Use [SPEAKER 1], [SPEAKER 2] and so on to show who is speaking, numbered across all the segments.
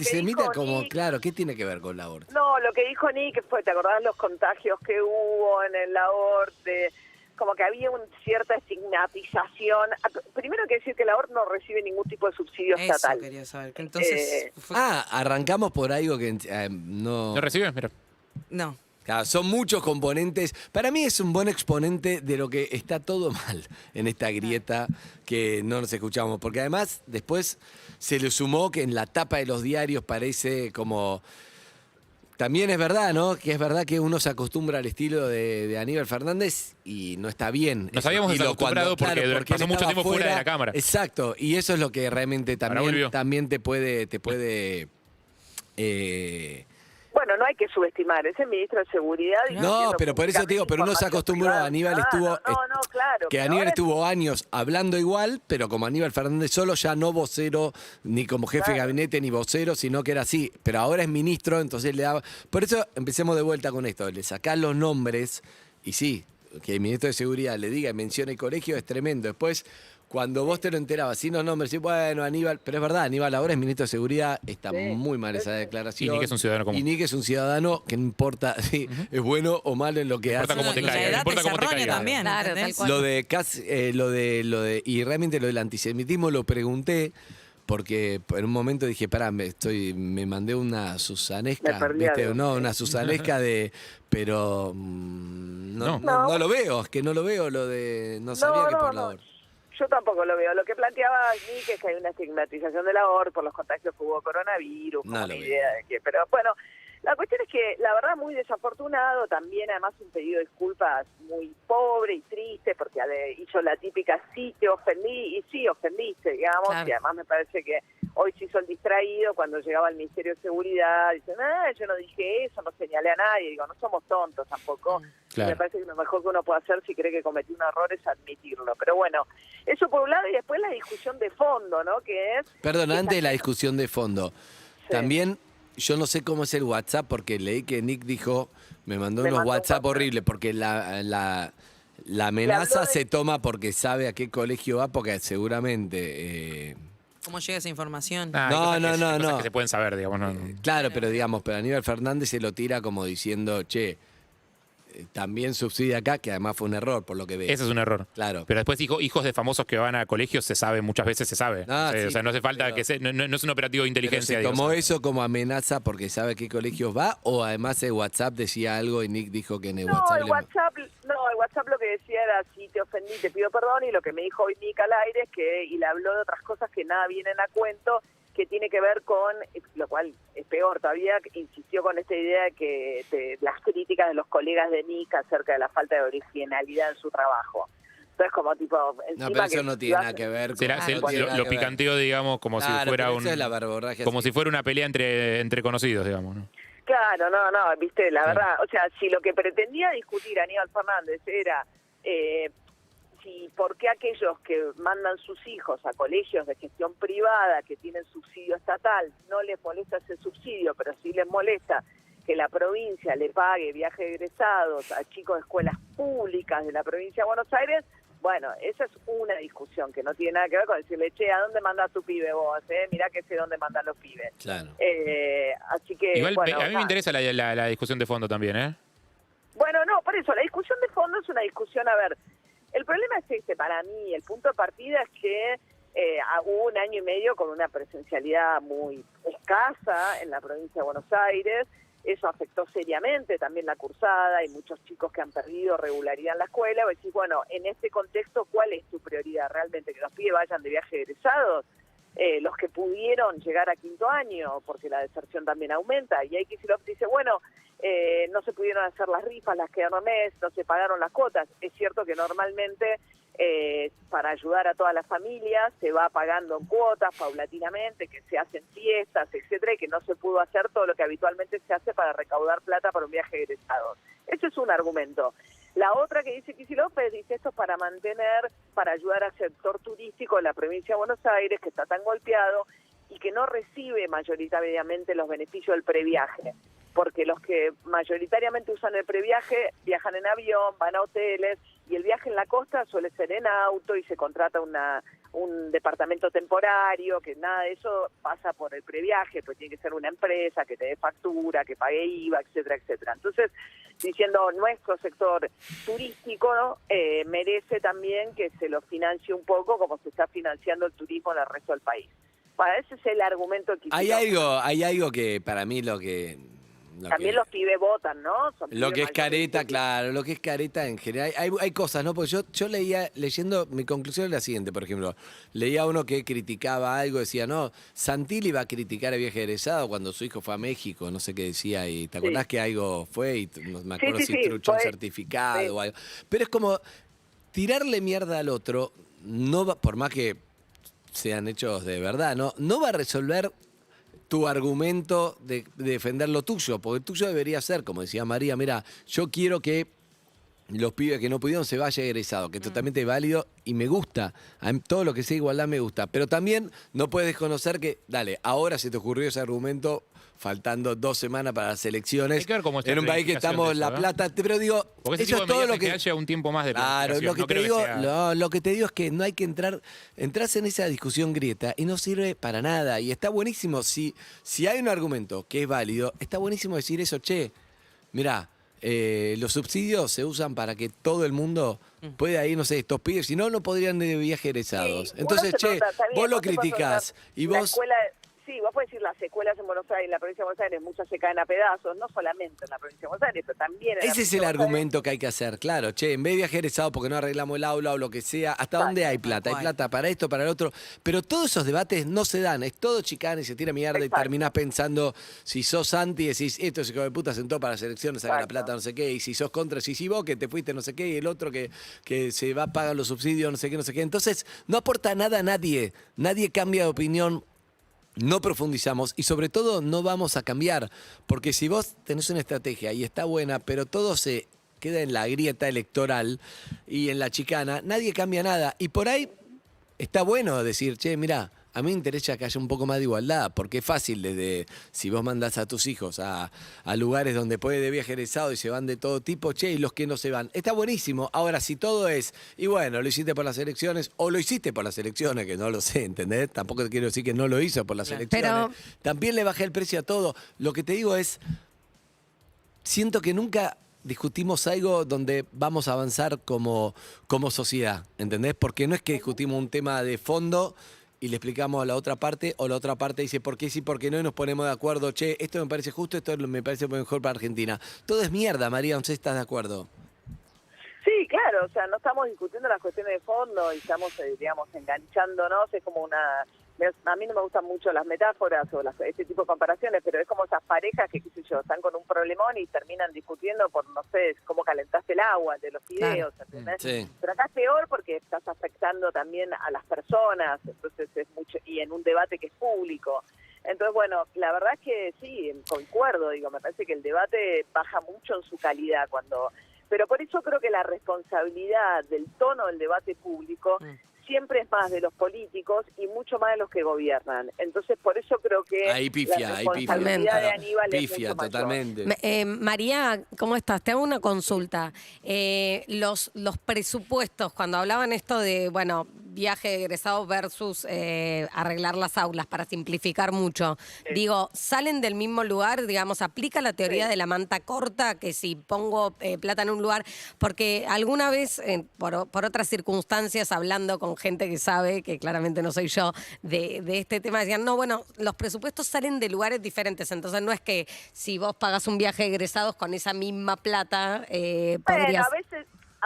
[SPEAKER 1] Se mira como,
[SPEAKER 2] Nick,
[SPEAKER 1] claro, ¿qué tiene que ver con la aborto?
[SPEAKER 2] no, lo que dijo Nick fue, ¿te acordás los contagios que hubo en el aborto? Como que había una cierta estigmatización. Primero hay que decir que el aborto no recibe ningún tipo de subsidio
[SPEAKER 3] Eso
[SPEAKER 2] estatal.
[SPEAKER 3] quería saber. Que entonces.
[SPEAKER 1] Arrancamos por algo que no...
[SPEAKER 4] ¿No recibes? Mira.
[SPEAKER 3] No.
[SPEAKER 1] Claro, son muchos componentes. Para mí es un buen exponente de lo que está todo mal en esta grieta que no nos escuchamos. Porque además después se le sumó que en la tapa de los diarios parece como... También es verdad, ¿no? Que es verdad que uno se acostumbra al estilo de Aníbal Fernández y no está bien.
[SPEAKER 4] Nos habíamos desacostumbrado porque pasó
[SPEAKER 1] él
[SPEAKER 4] mucho
[SPEAKER 1] estaba
[SPEAKER 4] tiempo fuera de la Cámara.
[SPEAKER 1] Exacto, y eso es lo que realmente también te puede
[SPEAKER 2] Bueno, no hay que subestimar, ese ministro de Seguridad...
[SPEAKER 1] No, pero por eso te digo, pero uno se acostumbró a Aníbal
[SPEAKER 2] claro, claro.
[SPEAKER 1] Que Aníbal estuvo años hablando igual, pero como Aníbal Fernández solo, ya no vocero, ni como jefe de gabinete, ni vocero, sino que era así. Pero ahora es ministro, entonces le da... Por eso empecemos de vuelta con esto, le sacás los nombres, y sí, que el ministro de Seguridad le diga y mencione el colegio es tremendo. Después... Cuando vos te lo enterabas sin los nombres, y bueno, Aníbal, pero es verdad, Aníbal ahora es ministro de Seguridad, está muy mal esa declaración.
[SPEAKER 4] Y Nick es un ciudadano común.
[SPEAKER 1] Y Nick es un ciudadano que no importa si es bueno o malo en lo que hace.
[SPEAKER 4] No importa cómo te
[SPEAKER 3] Y la
[SPEAKER 4] caiga,
[SPEAKER 3] edad
[SPEAKER 4] no importa
[SPEAKER 3] es
[SPEAKER 4] cómo te
[SPEAKER 3] errónea
[SPEAKER 4] caiga.
[SPEAKER 3] también,
[SPEAKER 5] Claro,
[SPEAKER 3] ¿entendés?
[SPEAKER 5] tal cual.
[SPEAKER 1] Y realmente lo del antisemitismo lo pregunté porque en un momento dije, pará, me mandé una susanesca,
[SPEAKER 2] Me perdí
[SPEAKER 1] ¿viste?
[SPEAKER 2] algo.
[SPEAKER 1] No, una susanesca pero no lo veo, es que no lo veo lo de, no sabía que por la hora.
[SPEAKER 2] Yo tampoco lo veo. Lo que planteaba Nick es que hay una estigmatización del aborto por los contagios que hubo coronavirus,
[SPEAKER 1] No
[SPEAKER 2] como
[SPEAKER 1] lo
[SPEAKER 2] una
[SPEAKER 1] veo.
[SPEAKER 2] idea de que... Pero bueno, la cuestión es que la verdad muy desafortunado, también además un pedido de disculpas muy pobre y triste, porque hizo la típica sí te ofendí, y sí ofendiste, digamos,
[SPEAKER 5] Claro.
[SPEAKER 2] y además me parece que hoy se hizo el distraído cuando llegaba al Ministerio de Seguridad, dicen, yo no dije eso, no señalé a nadie, digo, no somos tontos tampoco.
[SPEAKER 4] Claro.
[SPEAKER 2] Me parece que lo mejor que uno puede hacer si cree que cometió un error es admitirlo. Pero bueno, eso por un lado, y después la discusión de fondo, ¿no? Que es...
[SPEAKER 1] Perdón, antes de la discusión de fondo,
[SPEAKER 2] Sí.
[SPEAKER 1] también yo no sé cómo es el WhatsApp porque leí que Nick dijo, me mandó unos
[SPEAKER 2] mandó un
[SPEAKER 1] WhatsApp
[SPEAKER 2] WhatsApp.
[SPEAKER 1] horribles porque la amenaza
[SPEAKER 2] de-
[SPEAKER 1] se toma porque sabe a qué colegio va, porque seguramente...
[SPEAKER 3] ¿Cómo llega esa información?
[SPEAKER 4] Ah,
[SPEAKER 1] No,
[SPEAKER 4] hay cosas
[SPEAKER 1] no,
[SPEAKER 4] cosas
[SPEAKER 1] no.
[SPEAKER 4] que se pueden saber, digamos. No.
[SPEAKER 1] Claro, pero digamos, pero Aníbal Fernández se lo tira como diciendo, che, también subsidia acá, que además fue un error por lo que veo.
[SPEAKER 4] Ese es un error.
[SPEAKER 1] Claro.
[SPEAKER 4] Pero después hijos de famosos que van a colegios se sabe, muchas veces se sabe.
[SPEAKER 1] Ah,
[SPEAKER 4] O
[SPEAKER 1] sí,
[SPEAKER 4] sea, no hace falta
[SPEAKER 1] pero-
[SPEAKER 4] que no es un operativo de
[SPEAKER 1] Pero
[SPEAKER 4] inteligencia.
[SPEAKER 1] ¿se
[SPEAKER 4] digo,
[SPEAKER 1] tomó
[SPEAKER 4] o sea.
[SPEAKER 1] eso como amenaza porque sabe a qué colegios va? ¿O además el WhatsApp decía algo y Nick dijo que en el
[SPEAKER 2] No,
[SPEAKER 1] WhatsApp...
[SPEAKER 2] el WhatsApp lo que decía era, si te ofendí, te pido perdón, y lo que me dijo hoy Nick al aire es que, y le habló de otras cosas que nada vienen a cuento, que tiene que ver con, lo cual es peor todavía, que insistió con esta idea de que las críticas de los colegas de Nick acerca de la falta de originalidad en su trabajo. Entonces, como tipo...
[SPEAKER 1] No, pero eso no tiene nada que ver con...
[SPEAKER 4] Será-
[SPEAKER 1] no
[SPEAKER 4] se-
[SPEAKER 1] tiene nada
[SPEAKER 4] lo
[SPEAKER 1] que ver.
[SPEAKER 4] picanteó, digamos, como
[SPEAKER 1] Claro,
[SPEAKER 4] si fuera
[SPEAKER 1] pero
[SPEAKER 4] un.
[SPEAKER 1] eso es la verborragia,
[SPEAKER 4] como
[SPEAKER 1] sí.
[SPEAKER 4] si fuera una pelea entre conocidos, digamos, ¿no?
[SPEAKER 2] Claro, no, viste, la
[SPEAKER 4] Sí.
[SPEAKER 2] verdad, o sea, si lo que pretendía discutir Aníbal Fernández era si por qué aquellos que mandan sus hijos a colegios de gestión privada que tienen subsidio estatal no les molesta ese subsidio, pero sí les molesta que la provincia le pague viajes de egresados a chicos de escuelas públicas de la provincia de Buenos Aires, bueno, esa es una discusión que no tiene nada que ver con decirle, che, ¿a dónde manda tu pibe vos? Mirá que sé dónde mandan los pibes.
[SPEAKER 1] Claro.
[SPEAKER 2] Así que,
[SPEAKER 4] Igual
[SPEAKER 2] bueno,
[SPEAKER 4] a mí me
[SPEAKER 2] nada.
[SPEAKER 4] interesa la discusión de fondo también, ¿eh?
[SPEAKER 2] Bueno, no, por eso, la discusión de fondo es una discusión, a ver, el problema es para mí, el punto de partida es que hubo un año y medio con una presencialidad muy escasa en la provincia de Buenos Aires, eso afectó seriamente también la cursada, hay muchos chicos que han perdido regularidad en la escuela, vos decís, bueno, en este contexto, ¿cuál es tu prioridad realmente? ¿Que los pibes vayan de viaje egresados? Los que pudieron llegar a quinto año, porque la deserción también aumenta, y hay que dice, bueno, no se pudieron hacer las rifas, las que mes, no se pagaron las cuotas. Es cierto que normalmente para ayudar a todas las familias se va pagando en cuotas paulatinamente, que se hacen fiestas, etcétera, y que no se pudo hacer todo lo que habitualmente se hace para recaudar plata para un viaje de egresados. Ese es un argumento. La otra que dice Kicillof López, dice esto para ayudar al sector turístico de la provincia de Buenos Aires, que está tan golpeado y que no recibe mayoritariamente los beneficios del previaje. porque los que mayoritariamente usan el previaje viajan en avión, van a hoteles, y el viaje en la costa suele ser en auto y se contrata un departamento temporario, que nada de eso pasa por el previaje, pues tiene que ser una empresa que te dé factura, que pague IVA, etcétera, etcétera. Entonces, diciendo, nuestro sector turístico, ¿no? Merece también que se lo financie un poco como se está financiando el turismo en el resto del país. Bueno, ese es el argumento que
[SPEAKER 1] Hay algo que para mí
[SPEAKER 2] también los pibes votan, ¿no? Son
[SPEAKER 1] lo
[SPEAKER 2] pibes
[SPEAKER 1] que es careta,
[SPEAKER 2] mayores.
[SPEAKER 1] claro, lo que es careta en general. Hay cosas, ¿no? Porque yo leyendo, mi conclusión es la siguiente, por ejemplo. Leía uno que criticaba algo, decía, no, Santilli va a criticar el viaje egresado cuando su hijo fue a México, no sé qué decía, y ¿te acordás que algo fue? Y no me acuerdo si truchó un certificado o algo. Pero es como tirarle mierda al otro, no va, por más que sean hechos de verdad, no va a resolver tu argumento de defender lo tuyo, porque el tuyo debería ser, como decía María, mira, yo quiero que los pibes que no pudieron se vaya egresado, que es totalmente válido y me gusta. A mí todo lo que sea igualdad me gusta. Pero también no puedes desconocer que, dale, ahora se te ocurrió ese argumento faltando 2 semanas para las elecciones.
[SPEAKER 4] Hay que ver cómo está
[SPEAKER 1] en un
[SPEAKER 4] la
[SPEAKER 1] país que
[SPEAKER 4] planificación
[SPEAKER 1] estamos
[SPEAKER 4] de
[SPEAKER 1] en
[SPEAKER 4] eso,
[SPEAKER 1] La
[SPEAKER 4] ¿eh?
[SPEAKER 1] Plata. Pero digo,
[SPEAKER 4] Porque ese
[SPEAKER 1] eso
[SPEAKER 4] tipo
[SPEAKER 1] es
[SPEAKER 4] de
[SPEAKER 1] todo
[SPEAKER 4] medidas
[SPEAKER 1] lo
[SPEAKER 4] hay que
[SPEAKER 1] que...
[SPEAKER 4] haya un tiempo más de
[SPEAKER 1] Claro,
[SPEAKER 4] planificación.
[SPEAKER 1] lo que
[SPEAKER 4] No
[SPEAKER 1] te
[SPEAKER 4] creo
[SPEAKER 1] digo,
[SPEAKER 4] sea-
[SPEAKER 1] lo que te digo es que no hay que entras en esa discusión grieta y no sirve para nada. Y está buenísimo, si hay un argumento que es válido, está buenísimo decir eso, che, mirá, los subsidios se usan para que todo el mundo pueda ir, no sé, estos pibes, si no, no podrían ir de viaje egresados.
[SPEAKER 2] Sí,
[SPEAKER 1] Entonces,
[SPEAKER 2] uno se
[SPEAKER 1] che,
[SPEAKER 2] pregunta, está bien,
[SPEAKER 1] vos lo
[SPEAKER 2] te puedes
[SPEAKER 1] criticás
[SPEAKER 2] preguntar,
[SPEAKER 1] y
[SPEAKER 2] la
[SPEAKER 1] vos...
[SPEAKER 2] escuela, sí, vos podés decir las escuelas en Buenos Aires, en la provincia de Buenos Aires, muchas se caen a pedazos, no solamente en la provincia de Buenos Aires, pero también en la
[SPEAKER 1] Ese es
[SPEAKER 2] provincia
[SPEAKER 1] el
[SPEAKER 2] de Buenos Aires.
[SPEAKER 1] argumento que hay que hacer, claro. Che, en vez de viaje egresado porque no arreglamos el aula o lo que sea, ¿hasta dónde hay plata? Hay
[SPEAKER 3] cual.
[SPEAKER 1] plata para esto, para el otro. Pero todos esos debates no se dan. Es todo chicana y se tira mierda
[SPEAKER 2] Exacto.
[SPEAKER 1] y terminás pensando, si sos anti, decís, esto es hijo de puta, sentó para las elecciones, saca la
[SPEAKER 2] Exacto.
[SPEAKER 1] plata, no sé qué. Y si sos contra, si vos que te fuiste, no sé qué, y el otro que se va a pagar los subsidios, no sé qué, no sé qué. Entonces, no aporta nada a nadie. Nadie cambia de opinión. No profundizamos y sobre todo no vamos a cambiar, porque si vos tenés una estrategia y está buena, pero todo se queda en la grieta electoral y en la chicana, nadie cambia nada. Y por ahí está bueno decir, che, mirá, a mí me interesa que haya un poco más de igualdad, porque es fácil desde, si vos mandás a tus hijos a lugares donde puede de viaje egresado y se van de todo tipo, che, y los que no se van. Está buenísimo. Ahora, si todo es, y bueno, lo hiciste por las elecciones, o lo hiciste por las elecciones, que no lo sé, ¿entendés? Tampoco te quiero decir que no lo hizo por las
[SPEAKER 3] Claro.
[SPEAKER 1] elecciones.
[SPEAKER 6] Pero-
[SPEAKER 1] También le bajé el precio a todo. Lo que te digo es, siento que nunca discutimos algo donde vamos a avanzar como sociedad, ¿entendés? Porque no es que discutimos un tema de fondo y le explicamos a la otra parte, o la otra parte dice por qué sí, por qué no, y nos ponemos de acuerdo, che, esto me parece justo, esto me parece mejor para Argentina. Todo es mierda, María, no sé si estás de acuerdo.
[SPEAKER 2] Sí, claro, o sea, no estamos discutiendo las cuestiones de fondo y estamos, digamos, enganchándonos, es como a mí no me gustan mucho las metáforas o este tipo de comparaciones, pero es como esas parejas que, qué sé yo, están con un problemón y terminan discutiendo por, no sé, cómo calentaste el agua de los fideos, ¿entendés?
[SPEAKER 1] Sí.
[SPEAKER 2] Pero acá es peor porque estás afectando también a las personas, entonces es mucho, y en un debate que es público. Entonces, bueno, la verdad es que sí, concuerdo, digo, me parece que el debate baja mucho en su calidad cuando... Pero por eso creo que la responsabilidad del tono del debate público siempre es más de los políticos y mucho más de los que gobiernan. Entonces, por eso creo que
[SPEAKER 1] Ahí pifia,
[SPEAKER 2] la
[SPEAKER 1] ahí pifia.
[SPEAKER 2] responsabilidad de Aníbal es
[SPEAKER 1] Pifia,
[SPEAKER 2] mucho mayor.
[SPEAKER 1] totalmente.
[SPEAKER 6] María, ¿cómo estás? Te hago una consulta. Los presupuestos, cuando hablaban esto de, bueno, viaje egresado versus arreglar las aulas, para simplificar mucho, digo, ¿salen del mismo lugar? Digamos, ¿aplica la teoría de la manta corta? Que si pongo plata en un lugar, porque alguna vez, por otras circunstancias, hablando con gente que sabe, que claramente no soy yo, de este tema, decían, no, bueno, los presupuestos salen de lugares diferentes, entonces no es que si vos pagas un viaje de egresados con esa misma plata,
[SPEAKER 2] Bueno,
[SPEAKER 6] podrías...
[SPEAKER 2] a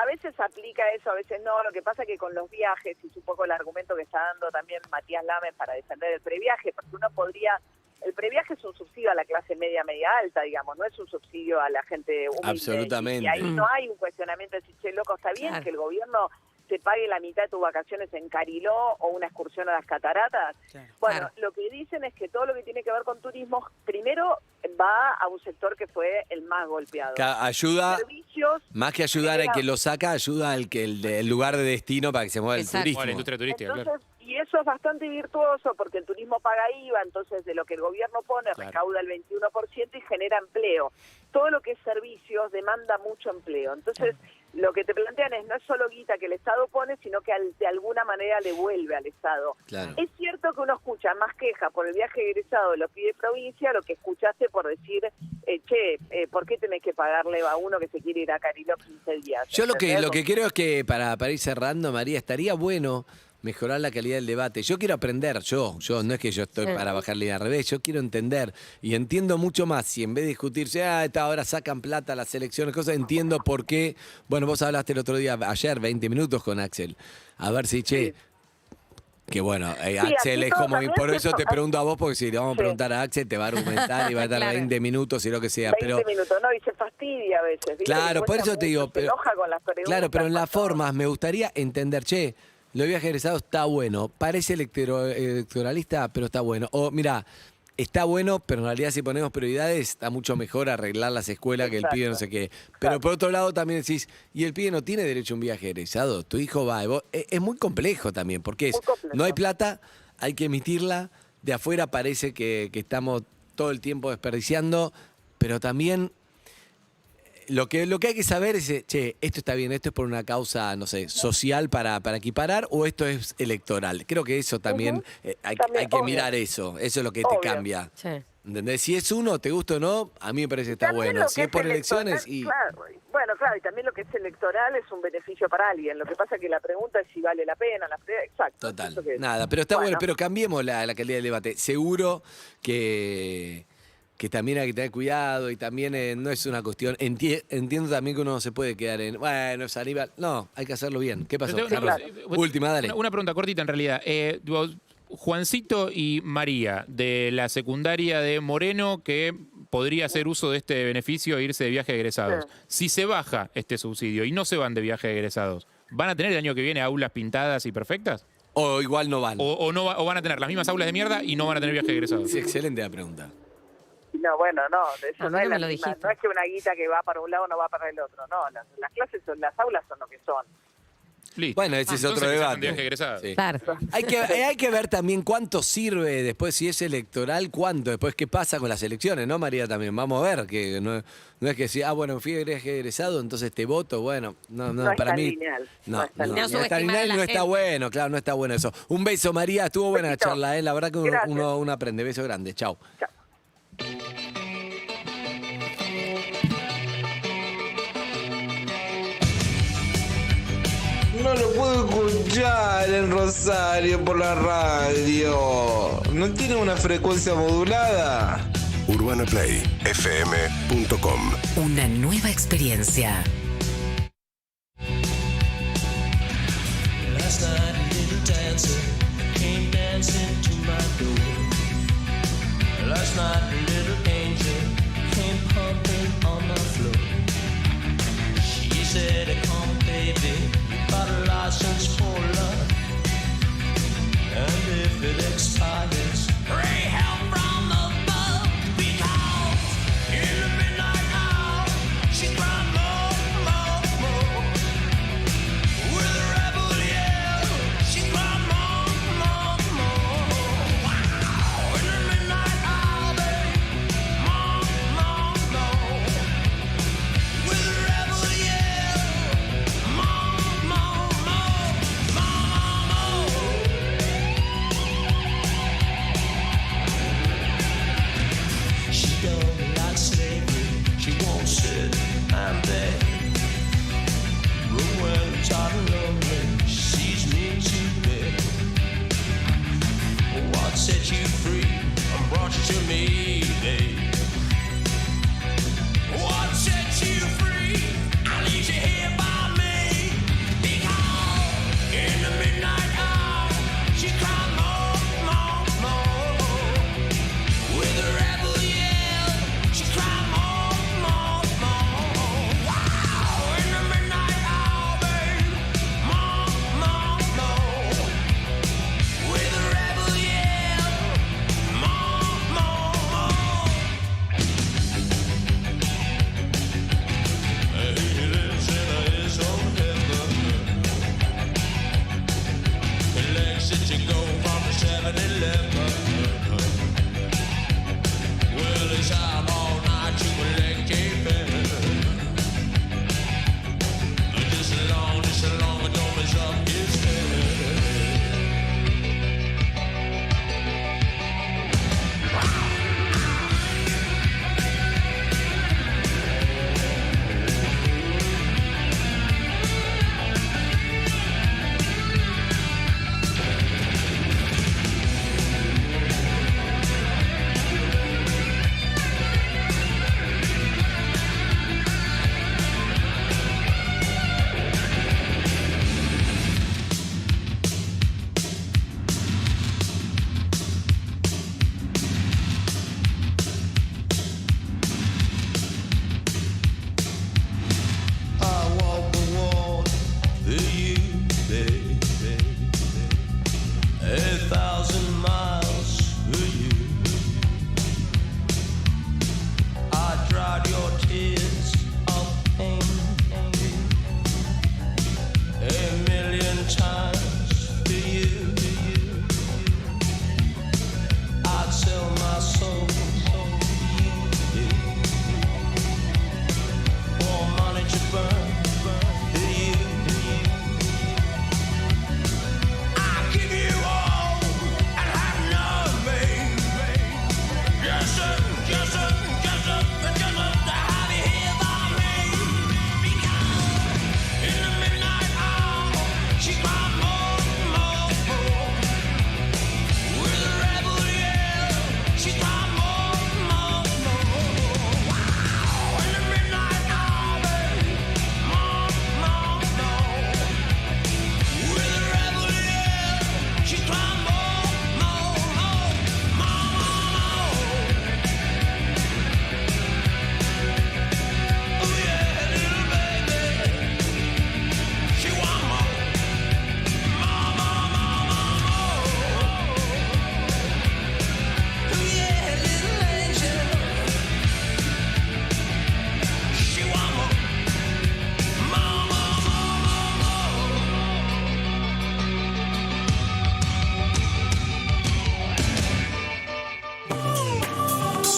[SPEAKER 2] veces aplica eso, a veces no. Lo que pasa que con los viajes, y es un poco el argumento que está dando también Matías Lames para defender el previaje, porque uno podría... El previaje es un subsidio a la clase media, media alta, digamos, no es un subsidio a la gente humilde.
[SPEAKER 1] Absolutamente.
[SPEAKER 2] Y ahí no hay un cuestionamiento de decir, che, loco, está bien
[SPEAKER 6] Claro.
[SPEAKER 2] que el gobierno se pague la mitad de tus vacaciones en Cariló o una excursión a las cataratas.
[SPEAKER 3] Claro.
[SPEAKER 2] Bueno,
[SPEAKER 6] Claro.
[SPEAKER 2] lo que dicen es que todo lo que tiene que ver con turismo, primero va a un sector que fue el más golpeado.
[SPEAKER 1] Ayuda,
[SPEAKER 2] Servicios,
[SPEAKER 1] más que ayudar al que lo saca, ayuda al lugar de destino para que se mueva el
[SPEAKER 6] Exacto.
[SPEAKER 1] turismo.
[SPEAKER 4] Bueno, la industria turística, claro.
[SPEAKER 2] entonces, y eso eso es bastante virtuoso porque el turismo paga IVA, entonces de lo que el gobierno pone recauda el 21% y genera empleo. Todo lo que es servicios demanda mucho empleo. Entonces, lo que te plantean no es solo guita que el Estado pone, sino que de alguna manera le vuelve al Estado.
[SPEAKER 1] Claro.
[SPEAKER 2] Es cierto que uno escucha más queja por el viaje egresado de los pibes de provincia, lo que escuchaste por decir, ¿por qué tenés que pagarle a uno que se quiere ir a Cariló 15 días?
[SPEAKER 1] Yo lo que
[SPEAKER 2] ¿Entendés?
[SPEAKER 1] creo es que para ir cerrando, María, estaría bueno mejorar la calidad del debate. Yo quiero aprender, yo no es que yo estoy para bajarle al revés, yo quiero entender y entiendo mucho más. Si en vez de discutirse, esta hora sacan plata las elecciones, cosas, entiendo por qué. Bueno, vos hablaste el otro día, ayer, 20 minutos con Axel. A ver si, que bueno, Axel es como, por eso te pregunto a vos, porque si le vamos a preguntar a Axel, te va a argumentar y va a dar 20 minutos y lo que sea.
[SPEAKER 2] 20 minutos, no, y se fastidia a veces. ¿viste?
[SPEAKER 1] Claro, por eso te digo,
[SPEAKER 2] se enoja con las preguntas.
[SPEAKER 1] Claro, pero en las formas me gustaría entender, lo viaje egresado está bueno, parece electoralista, pero está bueno. O mira, está bueno, pero en realidad si ponemos prioridades está mucho mejor arreglar las escuelas que el pibe no sé qué. Pero por otro lado también decís, y el pibe no tiene derecho a un viaje egresado, tu hijo va. Es muy complejo también, porque no hay plata, hay que emitirla, de afuera parece que estamos todo el tiempo desperdiciando, pero también lo que hay que saber es, esto está bien, esto es por una causa, no sé, social para equiparar, o esto es electoral. Creo que eso también, hay que mirar eso es lo que te cambia.
[SPEAKER 6] Sí.
[SPEAKER 1] ¿Entendés? Si es uno, te gusta o no, a mí me parece que está
[SPEAKER 2] También
[SPEAKER 1] bueno.
[SPEAKER 2] lo
[SPEAKER 1] Si
[SPEAKER 2] que
[SPEAKER 1] es por
[SPEAKER 2] electoral,
[SPEAKER 1] elecciones y...
[SPEAKER 2] Claro, y también lo que es electoral es un beneficio para alguien. Lo que pasa es que la pregunta es si vale la pena. Exacto.
[SPEAKER 1] Total,
[SPEAKER 2] Eso que-
[SPEAKER 1] nada, pero está bueno, pero cambiemos la calidad del debate. Seguro que también hay que tener cuidado y también no es una cuestión... Entiendo también que uno no se puede quedar en... Bueno, es Aníbal. No, hay que hacerlo bien. ¿Qué pasó,
[SPEAKER 4] Pero tengo-
[SPEAKER 1] Carlos? Última, dale.
[SPEAKER 4] Una pregunta cortita en realidad. Juancito y María, de la secundaria de Moreno, que podría hacer uso de este beneficio e irse de viaje de egresados. Si se baja este subsidio y no se van de viaje de egresados, ¿van a tener el año que viene aulas pintadas y perfectas?
[SPEAKER 1] O igual no van.
[SPEAKER 4] ¿O o van a tener las mismas aulas de mierda y no van a tener viaje de egresados?
[SPEAKER 1] Sí, excelente la pregunta.
[SPEAKER 2] No, bueno, no, eso
[SPEAKER 6] A mí
[SPEAKER 2] no es
[SPEAKER 6] no
[SPEAKER 2] la
[SPEAKER 6] me lo
[SPEAKER 2] misma.
[SPEAKER 6] dijiste.
[SPEAKER 2] No es que una guita que va para un lado no va para el otro. No, las clases las aulas son lo que son.
[SPEAKER 4] Listo.
[SPEAKER 1] Bueno, ese es
[SPEAKER 4] Entonces
[SPEAKER 1] otro
[SPEAKER 4] que se
[SPEAKER 1] debate.
[SPEAKER 4] hagan de viaje de egresados.
[SPEAKER 1] Sí.
[SPEAKER 6] Claro.
[SPEAKER 1] Hay que ver también cuánto sirve después, si es electoral, cuánto. Después, qué pasa con las elecciones, ¿no, María? También vamos a ver, que no es que si, bueno, fui de viaje egresado, entonces te voto. Bueno, no
[SPEAKER 2] es
[SPEAKER 1] para
[SPEAKER 2] tan
[SPEAKER 1] mí.
[SPEAKER 2] lineal.
[SPEAKER 1] No
[SPEAKER 2] es tan
[SPEAKER 1] está
[SPEAKER 2] lineal.
[SPEAKER 6] subestimar a
[SPEAKER 1] lineal,
[SPEAKER 6] la
[SPEAKER 1] no está
[SPEAKER 6] gente.
[SPEAKER 1] bueno, claro, no está bueno eso. Un beso, María, estuvo buena la
[SPEAKER 2] Besito.
[SPEAKER 1] charla, La verdad que
[SPEAKER 2] Gracias.
[SPEAKER 1] uno aprende. Beso grande, chao.
[SPEAKER 2] Chao.
[SPEAKER 5] No lo puedo escuchar en Rosario por la radio. ¿No tiene una frecuencia modulada?
[SPEAKER 7] UrbanaPlayFM.com.
[SPEAKER 8] Una nueva experiencia.
[SPEAKER 9] Last night a little dancer came dancing to my door. Last night a little angel came pumping on my floor. She said, come baby, got a license for love. And if it expires, pray help from above. Because in the midnight hour, she cried more.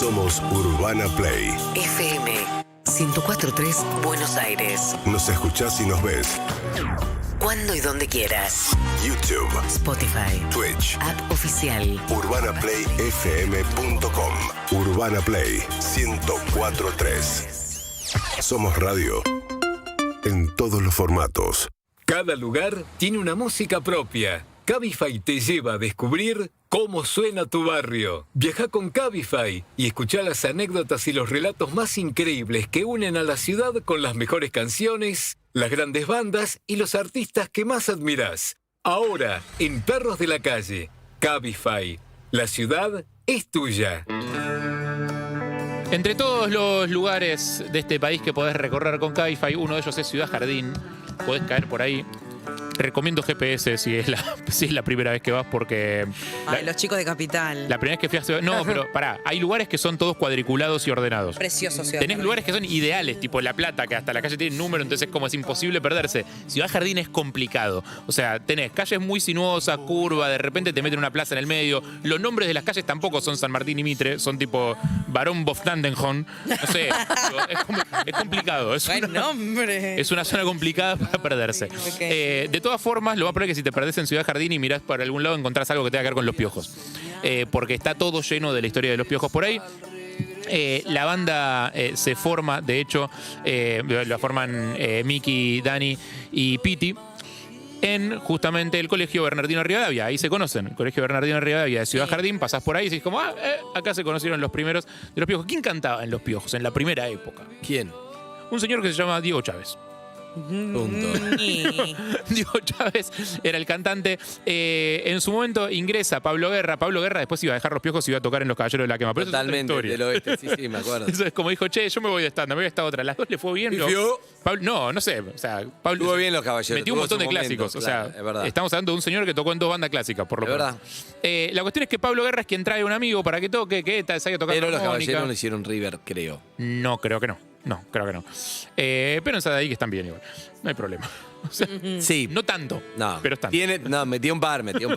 [SPEAKER 7] Somos Urbana Play.
[SPEAKER 8] FM 104.3 Buenos Aires.
[SPEAKER 7] Nos escuchás y nos ves.
[SPEAKER 8] Cuando y donde quieras.
[SPEAKER 7] YouTube,
[SPEAKER 8] Spotify.
[SPEAKER 7] Twitch,
[SPEAKER 8] App oficial.
[SPEAKER 7] UrbanaPlayFM.com. Urbana Play 104.3. Somos radio en todos los formatos.
[SPEAKER 10] Cada lugar tiene una música propia. Cabify te lleva a descubrir cómo suena tu barrio. Viaja con Cabify y escuchá las anécdotas y los relatos más increíbles que unen a la ciudad con las mejores canciones, las grandes bandas y los artistas que más admirás. Ahora, en Perros de la Calle, Cabify. La ciudad es tuya.
[SPEAKER 4] Entre todos los lugares de este país que podés recorrer con Cabify, uno de ellos es Ciudad Jardín. Podés caer por ahí. Recomiendo GPS si es la primera vez que vas porque...
[SPEAKER 3] Ay, los chicos de Capital.
[SPEAKER 4] La primera vez que fui a Ciudad... No, pero pará, hay lugares que son todos cuadriculados y ordenados.
[SPEAKER 3] Precioso Ciudad
[SPEAKER 4] Tenés
[SPEAKER 3] Jardín.
[SPEAKER 4] lugares que son ideales, tipo La Plata, que hasta la calle tiene número, entonces como es imposible perderse. Ciudad Jardín es complicado. O sea, tenés calles muy sinuosas, curvas, de repente te meten una plaza en el medio. Los nombres de las calles tampoco son San Martín y Mitre, son tipo Barón Boftandenhorn. No sé, es complicado.
[SPEAKER 3] Buen nombre.
[SPEAKER 4] Es una zona complicada para perderse.
[SPEAKER 3] Ok.
[SPEAKER 4] De todas formas, lo más probable es que si te perdés en Ciudad Jardín y mirás para algún lado, encontrás algo que tenga que ver con los piojos. Porque está todo lleno de la historia de los piojos por ahí. La banda se forma, de hecho, la forman Miki, Dani y Piti en justamente el Colegio Bernardino Rivadavia. Ahí se conocen, el Colegio Bernardino Rivadavia de Ciudad Jardín. Pasás por ahí y decís como, acá se conocieron los primeros de los piojos. ¿Quién cantaba en los piojos en la primera época?
[SPEAKER 1] ¿Quién?
[SPEAKER 4] Un señor que se llama Diego Chávez.
[SPEAKER 1] Punto.
[SPEAKER 4] Diego Chávez era el cantante. En su momento ingresa Pablo Guerra. Pablo Guerra después iba a dejar los piojos y iba a tocar en Los Caballeros de la Quema. Pero
[SPEAKER 1] Totalmente,
[SPEAKER 4] eso es otra
[SPEAKER 1] del
[SPEAKER 4] historia.
[SPEAKER 1] oeste. Sí, me acuerdo.
[SPEAKER 4] Eso es como dijo, che, yo me voy de stand-up, me voy a esta otra. Las dos le fue bien.
[SPEAKER 1] ¿Pifió?
[SPEAKER 4] No sé. O sea, Pablo
[SPEAKER 1] Estuvo bien Los Caballeros.
[SPEAKER 4] metió un
[SPEAKER 1] tuvo
[SPEAKER 4] montón de
[SPEAKER 1] su momento,
[SPEAKER 4] clásicos.
[SPEAKER 1] claro,
[SPEAKER 4] O sea,
[SPEAKER 1] es verdad.
[SPEAKER 4] estamos hablando de un señor que tocó en 2 bandas clásicas, por lo
[SPEAKER 1] Es
[SPEAKER 4] menos. La cuestión es que Pablo Guerra es quien trae un amigo para que toque, que sabe tocar
[SPEAKER 1] Pero Los
[SPEAKER 4] armónica.
[SPEAKER 1] Caballeros lo hicieron River, creo.
[SPEAKER 4] No, creo que no. No, creo que no. Pero en Sadaic están bien igual. No hay problema. O sea,
[SPEAKER 1] Sí.
[SPEAKER 4] no tanto,
[SPEAKER 1] No,
[SPEAKER 4] pero están.
[SPEAKER 1] metió un par.
[SPEAKER 4] Sí,
[SPEAKER 1] metió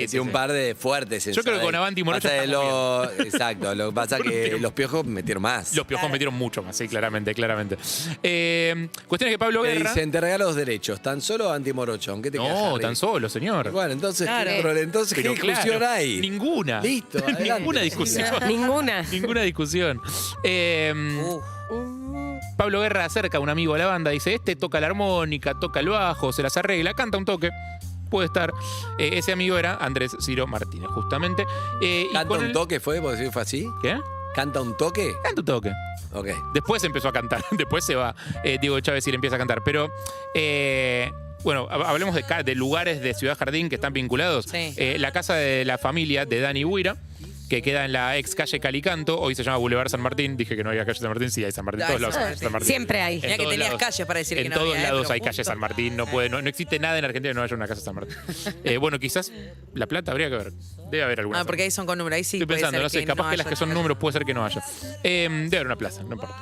[SPEAKER 4] sí,
[SPEAKER 1] un
[SPEAKER 4] sí.
[SPEAKER 1] par de fuertes.
[SPEAKER 4] Yo creo que con Avanti y Morocho
[SPEAKER 1] Pasa de
[SPEAKER 4] estamos
[SPEAKER 1] Exacto, lo que pasa es que los piojos metieron más.
[SPEAKER 4] Los piojos metieron mucho más, sí, claramente. Cuestión es que Pablo
[SPEAKER 1] Me
[SPEAKER 4] Guerra...
[SPEAKER 1] dicen, te regalo los derechos, tan solo anti-morocho, aunque te quedas,
[SPEAKER 4] No,
[SPEAKER 1] Harry?
[SPEAKER 4] tan solo, señor.
[SPEAKER 1] Bueno, entonces,
[SPEAKER 3] Claro.
[SPEAKER 1] entonces ¿qué
[SPEAKER 4] Pero
[SPEAKER 1] discusión
[SPEAKER 4] claro,
[SPEAKER 1] hay?
[SPEAKER 4] Ninguna.
[SPEAKER 1] Listo, adelante.
[SPEAKER 4] Ninguna discusión.
[SPEAKER 6] Ninguna.
[SPEAKER 4] Ninguna discusión. Pablo Guerra acerca a un amigo a la banda, dice, este toca la armónica, toca el bajo, se las arregla, canta un toque. Puede estar. Ese amigo era Andrés Ciro Martínez, justamente. Y
[SPEAKER 1] ¿Canta
[SPEAKER 4] con
[SPEAKER 1] un
[SPEAKER 4] él-
[SPEAKER 1] toque fue? ¿Por decir fue así?
[SPEAKER 4] ¿Qué?
[SPEAKER 1] ¿Canta un toque?
[SPEAKER 4] Canta un toque.
[SPEAKER 1] Ok.
[SPEAKER 4] Después empezó a cantar. Después se va Diego Chávez y le empieza a cantar. Pero, bueno, hablemos de lugares de Ciudad Jardín que están vinculados.
[SPEAKER 3] Sí.
[SPEAKER 4] La casa de la familia de Dani Huira, que queda en la ex calle Calicanto. Hoy se llama Boulevard San Martín. Dije que no había calle San Martín. Sí, hay San Martín.
[SPEAKER 3] Hay
[SPEAKER 4] Todos lados
[SPEAKER 3] San
[SPEAKER 4] hay San Martín.
[SPEAKER 6] Siempre hay.
[SPEAKER 4] En
[SPEAKER 3] Mirá que
[SPEAKER 4] todos
[SPEAKER 3] tenías
[SPEAKER 4] lados.
[SPEAKER 3] calles para decir que
[SPEAKER 4] En
[SPEAKER 3] no
[SPEAKER 4] todos
[SPEAKER 3] había,
[SPEAKER 4] lados
[SPEAKER 3] pero
[SPEAKER 4] hay calle
[SPEAKER 3] justo.
[SPEAKER 4] San Martín. No existe nada en Argentina que no haya una casa San Martín. Bueno, quizás La Plata habría que ver. Debe haber alguna.
[SPEAKER 3] Porque ahí son con números. Ahí sí
[SPEAKER 4] Estoy
[SPEAKER 3] puede
[SPEAKER 4] pensando,
[SPEAKER 3] ser
[SPEAKER 4] no sé, capaz que las
[SPEAKER 3] haya
[SPEAKER 4] que son
[SPEAKER 3] calle.
[SPEAKER 4] números puede ser que no haya. Debe haber una plaza, no importa.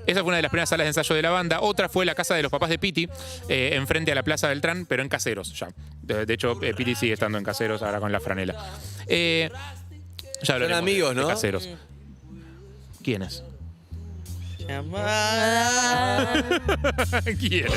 [SPEAKER 4] Esa fue una de las primeras salas de ensayo de la banda. Otra fue la casa de los papás de Piti, enfrente a la Plaza Beltrán, pero en Caseros ya. De hecho, Piti sigue estando en Caseros ahora con la franela. Ya hablaremos
[SPEAKER 1] amigos,
[SPEAKER 4] de
[SPEAKER 1] ¿no?
[SPEAKER 4] Caseros. ¿Quiénes?
[SPEAKER 3] Llamada.
[SPEAKER 4] ¿Quiénes?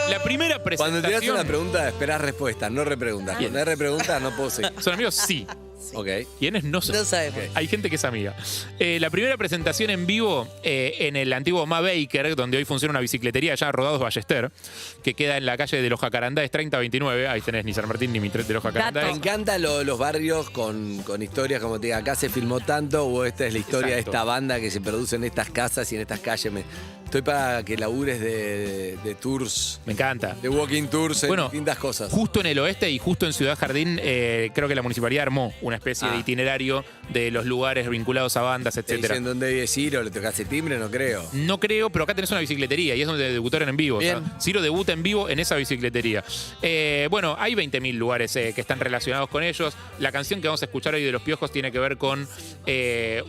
[SPEAKER 4] La primera
[SPEAKER 1] Cuando te das
[SPEAKER 4] presentación...
[SPEAKER 1] una pregunta, esperás respuestas, no repreguntas. Cuando hay repreguntas, no puedo seguir.
[SPEAKER 4] ¿Son amigos? Sí.
[SPEAKER 1] Ok.
[SPEAKER 4] ¿Quiénes? No sé.
[SPEAKER 3] No sabemos.
[SPEAKER 4] Hay gente que es amiga. La primera presentación en vivo en el antiguo Ma Baker, donde hoy funciona una bicicletería allá Rodados Ballester, que queda en la calle de los Jacarandáes 3029. Ahí tenés ni San Martín ni Mitre de los
[SPEAKER 1] Me
[SPEAKER 4] Jacarandáes.
[SPEAKER 1] encantan los barrios con historias como te diga, acá se filmó tanto o esta es la historia
[SPEAKER 4] Exacto.
[SPEAKER 1] de esta banda que se produce en estas casas y en estas calles. Estoy para que labures de tours,
[SPEAKER 4] Me encanta.
[SPEAKER 1] de walking tours en
[SPEAKER 4] Bueno,
[SPEAKER 1] distintas cosas.
[SPEAKER 4] Justo en el oeste y justo en Ciudad Jardín, creo que la municipalidad armó una especie de itinerario de los lugares vinculados a bandas,
[SPEAKER 1] Te
[SPEAKER 4] etcétera.
[SPEAKER 1] dicen dónde vive Ciro, le tocaste timbre, no creo.
[SPEAKER 4] No creo, pero acá tenés una bicicletería y es donde debutaron en vivo.
[SPEAKER 1] Bien.
[SPEAKER 4] O sea, Ciro debuta en vivo en esa bicicletería. Bueno, hay 20.000 lugares que están relacionados con ellos. La canción que vamos a escuchar hoy de Los Piojos tiene que ver con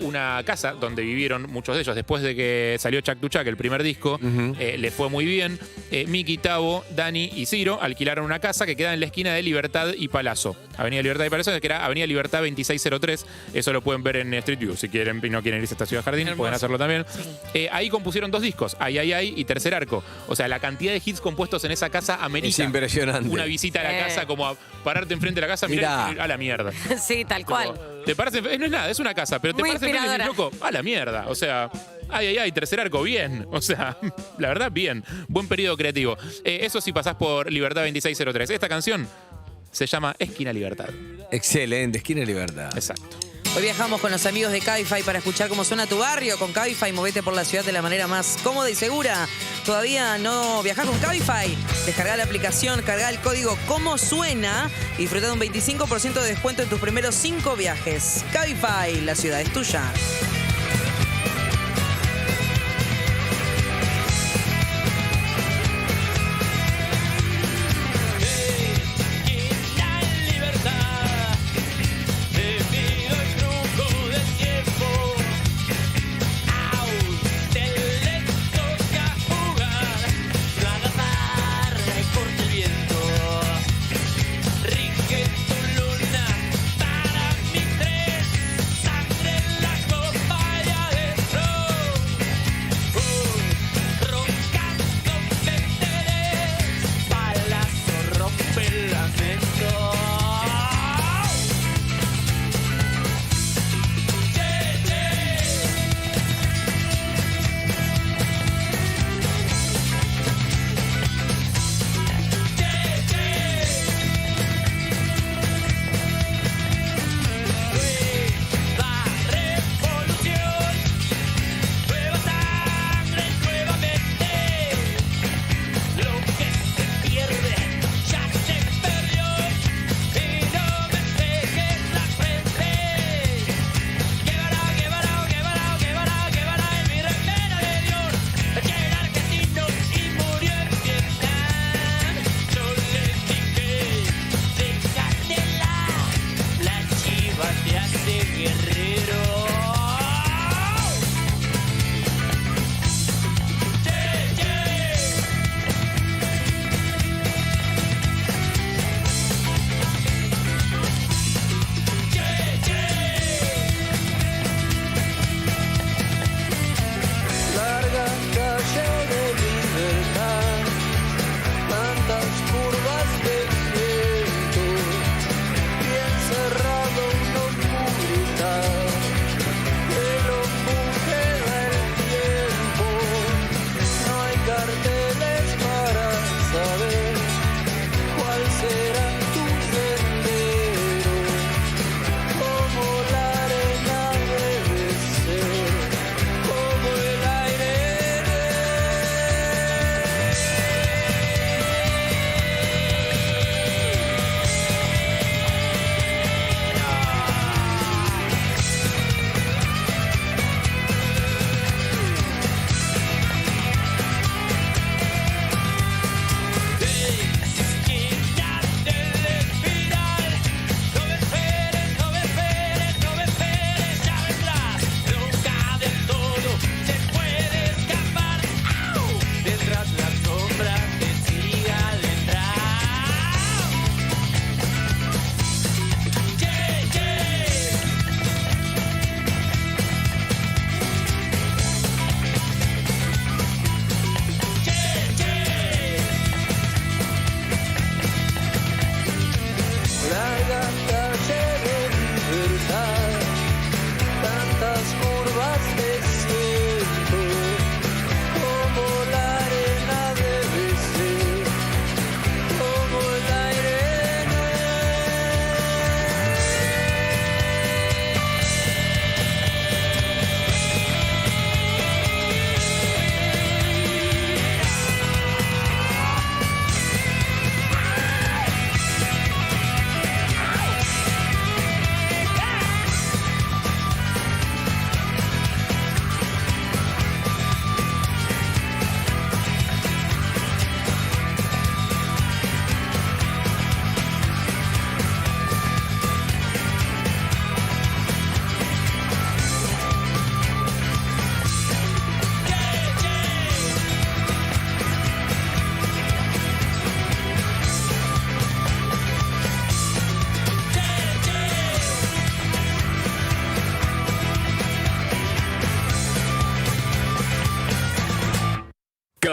[SPEAKER 4] una casa donde vivieron muchos de ellos. Después de que salió Chac Tu Chac, el primer primer disco, le fue muy bien. Miki, Tavo, Dani y Ciro alquilaron una casa que queda en la esquina de Libertad y Palazzo. Avenida Libertad y Palazzo, que era Avenida Libertad 2603. Eso lo pueden ver en Street View. Si quieren y no quieren irse a esta Ciudad Jardín, pueden hacerlo también. Ahí compusieron 2 discos, Ay, Ay, Ay y Tercer Arco. O sea, la cantidad de hits compuestos en esa casa amerita
[SPEAKER 1] Es impresionante.
[SPEAKER 4] una visita a la casa, como a pararte enfrente de la casa, mirá,
[SPEAKER 1] Mirá.
[SPEAKER 4] a la mierda.
[SPEAKER 6] Sí, tal cual.
[SPEAKER 4] Te paras no es nada, es una casa, pero te
[SPEAKER 6] Muy
[SPEAKER 4] paras enfrente y dices,
[SPEAKER 6] inspiradora.
[SPEAKER 4] loco, a la mierda. O sea, ay, ay, ay, Tercer Arco, bien. O sea, la verdad, bien. Buen periodo creativo. Eso sí pasás por Libertad 2603. Esta canción se llama Esquina Libertad.
[SPEAKER 1] Excelente, esquina de Libertad.
[SPEAKER 4] Exacto.
[SPEAKER 3] Hoy viajamos con los amigos de Cabify para escuchar cómo suena tu barrio. Con Cabify, movete por la ciudad de la manera más cómoda y segura. ¿Todavía no viajás con Cabify? Descargá la aplicación, cargá el código Cómo Suena y disfrutá de un 25% de descuento en tus primeros 5 viajes. Cabify, la ciudad es tuya.
[SPEAKER 9] Para mi 3, sangre en la copa.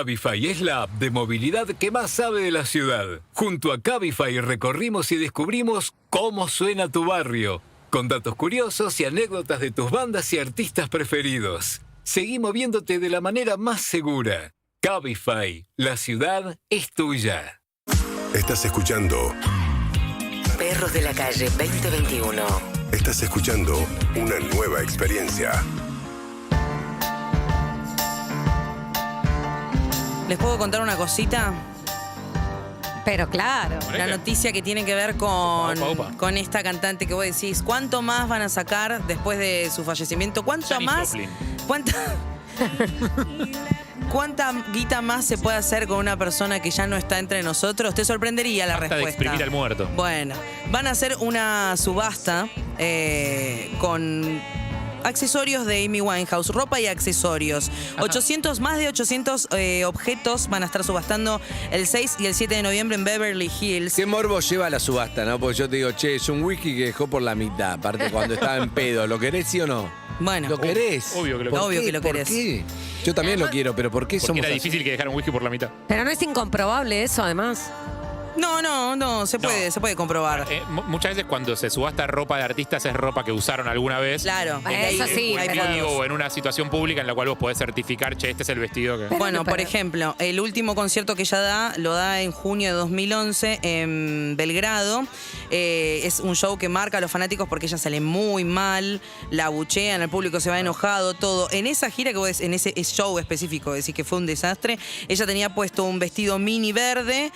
[SPEAKER 10] Cabify es la app de movilidad que más sabe de la ciudad. Junto a Cabify recorrimos y descubrimos cómo suena tu barrio, con datos curiosos y anécdotas de tus bandas y artistas preferidos. Seguí moviéndote de la manera más segura. Cabify, la ciudad es tuya.
[SPEAKER 7] Estás escuchando
[SPEAKER 8] Perros de la Calle 2021.
[SPEAKER 7] Estás escuchando una nueva experiencia.
[SPEAKER 3] ¿Les puedo contar una cosita?
[SPEAKER 6] Pero claro.
[SPEAKER 3] La noticia que tiene que ver con,
[SPEAKER 4] Opa.
[SPEAKER 3] con esta cantante que vos decís. ¿Cuánto más van a sacar después de su fallecimiento? ¿Cuánto
[SPEAKER 4] Janis
[SPEAKER 3] más?
[SPEAKER 4] Joplin.
[SPEAKER 3] ¿Cuánta guita más se puede hacer con una persona que ya no está entre nosotros? Te sorprendería la
[SPEAKER 4] Basta de
[SPEAKER 3] respuesta.
[SPEAKER 4] exprimir al muerto.
[SPEAKER 3] Bueno, van a hacer una subasta con accesorios de Amy Winehouse, ropa y accesorios. Más de 800 objetos van a estar subastando el 6 y el 7 de noviembre en Beverly Hills.
[SPEAKER 1] Qué morbo lleva la subasta, ¿no? Porque yo te digo, che, es un whisky que dejó por la mitad, aparte cuando estaba en pedo. ¿Lo querés, sí o no?
[SPEAKER 3] Bueno,
[SPEAKER 1] ¿Lo querés?
[SPEAKER 4] Obvio que lo
[SPEAKER 1] ¿Por
[SPEAKER 3] Obvio
[SPEAKER 1] qué?
[SPEAKER 3] que lo
[SPEAKER 1] ¿Por
[SPEAKER 3] querés.
[SPEAKER 1] qué? Yo también lo quiero, pero ¿por qué
[SPEAKER 4] Porque
[SPEAKER 1] somos
[SPEAKER 4] era
[SPEAKER 1] así?
[SPEAKER 4] difícil que dejaran un whisky por la mitad.
[SPEAKER 6] Pero no es incomprobable eso, además.
[SPEAKER 3] No, se puede comprobar.
[SPEAKER 4] Muchas veces cuando se subasta ropa de artistas es ropa que usaron alguna vez.
[SPEAKER 3] Claro,
[SPEAKER 6] Eso sí,
[SPEAKER 3] hay
[SPEAKER 6] pero-
[SPEAKER 3] fotos.
[SPEAKER 4] O en una situación pública en la cual vos podés certificar, che, este es el vestido que...
[SPEAKER 3] Bueno, por
[SPEAKER 6] pero-
[SPEAKER 3] ejemplo, el último concierto que ella da, lo da en junio de 2011 en Belgrado. Es un show que marca a los fanáticos porque ella sale muy mal, la abuchean, el público se va enojado, todo. En esa gira que vos, en ese show específico, decís que fue un desastre, ella tenía puesto un vestido mini verde,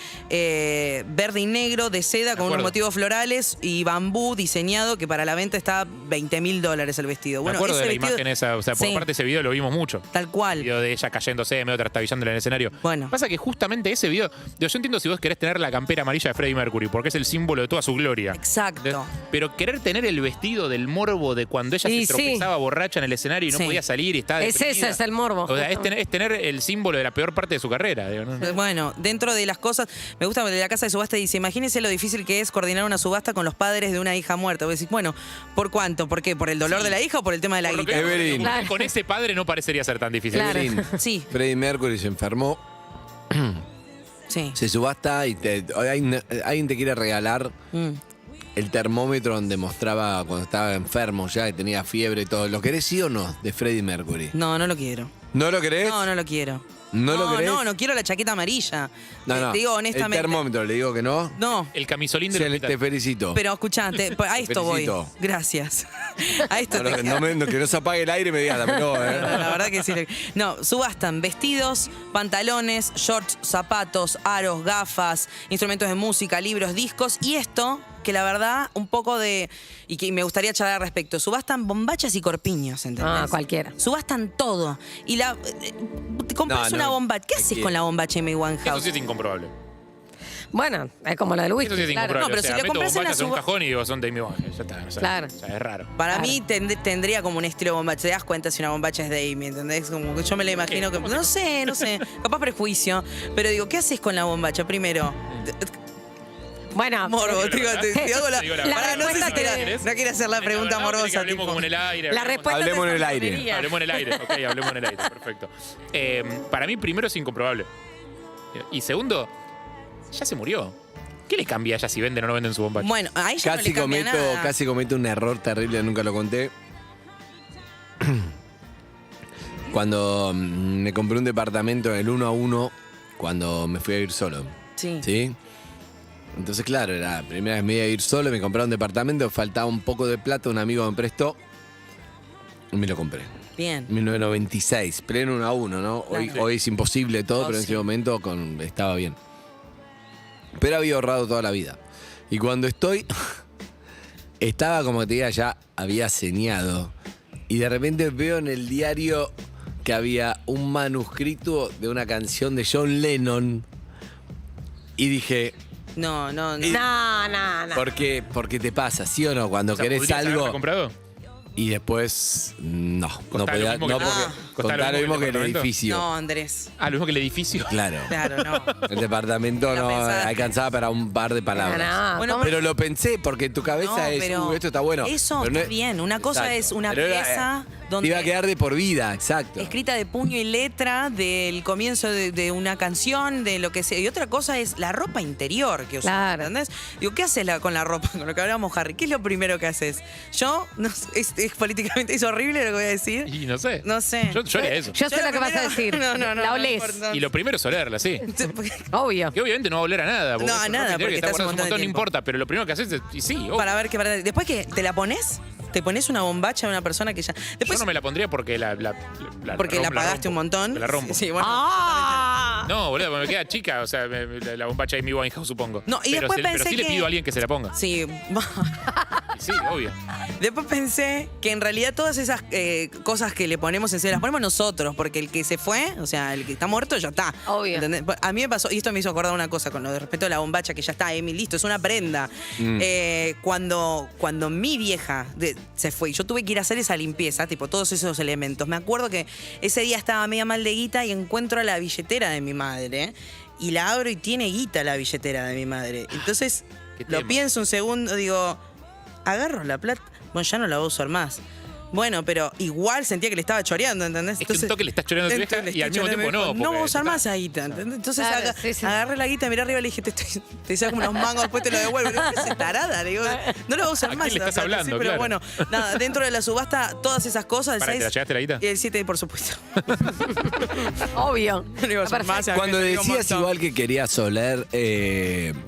[SPEAKER 3] verde y negro, de seda, con unos
[SPEAKER 4] acuerdo.
[SPEAKER 3] motivos florales y bambú diseñado, que para la venta está $20.000 el vestido.
[SPEAKER 4] Me acuerdo de la
[SPEAKER 3] vestido-
[SPEAKER 4] imagen esa, o sea, por
[SPEAKER 3] Sí,
[SPEAKER 4] parte de ese video lo vimos mucho.
[SPEAKER 3] tal cual.
[SPEAKER 4] El video de ella cayéndose, medio trastabillándola en el escenario.
[SPEAKER 3] Bueno.
[SPEAKER 4] Pasa que justamente ese video, yo entiendo si vos querés tener la campera amarilla de Freddie Mercury, porque es el símbolo de toda su gloria.
[SPEAKER 3] Exacto.
[SPEAKER 4] Pero querer tener el vestido del morbo de cuando ella
[SPEAKER 6] Y
[SPEAKER 4] se
[SPEAKER 6] sí.
[SPEAKER 4] tropezaba borracha en el escenario y no
[SPEAKER 3] Sí.
[SPEAKER 4] podía salir y estaba
[SPEAKER 6] Es
[SPEAKER 4] deprimida.
[SPEAKER 6] ese, es el morbo.
[SPEAKER 4] O sea, es
[SPEAKER 6] justamente.
[SPEAKER 4] tener el símbolo de la peor parte de su carrera. Digo, ¿no?
[SPEAKER 3] Bueno, dentro de las cosas, me gusta de la casa de subasta, dice, imagínese lo difícil que es coordinar una subasta con los padres de una hija muerta. Vos decís, bueno, ¿por cuánto? ¿Por qué? ¿Por el dolor de la hija o por el tema de la
[SPEAKER 4] Por lo que-
[SPEAKER 3] guita?
[SPEAKER 1] Evelyn.
[SPEAKER 6] Claro.
[SPEAKER 4] Con ese padre no parecería ser tan difícil.
[SPEAKER 6] Claro.
[SPEAKER 1] Evelyn,
[SPEAKER 3] Sí,
[SPEAKER 1] Freddie Mercury se enfermó,
[SPEAKER 3] sí.
[SPEAKER 1] se subasta y alguien te quiere regalar
[SPEAKER 3] Mm.
[SPEAKER 1] el termómetro donde mostraba cuando estaba enfermo ya, que tenía fiebre y todo. ¿Lo querés sí o no? De Freddie Mercury.
[SPEAKER 3] No, no lo quiero.
[SPEAKER 1] ¿No lo querés?
[SPEAKER 3] No lo quiero.
[SPEAKER 1] ¿No lo querés?
[SPEAKER 3] No quiero la chaqueta amarilla.
[SPEAKER 1] No.
[SPEAKER 3] Te digo
[SPEAKER 1] El
[SPEAKER 3] honestamente.
[SPEAKER 1] termómetro, le digo que no.
[SPEAKER 3] No.
[SPEAKER 4] El camisolín del
[SPEAKER 1] Sí,
[SPEAKER 4] hospital.
[SPEAKER 1] te felicito.
[SPEAKER 3] Pero escuchate, a esto voy.
[SPEAKER 1] felicito.
[SPEAKER 3] Gracias. A esto
[SPEAKER 1] No,
[SPEAKER 3] te
[SPEAKER 1] que no se apague el aire y me digas, dámelo,
[SPEAKER 3] La verdad que sí. No, subastan vestidos, pantalones, shorts, zapatos, aros, gafas, instrumentos de música, libros, discos y esto, que la verdad, un poco de... y que me gustaría charlar al respecto. Subastan bombachas y corpiños, ¿entendés?
[SPEAKER 6] Ah, cualquiera.
[SPEAKER 3] Subastan todo. Y te compras
[SPEAKER 1] No,
[SPEAKER 3] una
[SPEAKER 1] no,
[SPEAKER 3] bombacha. ¿Qué haces
[SPEAKER 1] cualquiera.
[SPEAKER 3] con la bombacha Amy
[SPEAKER 4] Eso
[SPEAKER 3] Winehouse?
[SPEAKER 4] sí es incomprobable.
[SPEAKER 6] Bueno, es como lo del whisky.
[SPEAKER 4] Eso sí es
[SPEAKER 6] claro.
[SPEAKER 4] incomprobable.
[SPEAKER 3] No, pero
[SPEAKER 4] o sea,
[SPEAKER 3] si le
[SPEAKER 4] meto
[SPEAKER 3] compras en la
[SPEAKER 4] bombachas en un
[SPEAKER 3] suba-
[SPEAKER 4] cajón y digo, son de mi Winehouse. Ya está. O sea,
[SPEAKER 6] Claro.
[SPEAKER 4] o sea, es raro.
[SPEAKER 3] Para
[SPEAKER 6] Claro.
[SPEAKER 3] mí tendría como un estilo bombacha. Te das cuenta si una bombacha es de Amy, ¿entendés? Como que yo me la imagino que... No sé. Capaz prejuicio. Pero digo, ¿qué haces con la bombacha? Primero...
[SPEAKER 6] Bueno,
[SPEAKER 3] Morbo,
[SPEAKER 4] Te digo
[SPEAKER 3] digo,
[SPEAKER 4] la
[SPEAKER 3] te
[SPEAKER 4] verdad.
[SPEAKER 3] hago la...
[SPEAKER 4] Te digo la
[SPEAKER 6] La
[SPEAKER 3] Pará, no sé si
[SPEAKER 6] respuesta te-
[SPEAKER 3] querés- no quiero hacer la pregunta
[SPEAKER 4] No, que
[SPEAKER 3] morbosa.
[SPEAKER 4] hablemos
[SPEAKER 3] tipo.
[SPEAKER 4] como en el aire.
[SPEAKER 6] la
[SPEAKER 4] hablemos-
[SPEAKER 6] respuesta
[SPEAKER 1] Hablemos
[SPEAKER 6] te
[SPEAKER 1] en el aire.
[SPEAKER 6] sorprendería.
[SPEAKER 4] Hablemos en el aire, ok, hablemos en el aire, perfecto. Para mí, primero es incomprobable. Y segundo, ya se murió. ¿Qué le cambia a ella si venden o no venden su bombacha?
[SPEAKER 3] Bueno, a ella no
[SPEAKER 1] Casi
[SPEAKER 3] le cambia nada.
[SPEAKER 1] casi cometo un error terrible, nunca lo conté. Cuando me compré un departamento en el 1 a 1, cuando me fui a ir solo.
[SPEAKER 3] Sí.
[SPEAKER 1] ¿Sí? Entonces, claro, era la primera vez que me iba a ir solo, me compré un departamento, faltaba un poco de plata, un amigo me prestó y me lo compré.
[SPEAKER 3] Bien.
[SPEAKER 1] 1996, pleno 1 a 1, ¿no?
[SPEAKER 3] Claro.
[SPEAKER 1] Hoy es imposible todo,
[SPEAKER 3] Oh,
[SPEAKER 1] pero en
[SPEAKER 3] sí.
[SPEAKER 1] ese momento estaba bien. Pero había ahorrado toda la vida. Y cuando estaba como te diga, ya había señado. Y de repente veo en el diario que había un manuscrito de una canción de John Lennon. Y dije,
[SPEAKER 3] No.
[SPEAKER 6] No.
[SPEAKER 1] ¿por qué te pasa? ¿Sí o no? Cuando
[SPEAKER 4] O sea,
[SPEAKER 1] querés
[SPEAKER 4] ¿podrías
[SPEAKER 1] algo
[SPEAKER 4] haberlo comprado?
[SPEAKER 1] y después no
[SPEAKER 4] ¿Costaba
[SPEAKER 1] podía,
[SPEAKER 4] lo mismo que-
[SPEAKER 1] no porque
[SPEAKER 3] Ah.
[SPEAKER 1] costaba lo mismo que el
[SPEAKER 4] departamento?
[SPEAKER 1] edificio.
[SPEAKER 3] No, Andrés.
[SPEAKER 4] Ah, lo mismo que el edificio.
[SPEAKER 1] Claro.
[SPEAKER 3] Claro, no.
[SPEAKER 1] El departamento
[SPEAKER 3] La
[SPEAKER 1] no
[SPEAKER 3] pensaste.
[SPEAKER 1] alcanzaba para un par de palabras.
[SPEAKER 6] No,
[SPEAKER 3] Bueno,
[SPEAKER 6] ¿cómo?
[SPEAKER 1] Pero lo pensé porque en tu cabeza
[SPEAKER 3] No,
[SPEAKER 1] es,
[SPEAKER 3] pero
[SPEAKER 1] esto está bueno.
[SPEAKER 3] Eso
[SPEAKER 1] Pero no
[SPEAKER 3] está bien. Una cosa
[SPEAKER 1] Exacto.
[SPEAKER 3] es una
[SPEAKER 1] Pero era,
[SPEAKER 3] pieza donde
[SPEAKER 1] Iba a quedar de por vida, exacto.
[SPEAKER 3] escrita de puño y letra del comienzo de una canción, de lo que sea. Y otra cosa es la ropa interior que usas,
[SPEAKER 6] Claro.
[SPEAKER 3] ¿entendés? Digo, ¿qué haces con la ropa? Con lo que hablábamos, Harry. ¿Qué es lo primero que haces? Yo, no sé, es políticamente es horrible lo que voy a decir.
[SPEAKER 4] Y no sé.
[SPEAKER 3] No sé.
[SPEAKER 4] Yo haría eso.
[SPEAKER 6] Yo sé lo que vas a decir.
[SPEAKER 3] No,
[SPEAKER 6] La olés.
[SPEAKER 4] Y lo primero es olerla, sí.
[SPEAKER 6] Obvio.
[SPEAKER 4] Que obviamente no va a oler a nada.
[SPEAKER 3] No, a
[SPEAKER 4] es
[SPEAKER 3] nada,
[SPEAKER 4] ropa interior
[SPEAKER 3] porque
[SPEAKER 4] que está
[SPEAKER 3] estás un
[SPEAKER 4] guardada hace
[SPEAKER 3] montón de
[SPEAKER 4] no
[SPEAKER 3] tiempo.
[SPEAKER 4] importa, pero lo primero que haces es. Y sí, obvio.
[SPEAKER 3] Para ver qué. Después que te la pones, te pones una bombacha a una persona que ya.
[SPEAKER 4] Yo
[SPEAKER 3] Después,
[SPEAKER 4] no me la pondría porque
[SPEAKER 3] porque la pagaste un montón.
[SPEAKER 4] Me la rompo.
[SPEAKER 3] Sí, bueno.
[SPEAKER 4] No, boludo, porque me queda chica, o sea, la bombacha de Amy Winehouse, supongo.
[SPEAKER 3] No, y
[SPEAKER 4] pero
[SPEAKER 3] después
[SPEAKER 4] pero
[SPEAKER 3] pensé
[SPEAKER 4] sí le
[SPEAKER 3] que-
[SPEAKER 4] pido a alguien que se la ponga.
[SPEAKER 3] Sí.
[SPEAKER 4] Y sí, obvio.
[SPEAKER 3] Después pensé que en realidad todas esas cosas que le ponemos encima las ponemos nosotros, porque el que se fue, o sea, el que está muerto ya está.
[SPEAKER 6] Obvio.
[SPEAKER 3] ¿Entendés? A mí me pasó, y esto me hizo acordar una cosa con lo de respecto a la bombacha, que ya está, Emi, listo, es una prenda. Cuando mi vieja se fue y yo tuve que ir a hacer esa limpieza, tipo todos esos elementos, me acuerdo que ese día estaba media mal de guita y encuentro la billetera de mi madre y la abro y tiene guita la billetera de mi madre. Entonces
[SPEAKER 4] Qué
[SPEAKER 3] lo
[SPEAKER 4] tema.
[SPEAKER 3] pienso un segundo, digo, agarro la plata, bueno, ya no la voy a usar más. Bueno, pero igual sentía que le estaba choreando, ¿entendés?
[SPEAKER 4] Es que un toque le estás choreando a tu
[SPEAKER 3] entonces
[SPEAKER 4] vieja y al mismo
[SPEAKER 3] choreando
[SPEAKER 4] tiempo
[SPEAKER 3] a mi
[SPEAKER 4] no,
[SPEAKER 3] vieja. No voy a
[SPEAKER 4] porque
[SPEAKER 3] usar
[SPEAKER 4] está-
[SPEAKER 3] más ahí, ¿entendés? Entonces
[SPEAKER 6] Claro, sí, sí.
[SPEAKER 3] agarré la guita, miré arriba y le dije, te saco unos mangos, después te lo devuelvo. Le dije, "¿Qué tarada?" Le digo, no lo voy a usar
[SPEAKER 4] ¿A
[SPEAKER 3] más.
[SPEAKER 4] quién le
[SPEAKER 3] la
[SPEAKER 4] estás
[SPEAKER 3] plata,
[SPEAKER 4] hablando?
[SPEAKER 3] pero
[SPEAKER 4] Claro.
[SPEAKER 3] bueno, nada, dentro de la subasta, todas esas cosas.
[SPEAKER 4] ¿Para que te la llegaste la guita?
[SPEAKER 3] El 7, por supuesto.
[SPEAKER 6] Obvio.
[SPEAKER 3] No iba a usar más,
[SPEAKER 1] Cuando
[SPEAKER 3] a mí me digo un
[SPEAKER 1] decías
[SPEAKER 3] montón.
[SPEAKER 1] igual que querías oler,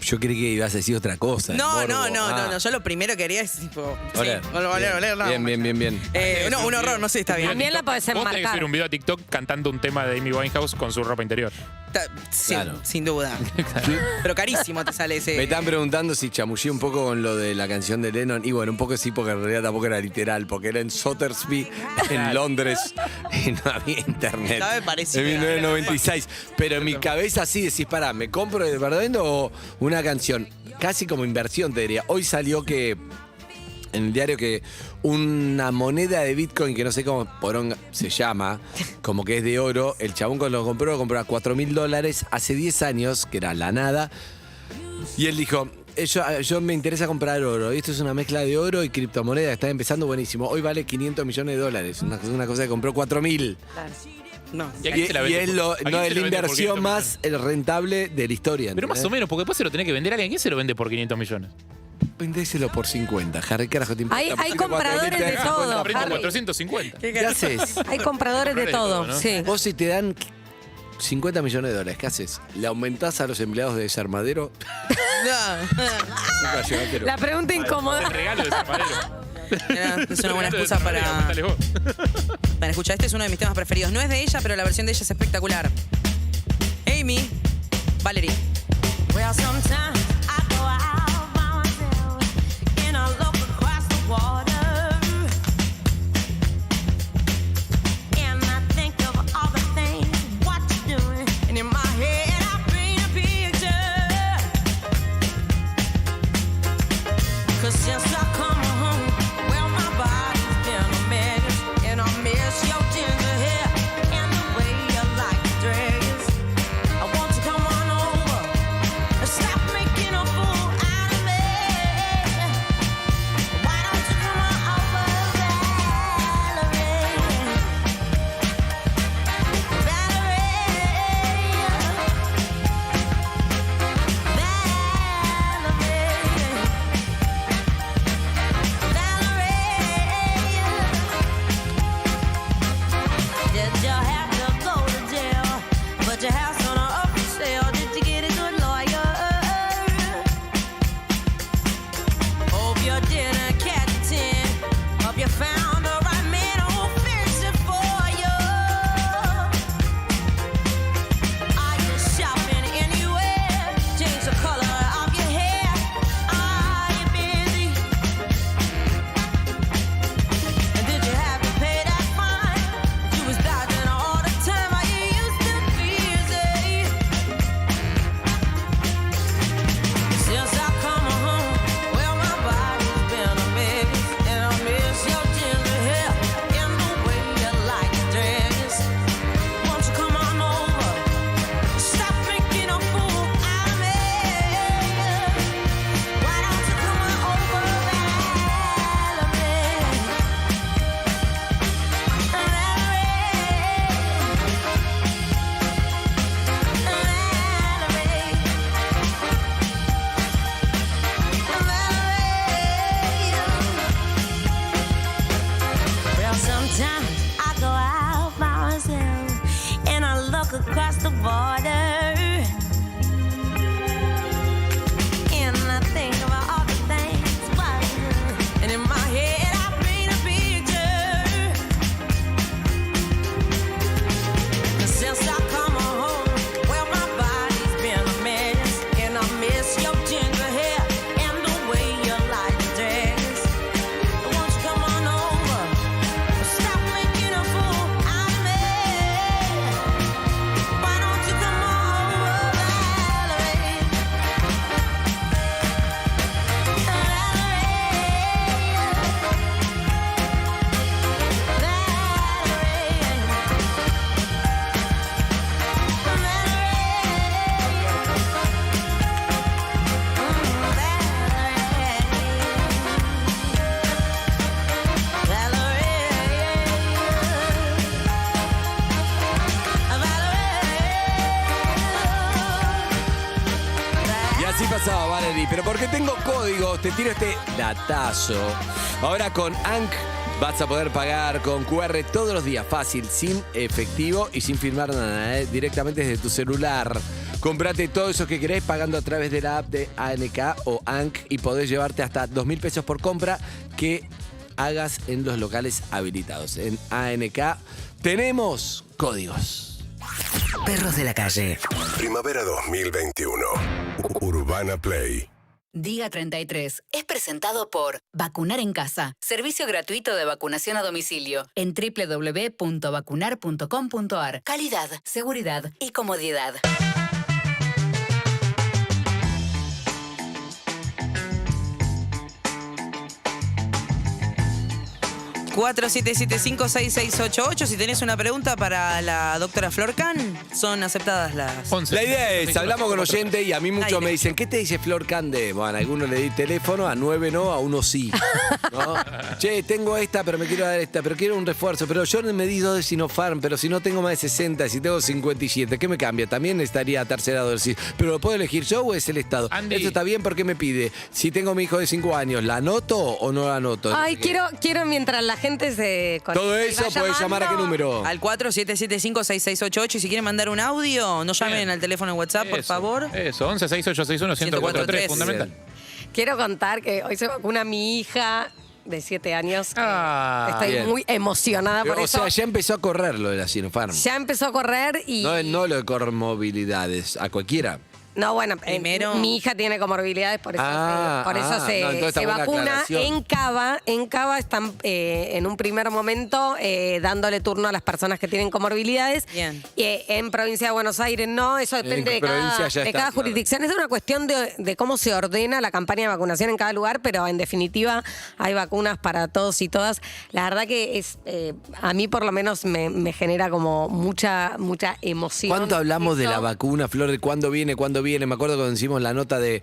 [SPEAKER 1] yo creí que ibas a decir otra cosa. el
[SPEAKER 3] No,
[SPEAKER 1] morbo.
[SPEAKER 3] no, yo lo primero que quería es tipo.
[SPEAKER 1] Oler.
[SPEAKER 3] Sí, oler, no.
[SPEAKER 1] Bien.
[SPEAKER 3] No, un horror, no sé, está bien.
[SPEAKER 6] También la podés
[SPEAKER 4] Vos tenés que
[SPEAKER 6] enmarcar.
[SPEAKER 4] subir un video a TikTok cantando un tema de Amy Winehouse con su ropa interior.
[SPEAKER 3] Sí,
[SPEAKER 1] Claro.
[SPEAKER 3] sin duda. Pero carísimo te sale ese.
[SPEAKER 1] Me están preguntando si chamullé un poco con lo de la canción de Lennon. Y bueno, un poco sí, porque en realidad tampoco era literal, porque era en Sothersby, en Londres, y no había internet.
[SPEAKER 3] Ya me parecía.
[SPEAKER 1] En 1996. Pero en mi cabeza sí decís, pará, ¿me compro de verdad o una canción? Casi como inversión, te diría. Hoy salió que en el diario que una moneda de Bitcoin, que no sé cómo poronga se llama, como que es de oro, el chabón cuando lo compró a $4.000 hace 10 años, que era la nada. Y él dijo, yo me interesa comprar oro. Esto es una mezcla de oro y criptomoneda. Está empezando buenísimo. Hoy vale $500 millones. Una cosa que compró 4.000.
[SPEAKER 3] No.
[SPEAKER 4] ¿Y a quién se la
[SPEAKER 1] Y
[SPEAKER 4] vende
[SPEAKER 1] es
[SPEAKER 4] por- a quién
[SPEAKER 1] no,
[SPEAKER 4] se
[SPEAKER 1] es
[SPEAKER 4] lo
[SPEAKER 1] la
[SPEAKER 4] vende por
[SPEAKER 1] inversión
[SPEAKER 4] 500
[SPEAKER 1] más rentable de la historia.
[SPEAKER 4] Pero más o
[SPEAKER 1] ¿entendés?
[SPEAKER 4] menos, porque después se lo tenés que vender a alguien. ¿Quién se lo vende por 500 millones?
[SPEAKER 1] Vendéselo por 50. Harry, carajo, te importa.
[SPEAKER 6] Hay
[SPEAKER 1] Pusiste
[SPEAKER 6] compradores
[SPEAKER 1] 4.000,
[SPEAKER 6] de
[SPEAKER 1] te das
[SPEAKER 6] todo,
[SPEAKER 1] 50.
[SPEAKER 4] Prendo
[SPEAKER 6] Harry.
[SPEAKER 4] 450.
[SPEAKER 1] ¿Qué haces?
[SPEAKER 6] Hay compradores de todo,
[SPEAKER 4] ¿no?
[SPEAKER 6] sí.
[SPEAKER 1] Vos si te dan $50 millones, ¿qué haces? ¿Le aumentás a los empleados de Desarmadero? Nunca llegaste,
[SPEAKER 6] La pregunta incómoda.
[SPEAKER 4] El regalo de Zapadero.
[SPEAKER 3] Es una buena excusa para escuchar. Este es uno de mis temas preferidos. No es de ella, pero la versión de ella es espectacular. Amy, Valerie.
[SPEAKER 9] Well, sometimes I go out by myself and I look across the water, and I think of all the things what you're doing, and in my head I paint a picture. 'Cause since I come home, well my body's been a mess, and I miss your ginger hair and the way you like to dress. I want to come on over and stop making a fool out of me. Why don't you come
[SPEAKER 11] time I go out by myself and I look across the border and I think about all the things was, and in my head I paint a picture. Since I come home, well my body's been a mess, and I miss your ginger hair and the way you like to dress. Won't you come on over? Stop making a fool out of me. Why don't you come on over, Valerie?
[SPEAKER 1] Y así pasaba, Valerie. Pero porque tengo códigos, te tiro este datazo. Ahora con ANC vas a poder pagar con QR todos los días, fácil, sin efectivo y sin firmar nada, directamente desde tu celular. Comprate todo eso que querés pagando a través de la app de ANK o ANC y podés llevarte hasta 2.000 pesos por compra que hagas en los locales habilitados. En ANK tenemos códigos.
[SPEAKER 8] Perros de la calle.
[SPEAKER 7] Primavera 2021. Urbana Play.
[SPEAKER 8] Diga 33 es presentado por Vacunar en Casa, servicio gratuito de vacunación a domicilio en www.vacunar.com.ar. Calidad, seguridad y comodidad.
[SPEAKER 3] 47756688. Si tenés una pregunta para la doctora Flor Can, son aceptadas las...
[SPEAKER 4] 11.
[SPEAKER 1] La idea es, hablamos con oyente y a mí muchos
[SPEAKER 3] Aire.
[SPEAKER 1] me dicen, ¿qué te dice Flor Cande? Bueno, a algunos le di teléfono, a 9 no, a 1 sí. ¿No? Che, tengo esta, pero me quiero dar esta, pero quiero un refuerzo, pero yo me di 2 de Sinopharm, pero si no tengo más de 60, si tengo 57, ¿qué me cambia? También estaría tercera dosis. ¿Pero lo puedo elegir yo o es el Estado?
[SPEAKER 4] Andy.
[SPEAKER 1] Eso está bien, ¿por qué me pide? Si tengo a mi hijo de 5 años, ¿la anoto o no la anoto?
[SPEAKER 6] Ay, quiero mientras la gente se conecta
[SPEAKER 1] Todo
[SPEAKER 6] y
[SPEAKER 1] eso
[SPEAKER 6] va
[SPEAKER 1] podés llamar a qué
[SPEAKER 6] llamando.
[SPEAKER 1] número.
[SPEAKER 3] Al 47756688. Y si quieren mandar un audio, no llamen al teléfono de WhatsApp, por
[SPEAKER 4] Eso,
[SPEAKER 3] favor.
[SPEAKER 4] Eso, 11 6861 1043, fundamental.
[SPEAKER 6] Quiero contar que hoy se vacuna mi hija de 7 años.
[SPEAKER 4] Ah,
[SPEAKER 6] Estoy
[SPEAKER 1] bien.
[SPEAKER 6] muy emocionada por
[SPEAKER 1] O
[SPEAKER 6] eso.
[SPEAKER 1] sea, ya empezó a correr lo de la Sinopharm.
[SPEAKER 6] Ya empezó a correr y...
[SPEAKER 1] No lo de comorbilidades, a cualquiera.
[SPEAKER 6] No, bueno,
[SPEAKER 3] Primero-
[SPEAKER 6] mi hija tiene comorbilidades, por eso,
[SPEAKER 1] Ah,
[SPEAKER 6] por eso
[SPEAKER 1] no, entonces está
[SPEAKER 6] se
[SPEAKER 1] buena
[SPEAKER 6] vacuna.
[SPEAKER 1] aclaración.
[SPEAKER 6] En Cava están en un primer momento dándole turno a las personas que tienen comorbilidades.
[SPEAKER 3] Bien.
[SPEAKER 6] En provincia de Buenos Aires no, eso depende de
[SPEAKER 1] provincia
[SPEAKER 6] cada,
[SPEAKER 1] ya
[SPEAKER 6] de
[SPEAKER 1] está,
[SPEAKER 6] cada
[SPEAKER 1] claro.
[SPEAKER 6] jurisdicción. Es una cuestión de cómo se ordena la campaña de vacunación en cada lugar, pero en definitiva hay vacunas para todos y todas. La verdad que es a mí por lo menos me genera como mucha emoción.
[SPEAKER 1] ¿Cuánto hablamos de
[SPEAKER 6] eso.
[SPEAKER 1] la vacuna, Flor? ¿De cuándo viene? ¿Cuándo viene? Me acuerdo cuando hicimos la nota de...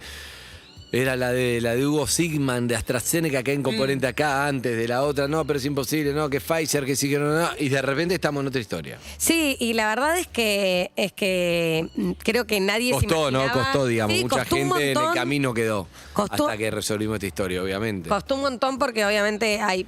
[SPEAKER 1] Era la de Hugo Sigman, de AstraZeneca, que hay un componente acá antes de la otra. No, pero es imposible, no, que Pfizer, que sí, que no, no. Y de repente estamos en otra historia.
[SPEAKER 6] Sí, y la verdad es que creo que nadie se
[SPEAKER 1] Costó, ¿no?
[SPEAKER 6] imaginaba.
[SPEAKER 1] Costó, digamos.
[SPEAKER 6] Sí,
[SPEAKER 1] Mucha
[SPEAKER 6] costó un
[SPEAKER 1] gente en el
[SPEAKER 6] montón.
[SPEAKER 1] camino quedó.
[SPEAKER 6] Costó-
[SPEAKER 1] Hasta que resolvimos esta historia, obviamente.
[SPEAKER 6] Costó un montón porque obviamente hay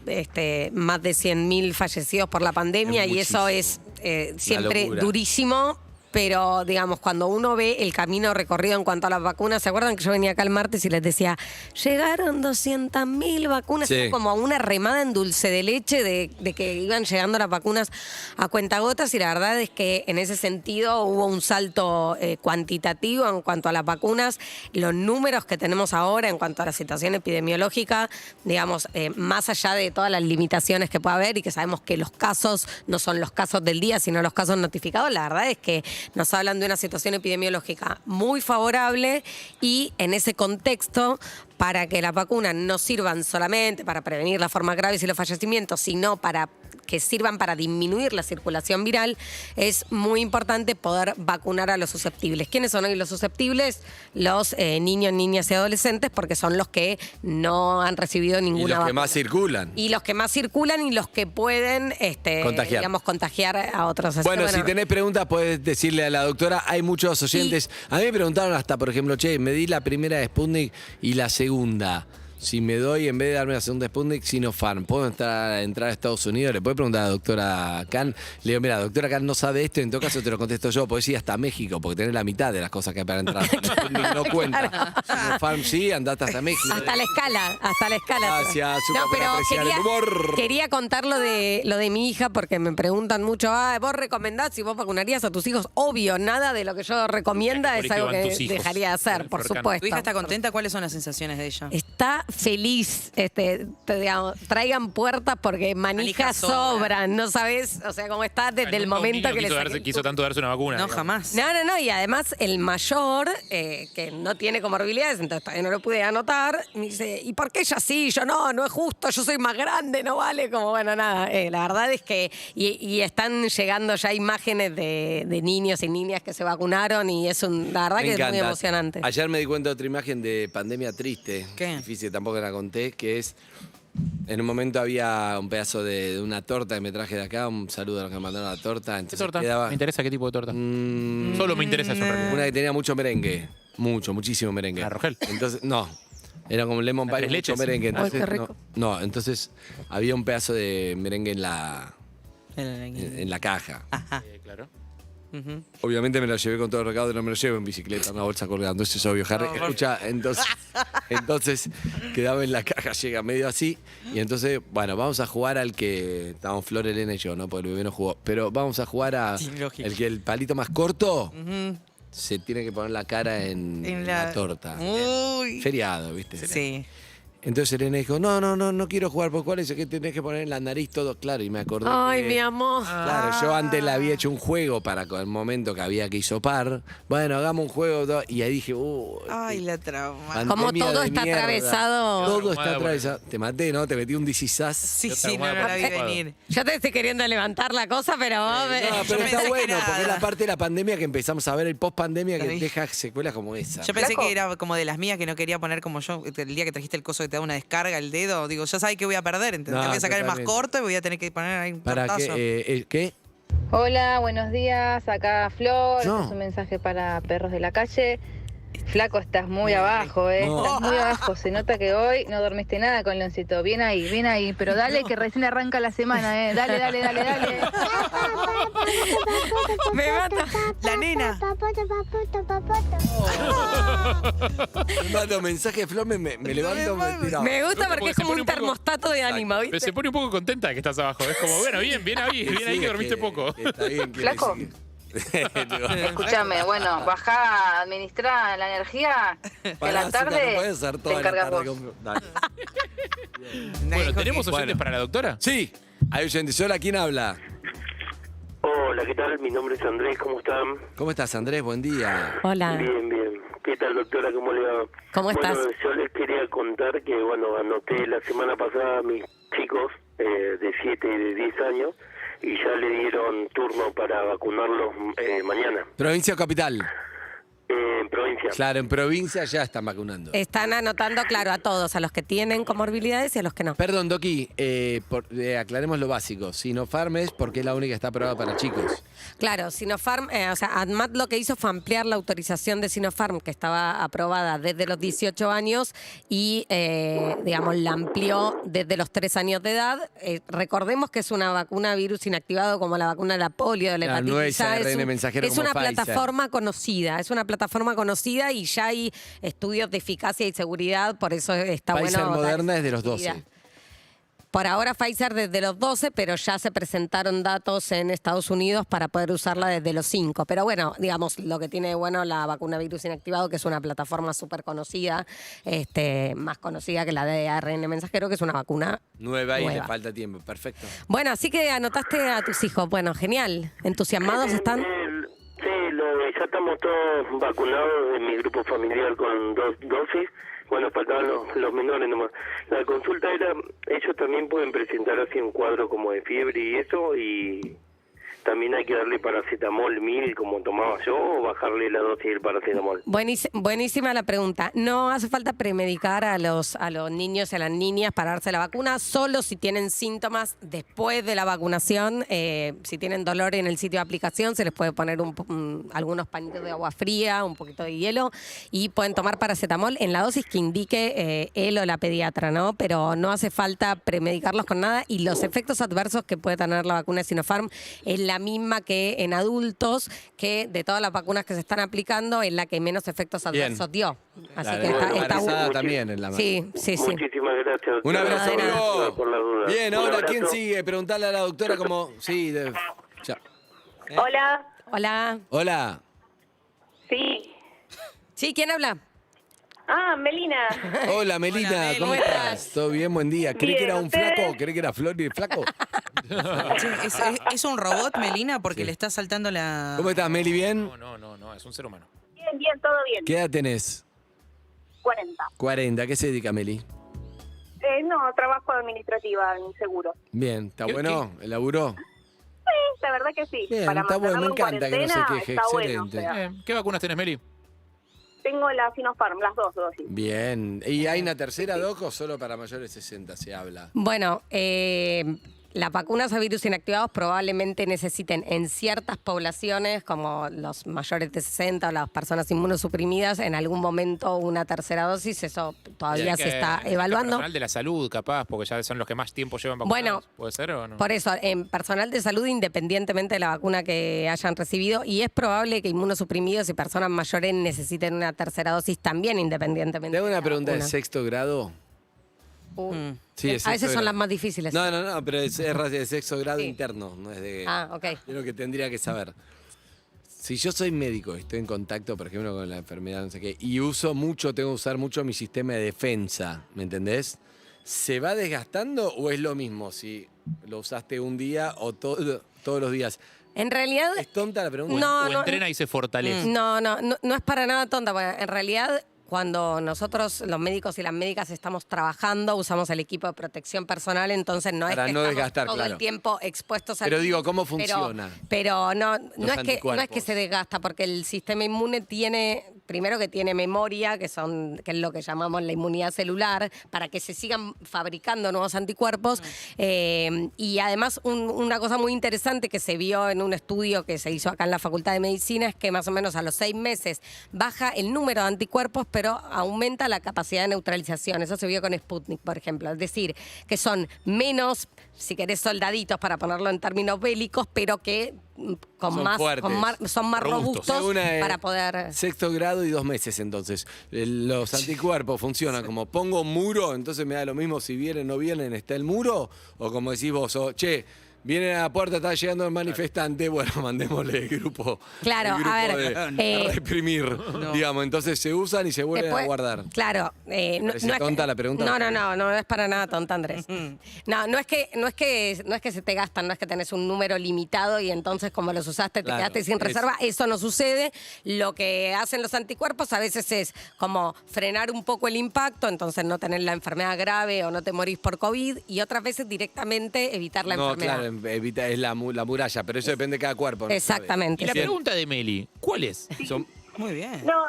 [SPEAKER 6] más de 100.000 fallecidos por la pandemia
[SPEAKER 1] Es
[SPEAKER 6] y eso
[SPEAKER 1] muchísimo.
[SPEAKER 6] es siempre
[SPEAKER 1] locura.
[SPEAKER 6] durísimo. Pero, digamos, cuando uno ve el camino recorrido en cuanto a las vacunas, ¿se acuerdan que yo venía acá el martes y les decía, llegaron 200.000 vacunas?
[SPEAKER 1] Sí.
[SPEAKER 6] Fue como una remada en dulce de leche de que iban llegando las vacunas a cuentagotas y la verdad es que en ese sentido hubo un salto cuantitativo en cuanto a las vacunas. Los números que tenemos ahora en cuanto a la situación epidemiológica, digamos, más allá de todas las limitaciones que pueda haber y que sabemos que los casos no son los casos del día, sino los casos notificados, la verdad es que nos hablan de una situación epidemiológica muy favorable y en ese contexto, para que las vacunas no sirvan solamente para prevenir las formas graves y los fallecimientos, sino para que sirvan para disminuir la circulación viral, es muy importante poder vacunar a los susceptibles. ¿Quiénes son hoy los susceptibles? Los niños, niñas y adolescentes, porque son los que no han recibido
[SPEAKER 1] Y
[SPEAKER 6] ninguna
[SPEAKER 1] los que
[SPEAKER 6] vacuna.
[SPEAKER 1] más circulan.
[SPEAKER 6] Y los que más circulan y los que pueden
[SPEAKER 1] Contagiar.
[SPEAKER 6] digamos, contagiar a otros. Así
[SPEAKER 1] Bueno,
[SPEAKER 6] que,
[SPEAKER 1] si tenés preguntas, podés decirle a la doctora. Hay muchos oyentes. A mí me preguntaron hasta, por ejemplo, che, me di la primera de Sputnik y la segunda. si me doy, en vez de darme la segunda Sputnik, Sinopharm, ¿puedo entrar a Estados Unidos? Le puede preguntar a la doctora Khan. Le digo, mira, la doctora Khan no sabe esto, en todo caso te lo contesto yo, podés ir hasta México, porque tenés la mitad de las cosas que hay para entrar. La Sputnik no cuenta. Sinopharm sí, andate hasta México.
[SPEAKER 6] Hasta la escala.
[SPEAKER 1] Gracias,
[SPEAKER 6] No, pero
[SPEAKER 1] apreciar el humor.
[SPEAKER 6] quería contar lo de mi hija porque me preguntan mucho, ¿vos recomendás si vos vacunarías a tus hijos? Obvio, nada de lo que yo recomienda
[SPEAKER 4] ¿Qué
[SPEAKER 6] es algo
[SPEAKER 4] colegio van
[SPEAKER 6] que
[SPEAKER 4] tus hijos?
[SPEAKER 6] dejaría de hacer, por
[SPEAKER 4] Flor Can.
[SPEAKER 6] supuesto.
[SPEAKER 3] ¿Tu hija está contenta? ¿Cuáles son las sensaciones de ella?
[SPEAKER 6] Está feliz, digamos, traigan puertas porque manijas
[SPEAKER 3] Manijas sobran.
[SPEAKER 6] sobran, no sabes, o sea, cómo está desde el
[SPEAKER 4] Nunca un
[SPEAKER 6] momento
[SPEAKER 4] niño
[SPEAKER 6] que le
[SPEAKER 4] quiso,
[SPEAKER 6] saqué-
[SPEAKER 4] quiso tanto darse una vacuna.
[SPEAKER 3] No,
[SPEAKER 4] digamos.
[SPEAKER 3] jamás.
[SPEAKER 6] No, y además el mayor, que no tiene comorbilidades, entonces todavía no lo pude anotar, me dice, ¿y por qué ella sí? Yo no es justo, yo soy más grande, no vale, como bueno, nada. La verdad es que, y están llegando ya imágenes de niños y niñas que se vacunaron y la verdad
[SPEAKER 1] Me
[SPEAKER 6] que es muy
[SPEAKER 1] encanta.
[SPEAKER 6] emocionante.
[SPEAKER 1] Ayer me di cuenta de otra imagen de pandemia triste.
[SPEAKER 3] ¿Qué?
[SPEAKER 1] Difícil, tampoco la conté, que es... En un momento había un pedazo de una torta que me traje de acá, un saludo a los que me mandaron la torta.
[SPEAKER 4] ¿Qué
[SPEAKER 1] Entonces
[SPEAKER 4] torta?
[SPEAKER 1] quedaba,
[SPEAKER 4] Me interesa qué tipo de torta. Solo me interesa eso en realidad.
[SPEAKER 1] una que tenía mucho merengue. Muchísimo merengue.
[SPEAKER 4] ¿La Rogel?
[SPEAKER 1] Entonces, no. Era como un lemon
[SPEAKER 4] ¿La
[SPEAKER 1] pie,
[SPEAKER 4] tres
[SPEAKER 1] mucho
[SPEAKER 4] leches?
[SPEAKER 1] merengue.
[SPEAKER 6] Ay,
[SPEAKER 1] Entonces,
[SPEAKER 6] qué rico.
[SPEAKER 1] no, entonces había un pedazo de merengue en la caja.
[SPEAKER 4] Claro.
[SPEAKER 3] Ujú.
[SPEAKER 1] Obviamente me lo llevé con todo el recado, no me lo llevo en bicicleta, una bolsa colgando. Eso es obvio, Harry. Escucha, entonces quedaba en la caja, llega medio así. Y entonces, bueno, vamos a jugar al que estábamos Flor, Elena y yo, ¿no? Porque el bebé no jugó. Pero vamos a jugar a
[SPEAKER 3] Sí, lógico.
[SPEAKER 1] el palito más corto
[SPEAKER 3] Ujú.
[SPEAKER 1] se tiene que poner la cara en la torta.
[SPEAKER 3] Uy.
[SPEAKER 1] Feriado, ¿viste?
[SPEAKER 3] Sí.
[SPEAKER 1] Entonces Elena dijo, no quiero jugar, ¿por cuál es? Que tenés que poner en la nariz todo claro. Y me acordé
[SPEAKER 6] Ay,
[SPEAKER 1] que-
[SPEAKER 6] mi amor.
[SPEAKER 1] Claro, yo antes le había hecho un juego para con el momento que había que hisopar. Bueno, hagamos un juego. Y ahí dije,
[SPEAKER 3] Ay, la trauma.
[SPEAKER 6] Como
[SPEAKER 1] pandemia
[SPEAKER 6] todo
[SPEAKER 1] de
[SPEAKER 6] está
[SPEAKER 1] mierda.
[SPEAKER 6] atravesado.
[SPEAKER 1] Todo está
[SPEAKER 4] Traumada,
[SPEAKER 1] atravesado. Te maté, ¿no? Te metí un disisás.
[SPEAKER 3] Sí,
[SPEAKER 4] Yo
[SPEAKER 3] sí, no
[SPEAKER 4] traumada
[SPEAKER 3] la vi
[SPEAKER 4] por ocupado.
[SPEAKER 3] venir.
[SPEAKER 6] Yo te estoy queriendo levantar la cosa, pero vos
[SPEAKER 1] No,
[SPEAKER 6] me-
[SPEAKER 1] pero
[SPEAKER 3] pensé
[SPEAKER 1] está
[SPEAKER 3] que
[SPEAKER 1] bueno,
[SPEAKER 3] era-
[SPEAKER 1] porque es la parte de la pandemia que empezamos a ver, el post-pandemia, que
[SPEAKER 3] Ahí.
[SPEAKER 1] deja secuelas como esa.
[SPEAKER 3] Yo pensé
[SPEAKER 2] Flaco.
[SPEAKER 3] que era como de las mías que no quería poner como yo. El día que trajiste el coso que te da una descarga, el dedo, digo, ya sabes que voy a perder. ¿Entendés?
[SPEAKER 1] No,
[SPEAKER 3] Tengo que sacar el más
[SPEAKER 1] totalmente.
[SPEAKER 3] corto y voy a tener que poner ahí un
[SPEAKER 1] ¿Para
[SPEAKER 3] tortazo.
[SPEAKER 1] qué?
[SPEAKER 12] Hola, buenos días. Acá Flor.
[SPEAKER 1] No.
[SPEAKER 12] Este es un mensaje para perros de la calle. Flaco, estás muy abajo, ¿eh?
[SPEAKER 1] No.
[SPEAKER 12] Estás muy abajo. Se nota que hoy no dormiste nada con Leoncito. Bien ahí. Pero dale, que recién arranca la semana, ¿eh? Dale.
[SPEAKER 6] me mata.
[SPEAKER 3] La nena.
[SPEAKER 1] Me mando mensaje de Flor, me levanto, me tiro.
[SPEAKER 6] Me gusta
[SPEAKER 4] No,
[SPEAKER 6] porque es
[SPEAKER 4] se
[SPEAKER 6] como
[SPEAKER 4] pone
[SPEAKER 6] un
[SPEAKER 4] un poco-
[SPEAKER 6] termostato de ánimo,
[SPEAKER 4] Pero
[SPEAKER 6] ¿viste?
[SPEAKER 4] se pone un poco contenta de que estás abajo. Es como, bueno, bien ahí que dormiste poco.
[SPEAKER 1] Está bien, quiere
[SPEAKER 12] Flaco.
[SPEAKER 1] decir que-
[SPEAKER 12] Escúchame, bueno, bajá, administrá la energía. Que a
[SPEAKER 1] Pará,
[SPEAKER 12] la
[SPEAKER 1] Azúcar,
[SPEAKER 12] tarde
[SPEAKER 1] no puedes hacer
[SPEAKER 12] te
[SPEAKER 1] toda la
[SPEAKER 12] encargas
[SPEAKER 1] tarde
[SPEAKER 12] vos.
[SPEAKER 1] con- Dale.
[SPEAKER 4] Bueno, ¿tenemos oyentes
[SPEAKER 1] Bueno.
[SPEAKER 4] para la doctora?
[SPEAKER 1] Sí, hay oyentes. Hola, ¿quién habla?
[SPEAKER 13] Hola, ¿qué tal? Mi nombre es Andrés, ¿cómo están?
[SPEAKER 1] ¿Cómo estás, Andrés? Buen día.
[SPEAKER 6] Hola.
[SPEAKER 13] Bien. ¿Qué tal, doctora? ¿Cómo le va?
[SPEAKER 6] ¿Cómo estás?
[SPEAKER 13] Bueno, yo les quería contar que, bueno, anoté la semana pasada a mis chicos de 7 y de 10 años y ya le dieron turno para vacunarlos mañana
[SPEAKER 1] ¿Provincia o capital?
[SPEAKER 13] en provincia.
[SPEAKER 1] Claro, en provincia ya están vacunando.
[SPEAKER 6] Están anotando, claro, a todos, a los que tienen comorbilidades y a los que no.
[SPEAKER 1] Perdón, Doki, aclaremos lo básico. Sinopharm es porque es la única que está aprobada para chicos.
[SPEAKER 6] Claro, Sinopharm, o sea, ADMAT lo que hizo fue ampliar la autorización de Sinopharm, que estaba aprobada desde los 18 años, y, digamos, la amplió desde los 3 años de edad. Recordemos que es una vacuna virus inactivado como la vacuna de la polio, de la
[SPEAKER 1] Claro, no es
[SPEAKER 6] hepatitis A.
[SPEAKER 1] ARN mensajero
[SPEAKER 6] Es
[SPEAKER 1] como
[SPEAKER 6] una
[SPEAKER 1] Pfizer.
[SPEAKER 6] plataforma conocida, y ya hay estudios de eficacia y seguridad, por eso está
[SPEAKER 1] Pfizer
[SPEAKER 6] bueno. dar
[SPEAKER 1] Moderna
[SPEAKER 6] esa
[SPEAKER 1] es de los 12.
[SPEAKER 6] seguridad. Por ahora Pfizer desde los 12, pero ya se presentaron datos en Estados Unidos para poder usarla desde los 5. Pero bueno, digamos, lo que tiene de bueno la vacuna virus inactivado, que es una plataforma súper conocida, más conocida que la de ARN mensajero, que es una vacuna
[SPEAKER 1] Nueva y le
[SPEAKER 6] nueva.
[SPEAKER 1] falta tiempo. Perfecto.
[SPEAKER 6] Bueno, así que anotaste a tus hijos. Bueno, genial. ¿Entusiasmados están?
[SPEAKER 13] Sí, ya estamos todos vacunados en mi grupo familiar con 2 dosis. Bueno, faltaban los menores nomás. La consulta era, ellos también pueden presentar así un cuadro como de fiebre y eso, y también hay que darle paracetamol 1000 como tomaba yo, o bajarle la dosis del paracetamol.
[SPEAKER 6] Buenísima la pregunta. No hace falta premedicar a los niños y a las niñas para darse la vacuna, solo si tienen síntomas después de la vacunación. Si tienen dolor en el sitio de aplicación, se les puede poner algunos pañitos de agua fría, un poquito de hielo, y pueden tomar paracetamol en la dosis que indique él o la pediatra, ¿no? Pero no hace falta premedicarlos con nada, y los efectos adversos que puede tener la vacuna de Sinopharm es la misma que en adultos, que de todas las vacunas que se están aplicando es la que menos efectos adversos dio. Así
[SPEAKER 1] La
[SPEAKER 6] que
[SPEAKER 1] de
[SPEAKER 6] está
[SPEAKER 1] embarazada también en la mano.
[SPEAKER 6] Sí.
[SPEAKER 13] Muchísimas gracias.
[SPEAKER 1] Un abrazo,
[SPEAKER 6] De nada.
[SPEAKER 1] Hugo.
[SPEAKER 13] Por la duda.
[SPEAKER 1] Bien,
[SPEAKER 13] Un
[SPEAKER 1] ahora,
[SPEAKER 13] abrazo.
[SPEAKER 1] ¿quién sigue? Preguntale a la doctora como... Sí, ya.
[SPEAKER 2] Hola.
[SPEAKER 6] Hola.
[SPEAKER 1] Hola.
[SPEAKER 2] Sí.
[SPEAKER 6] Sí, ¿quién habla?
[SPEAKER 2] Ah, Melina.
[SPEAKER 1] Hola, Melina,
[SPEAKER 3] Hola, Meli.
[SPEAKER 1] ¿cómo estás? ¿Todo bien? Buen día. ¿Creí que era un
[SPEAKER 2] ¿ustedes?
[SPEAKER 1] flaco? ¿Creí que era Flor y flaco?
[SPEAKER 3] ¿Es un robot, Melina? Porque le está saltando la...
[SPEAKER 1] ¿Cómo estás, Meli? ¿Bien?
[SPEAKER 4] No, es un ser humano.
[SPEAKER 2] Bien, todo bien.
[SPEAKER 1] ¿Qué edad tenés?
[SPEAKER 2] 40.
[SPEAKER 1] 40. ¿A qué se dedica, Meli?
[SPEAKER 2] No, trabajo administrativa en seguro.
[SPEAKER 1] Bien, ¿está
[SPEAKER 4] ¿Qué-
[SPEAKER 1] bueno? ¿El laburo?
[SPEAKER 2] Sí, la verdad que sí.
[SPEAKER 1] Bien,
[SPEAKER 2] Para
[SPEAKER 1] está bueno, me
[SPEAKER 2] mantenerlo en
[SPEAKER 1] encanta que no se
[SPEAKER 2] cuarentena,
[SPEAKER 1] queje,
[SPEAKER 2] está bueno,
[SPEAKER 1] excelente.
[SPEAKER 2] o sea,
[SPEAKER 4] ¿Qué vacunas tenés, Meli?
[SPEAKER 2] tengo la Sinopharm, las dos dosis.
[SPEAKER 1] Bien. ¿Y hay una tercera, Doc, o solo para mayores de 60 se habla?
[SPEAKER 6] Bueno, las vacunas a virus inactivados probablemente necesiten en ciertas poblaciones, como los mayores de 60 o las personas inmunosuprimidas, en algún momento una tercera dosis. Eso todavía se está evaluando.
[SPEAKER 4] Personal de la salud, capaz, porque ya son los que más tiempo llevan vacunados.
[SPEAKER 6] Bueno,
[SPEAKER 4] ¿Puede ser o no?
[SPEAKER 6] Por eso, en personal de salud, independientemente de la vacuna que hayan recibido, y es probable que inmunosuprimidos y personas mayores necesiten una tercera dosis también, independientemente.
[SPEAKER 1] Te hago
[SPEAKER 6] de
[SPEAKER 1] una
[SPEAKER 6] la
[SPEAKER 1] pregunta de
[SPEAKER 6] vacuna.
[SPEAKER 1] sexto grado. Sí, es
[SPEAKER 6] A veces
[SPEAKER 1] sexto
[SPEAKER 6] son
[SPEAKER 1] grado.
[SPEAKER 6] las más difíciles.
[SPEAKER 1] No, pero es de sexto grado
[SPEAKER 6] Sí.
[SPEAKER 1] interno, no es de...
[SPEAKER 6] Ah, ok.
[SPEAKER 1] Es lo que tendría que saber. Si yo soy médico, estoy en contacto, por ejemplo, con la enfermedad, no sé qué, y tengo que usar mucho mi sistema de defensa, ¿me entendés? ¿Se va desgastando o es lo mismo si lo usaste un día o todos los días?
[SPEAKER 6] En realidad,
[SPEAKER 1] ¿Es tonta la pregunta?
[SPEAKER 6] No,
[SPEAKER 4] o entrena y se fortalece.
[SPEAKER 6] no es para nada tonta, porque en realidad cuando nosotros, los médicos y las médicas, estamos trabajando, usamos el equipo de protección personal, entonces no
[SPEAKER 1] Para
[SPEAKER 6] es que
[SPEAKER 1] no
[SPEAKER 6] estamos
[SPEAKER 1] desgastar,
[SPEAKER 6] todo
[SPEAKER 1] claro.
[SPEAKER 6] el tiempo expuestos al
[SPEAKER 1] Pero digo,
[SPEAKER 6] virus,
[SPEAKER 1] ¿cómo funciona?
[SPEAKER 6] Pero no es que
[SPEAKER 1] anticuerpos.
[SPEAKER 6] se desgasta, porque el sistema inmune tiene, primero que tiene memoria, que es lo que llamamos la inmunidad celular, para que se sigan fabricando nuevos anticuerpos. Y además una cosa muy interesante que se vio en un estudio que se hizo acá en la Facultad de Medicina es que más o menos a los 6 meses baja el número de anticuerpos, pero aumenta la capacidad de neutralización. Eso se vio con Sputnik, por ejemplo. Es decir, que son menos, si querés, soldaditos, para ponerlo en términos bélicos, pero que
[SPEAKER 1] Son fuertes,
[SPEAKER 6] son más robustos
[SPEAKER 1] Una,
[SPEAKER 6] para poder...
[SPEAKER 1] Sexto grado y 2 meses, entonces. Los anticuerpos funcionan como pongo un muro, entonces me da lo mismo si vienen o no vienen, está el muro, o como decís vos, vienen a la puerta, está llegando el manifestante, bueno, mandémosle el grupo.
[SPEAKER 6] Claro,
[SPEAKER 1] el grupo
[SPEAKER 6] a ver,
[SPEAKER 1] de reprimir, digamos. Entonces se usan y se vuelven a guardar.
[SPEAKER 6] Claro.
[SPEAKER 1] ¿Parece tonta la pregunta?
[SPEAKER 6] No es para nada tonta, Andrés. No es que se te gastan, no es que tenés un número limitado y entonces como los usaste te
[SPEAKER 1] Claro,
[SPEAKER 6] quedaste sin reserva. Eso no sucede. Lo que hacen los anticuerpos a veces es como frenar un poco el impacto, entonces no tener la enfermedad grave o no te morís por COVID, y otras veces directamente evitar la enfermedad.
[SPEAKER 1] Claro, es la muralla, pero eso depende de cada cuerpo. ¿no?
[SPEAKER 6] Exactamente.
[SPEAKER 4] Y la
[SPEAKER 6] Sí.
[SPEAKER 4] pregunta de Meli, ¿cuál es?
[SPEAKER 3] Muy bien.
[SPEAKER 2] No,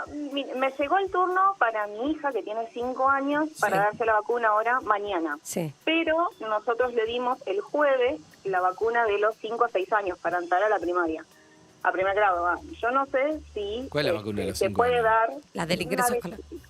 [SPEAKER 2] me llegó el turno para mi hija, que tiene 5 años, para darse la vacuna ahora mañana.
[SPEAKER 6] Sí.
[SPEAKER 2] Pero nosotros le dimos el jueves la vacuna de los 5 a 6 años para entrar a la primaria, a primer grado. Yo no sé si
[SPEAKER 1] ¿Cuál es la vacuna de los
[SPEAKER 2] se
[SPEAKER 1] 5
[SPEAKER 2] puede
[SPEAKER 1] años?
[SPEAKER 2] dar...
[SPEAKER 6] La del ingreso
[SPEAKER 2] una
[SPEAKER 6] escolar.
[SPEAKER 2] vez-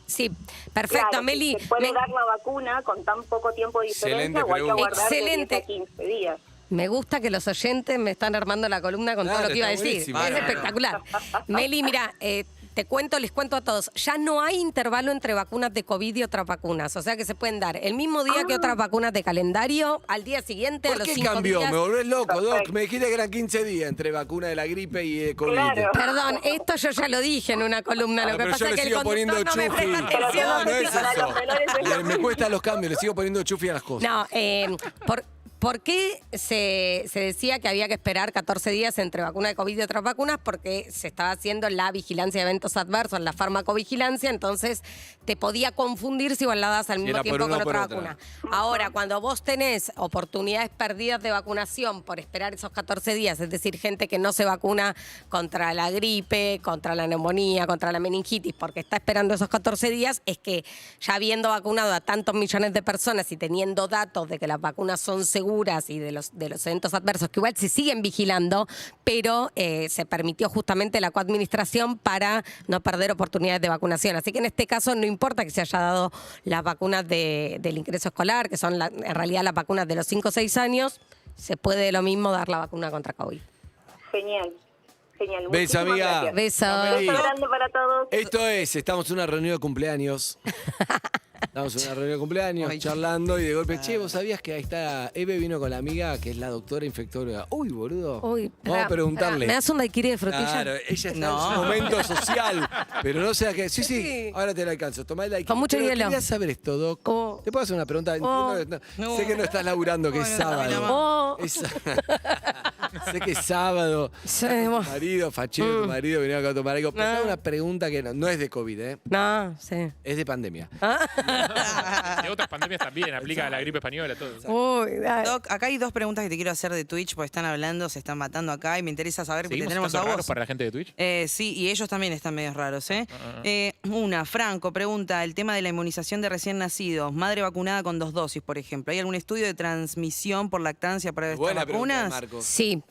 [SPEAKER 6] Sí, perfecto,
[SPEAKER 2] Claro,
[SPEAKER 6] Meli.
[SPEAKER 2] ¿se puede dar la vacuna con tan poco tiempo de diferencia
[SPEAKER 1] Excelente
[SPEAKER 2] o hay que
[SPEAKER 1] pregunta.
[SPEAKER 2] aguardar de 10
[SPEAKER 6] Excelente.
[SPEAKER 2] a 15 días?
[SPEAKER 6] Me gusta que los oyentes me están armando la columna con todo
[SPEAKER 1] Claro,
[SPEAKER 6] lo que iba a
[SPEAKER 1] está
[SPEAKER 6] decir.
[SPEAKER 1] buenísimo.
[SPEAKER 6] Es espectacular. Meli, mira, les cuento a todos, ya no hay intervalo entre vacunas de COVID y otras vacunas. O sea que se pueden dar el mismo día que otras vacunas de calendario, al día siguiente, a
[SPEAKER 1] ¿Por
[SPEAKER 6] los
[SPEAKER 1] qué
[SPEAKER 6] 5
[SPEAKER 1] cambió?
[SPEAKER 6] días.
[SPEAKER 1] Me volvés loco, Doc.
[SPEAKER 2] Perfecto.
[SPEAKER 1] Me dijiste que eran 15 días entre vacuna de la gripe y COVID.
[SPEAKER 2] Claro.
[SPEAKER 6] Perdón, esto yo ya lo dije en una columna. Lo que
[SPEAKER 1] pero
[SPEAKER 6] pasa
[SPEAKER 1] yo
[SPEAKER 6] es
[SPEAKER 1] le
[SPEAKER 6] que el
[SPEAKER 1] sigo poniendo
[SPEAKER 6] conductor no me
[SPEAKER 1] chufi.
[SPEAKER 6] presta
[SPEAKER 2] Pero
[SPEAKER 6] atención.
[SPEAKER 1] No, no es
[SPEAKER 2] para
[SPEAKER 1] eso.
[SPEAKER 2] los menores es lo
[SPEAKER 1] Me cuesta los cambios, le sigo poniendo chufi a las cosas.
[SPEAKER 6] No, ¿Por qué se decía que había que esperar 14 días entre vacuna de COVID y otras vacunas? Porque se estaba haciendo la vigilancia de eventos adversos, la farmacovigilancia, entonces te podía confundir si vos la das al mismo
[SPEAKER 1] era por
[SPEAKER 6] tiempo
[SPEAKER 1] una
[SPEAKER 6] con
[SPEAKER 1] o por
[SPEAKER 6] otra
[SPEAKER 1] otra.
[SPEAKER 6] vacuna. Ahora, cuando vos tenés oportunidades perdidas de vacunación por esperar esos 14 días, es decir, gente que no se vacuna contra la gripe, contra la neumonía, contra la meningitis, porque está esperando esos 14 días, es que ya habiendo vacunado a tantos millones de personas y teniendo datos de que las vacunas son seguras y de los eventos adversos, que igual se siguen vigilando, pero se permitió justamente la coadministración para no perder oportunidades de vacunación. Así que en este caso no importa que se haya dado las vacunas del ingreso escolar, que son en realidad las vacunas de los 5 o 6 años, se puede lo mismo dar la vacuna contra COVID.
[SPEAKER 2] Genial. Genial.
[SPEAKER 1] Beso,
[SPEAKER 2] Muchísimas
[SPEAKER 1] amiga.
[SPEAKER 2] gracias.
[SPEAKER 6] Beso.
[SPEAKER 1] Ameli.
[SPEAKER 2] Beso grande para todos.
[SPEAKER 1] Esto es, estamos en una reunión de cumpleaños. Estamos en una reunión de cumpleaños, charlando y de golpe, che, ¿vos sabías que ahí está? Eve vino con la amiga que es la doctora infectóloga. Uy, boludo.
[SPEAKER 6] Uy,
[SPEAKER 1] Vamos a preguntarle.
[SPEAKER 6] ¿Me das un daiquiri de frutilla?
[SPEAKER 1] Claro, ella está en su momento social, pero no sé a qué. Sí, ahora te la alcanzo. Tomá el daiquiri.
[SPEAKER 6] Con mucho
[SPEAKER 1] Pero
[SPEAKER 6] hielo.
[SPEAKER 1] Quería saber esto, Doc.
[SPEAKER 6] Oh.
[SPEAKER 1] ¿Te puedo hacer una pregunta?
[SPEAKER 6] Oh.
[SPEAKER 1] Entiendo que sé que no estás laburando, que es sábado.
[SPEAKER 6] Oh.
[SPEAKER 1] Sé que es sábado.
[SPEAKER 6] Sí,
[SPEAKER 1] Tu
[SPEAKER 6] vos.
[SPEAKER 1] marido, fachero, tu marido, venía acá a tomar algo. Pero
[SPEAKER 6] No.
[SPEAKER 1] tengo una pregunta que no es de COVID, ¿eh?
[SPEAKER 6] No, sí.
[SPEAKER 1] Es de pandemia.
[SPEAKER 4] De otras pandemias también, aplica a la gripe española, todo.
[SPEAKER 6] Uy, dale.
[SPEAKER 14] Doc, acá hay dos preguntas que te quiero hacer de Twitch, porque están hablando, se están matando acá y me interesa saber que te
[SPEAKER 4] ¿Seguimos
[SPEAKER 14] tenemos a
[SPEAKER 4] estando raros
[SPEAKER 14] vos.
[SPEAKER 4] para la gente de Twitch?
[SPEAKER 14] Sí, y ellos también están medios raros, ¿eh? Una, Franco pregunta, el tema de la inmunización de recién nacidos, madre vacunada con 2 dosis, por ejemplo. ¿Hay algún estudio de transmisión por lactancia para estas
[SPEAKER 1] Buena pregunta,
[SPEAKER 14] vacunas?
[SPEAKER 1] Marco.
[SPEAKER 6] Sí.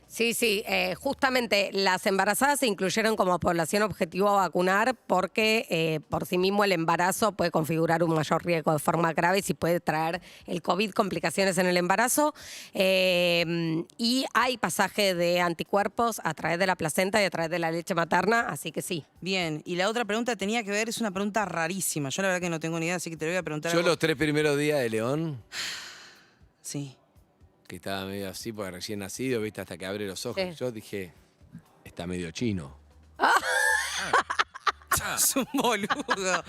[SPEAKER 6] Sí, justamente las embarazadas se incluyeron como población objetivo a vacunar porque por sí mismo el embarazo puede configurar un mayor riesgo de forma grave si puede traer el COVID, complicaciones en el embarazo. Y hay pasaje de anticuerpos a través de la placenta y a través de la leche materna, así que sí.
[SPEAKER 14] Bien, y la otra pregunta tenía que ver, es una pregunta rarísima. Yo la verdad que no tengo ni idea, así que te lo voy a preguntar.
[SPEAKER 1] Yo
[SPEAKER 14] a vos.
[SPEAKER 1] los 3 primeros días de León,
[SPEAKER 14] Sí.
[SPEAKER 1] que estaba medio así porque recién nacido, viste, hasta que abre los ojos.
[SPEAKER 6] Sí.
[SPEAKER 1] Yo dije, está medio chino.
[SPEAKER 14] Es un boludo.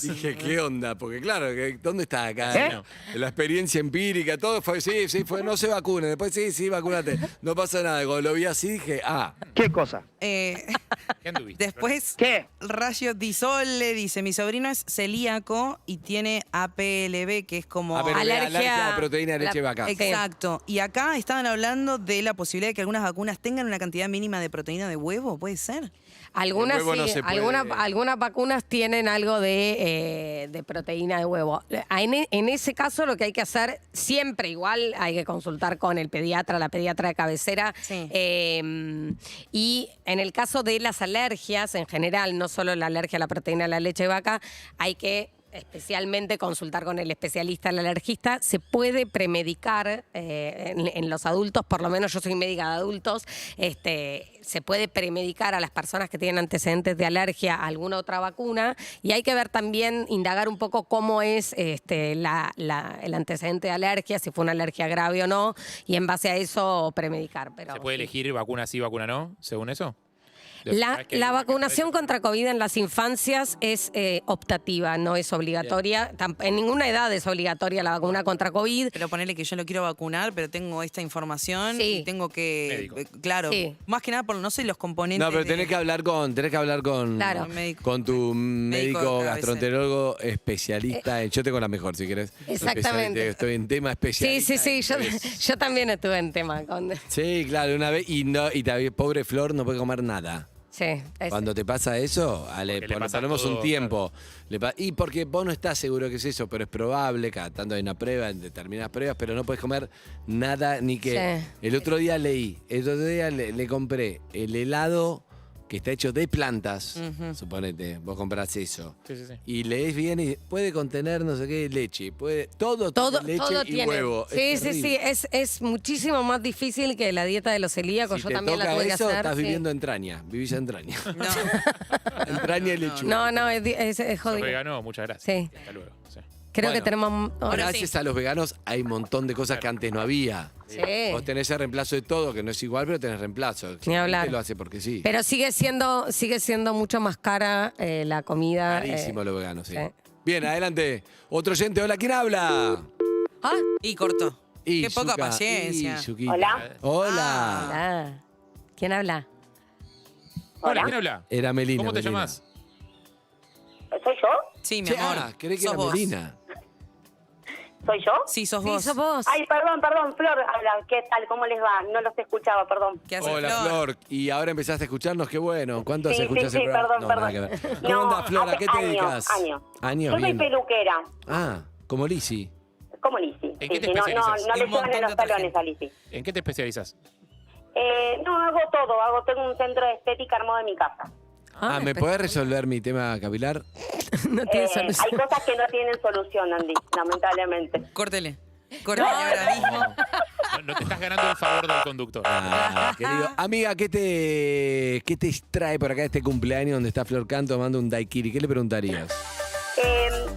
[SPEAKER 1] Dije, ¿qué onda? Porque claro, ¿dónde está acá? La experiencia empírica, todo fue, sí, fue, no se vacune. Después, sí, vacúnate. No pasa nada. Cuando lo vi así, dije,
[SPEAKER 5] ¿Qué cosa?
[SPEAKER 4] ¿Qué anduviste?
[SPEAKER 14] Después,
[SPEAKER 5] ¿Qué?
[SPEAKER 14] Rayo Disol le dice, mi sobrino es celíaco y tiene APLB, que es como...
[SPEAKER 6] Alergia
[SPEAKER 1] a proteína de leche de vaca.
[SPEAKER 14] Exacto. Y acá estaban hablando de la posibilidad de que algunas vacunas tengan una cantidad mínima de proteína de huevo, ¿puede ser?
[SPEAKER 6] Algunas
[SPEAKER 1] El huevo no
[SPEAKER 6] sí,
[SPEAKER 1] se puede.
[SPEAKER 6] algunas vacunas tienen algo de proteína de huevo. En ese caso lo que hay que hacer, siempre igual hay que consultar con el pediatra, la pediatra de cabecera.
[SPEAKER 14] Sí.
[SPEAKER 6] Y en el caso de las alergias en general, no solo la alergia a la proteína de la leche de vaca, hay que especialmente consultar con el especialista, el alergista. Se puede premedicar en los adultos, por lo menos yo soy médica de adultos, se puede premedicar a las personas que tienen antecedentes de alergia a alguna otra vacuna y hay que ver también, indagar un poco cómo es el antecedente de alergia, si fue una alergia grave o no, y en base a eso premedicar. Pero
[SPEAKER 4] ¿Se puede elegir vacuna sí, vacuna no, según eso?
[SPEAKER 6] La vacunación contra COVID en las infancias es optativa, no es obligatoria. En ninguna edad es obligatoria la vacuna contra COVID.
[SPEAKER 14] Pero ponerle que yo lo quiero vacunar, pero tengo esta información
[SPEAKER 6] Sí.
[SPEAKER 14] y tengo que...
[SPEAKER 4] Médico.
[SPEAKER 14] Claro,
[SPEAKER 6] Sí.
[SPEAKER 14] más que nada por, no sé, los componentes
[SPEAKER 1] No, pero
[SPEAKER 14] de-
[SPEAKER 1] tenés que hablar con
[SPEAKER 6] Claro.
[SPEAKER 1] con tu médico
[SPEAKER 14] de cabecera.
[SPEAKER 1] gastroenterólogo especialista. Yo tengo la mejor, si querés.
[SPEAKER 6] Exactamente.
[SPEAKER 1] Estoy en tema
[SPEAKER 6] Sí,
[SPEAKER 1] especialista.
[SPEAKER 6] sí, yo también estuve en tema con...
[SPEAKER 1] Sí, claro, una vez. Y también, pobre Flor no puede comer nada.
[SPEAKER 6] Sí,
[SPEAKER 1] Cuando te pasa eso,
[SPEAKER 4] Porque le pasa
[SPEAKER 1] ponemos un
[SPEAKER 4] todo,
[SPEAKER 1] tiempo. Y porque vos no estás seguro que es eso, pero es probable, cada tanto hay una prueba en determinadas pruebas, pero no puedes comer nada ni que...
[SPEAKER 6] Sí.
[SPEAKER 1] El otro día le compré el helado que está hecho de plantas, suponete, vos comprás eso.
[SPEAKER 4] Sí.
[SPEAKER 1] Y lees bien y puede contener no sé qué, leche, todo tiene leche
[SPEAKER 6] todo
[SPEAKER 1] y
[SPEAKER 6] tiene.
[SPEAKER 1] huevo.
[SPEAKER 6] Sí,
[SPEAKER 1] Es
[SPEAKER 6] sí,
[SPEAKER 1] terrible.
[SPEAKER 6] sí, es muchísimo más difícil que la dieta de los celíacos.
[SPEAKER 1] Si
[SPEAKER 6] Yo
[SPEAKER 1] te
[SPEAKER 6] también la
[SPEAKER 1] toca
[SPEAKER 6] tuve que
[SPEAKER 1] eso,
[SPEAKER 6] hacer.
[SPEAKER 1] estás
[SPEAKER 6] sí.
[SPEAKER 1] viviendo entraña, vivís entraña.
[SPEAKER 14] No.
[SPEAKER 1] Entraña y lechuga.
[SPEAKER 6] No, es
[SPEAKER 4] Sos
[SPEAKER 6] jodido.
[SPEAKER 4] vegano, muchas gracias.
[SPEAKER 6] Sí.
[SPEAKER 4] Hasta luego. Sí.
[SPEAKER 6] Creo
[SPEAKER 1] Bueno,
[SPEAKER 6] que tenemos...
[SPEAKER 1] Gracias a los veganos hay un montón de cosas que antes no había.
[SPEAKER 6] Sí.
[SPEAKER 1] Vos tenés el reemplazo de todo, que no es igual, pero tenés reemplazo.
[SPEAKER 6] Ni hablar.
[SPEAKER 1] La gente lo hace porque sí.
[SPEAKER 6] Pero sigue siendo mucho más cara la comida.
[SPEAKER 1] Carísimo los veganos, sí.
[SPEAKER 6] sí.
[SPEAKER 1] Bien, adelante. Otro oyente, hola, ¿quién habla?
[SPEAKER 6] ¿Ah?
[SPEAKER 14] Y cortó.
[SPEAKER 1] Y
[SPEAKER 14] Qué poca
[SPEAKER 1] Zucca,
[SPEAKER 14] paciencia.
[SPEAKER 1] y Zuquita.
[SPEAKER 2] Hola.
[SPEAKER 1] Hola.
[SPEAKER 6] Hola. ¿Quién habla?
[SPEAKER 4] Hola, ¿quién habla?
[SPEAKER 1] Era Melina.
[SPEAKER 4] ¿Cómo te
[SPEAKER 1] Melina.
[SPEAKER 4] llamas?
[SPEAKER 2] ¿Soy yo?
[SPEAKER 14] Sí, mi
[SPEAKER 1] Che,
[SPEAKER 14] amor.
[SPEAKER 1] creí que
[SPEAKER 14] Sos
[SPEAKER 1] era
[SPEAKER 14] vos.
[SPEAKER 1] Melina.
[SPEAKER 2] ¿Soy yo?
[SPEAKER 14] Sí, sos
[SPEAKER 6] Sí,
[SPEAKER 14] vos.
[SPEAKER 6] sos vos.
[SPEAKER 2] Ay, perdón, Flor, habla. ¿Qué tal? ¿Cómo les va? No los escuchaba, perdón.
[SPEAKER 14] ¿Qué haces,
[SPEAKER 1] Hola, Flor. Y ahora empezaste a escucharnos, qué bueno. ¿Cuánto
[SPEAKER 2] Sí,
[SPEAKER 1] escuchás
[SPEAKER 2] sí,
[SPEAKER 1] el programa?
[SPEAKER 2] perdón,
[SPEAKER 1] No,
[SPEAKER 2] perdón.
[SPEAKER 1] nada que ver. ¿Cómo
[SPEAKER 2] No,
[SPEAKER 1] andás, Flor? ¿A
[SPEAKER 2] hace
[SPEAKER 1] qué te
[SPEAKER 2] años,
[SPEAKER 1] dedicas?
[SPEAKER 2] años.
[SPEAKER 1] Años,
[SPEAKER 2] Yo soy
[SPEAKER 1] bien.
[SPEAKER 2] peluquera,
[SPEAKER 1] Ah, como Lizzy.
[SPEAKER 2] como Lizzy.
[SPEAKER 4] ¿En qué te
[SPEAKER 2] no
[SPEAKER 4] especializas?
[SPEAKER 2] le
[SPEAKER 14] Un
[SPEAKER 2] llevan
[SPEAKER 14] montón
[SPEAKER 2] en los
[SPEAKER 14] de otra
[SPEAKER 2] talones
[SPEAKER 14] gente.
[SPEAKER 2] a Lizzy.
[SPEAKER 4] ¿En qué te especializas?
[SPEAKER 2] No, hago todo. Tengo un centro de estética armado en mi casa.
[SPEAKER 1] Ah, ¿me podés resolver mi tema capilar?
[SPEAKER 6] No tiene
[SPEAKER 2] Hay
[SPEAKER 6] solución.
[SPEAKER 2] cosas que no tienen solución, Andy, lamentablemente.
[SPEAKER 14] Córtele. Córtele ahora mismo.
[SPEAKER 4] No te estás ganando el favor del conductor.
[SPEAKER 1] Ah, querido. Amiga, ¿qué te extrae por acá de este cumpleaños donde está Flor Can tomando un daiquiri? ¿Qué le preguntarías?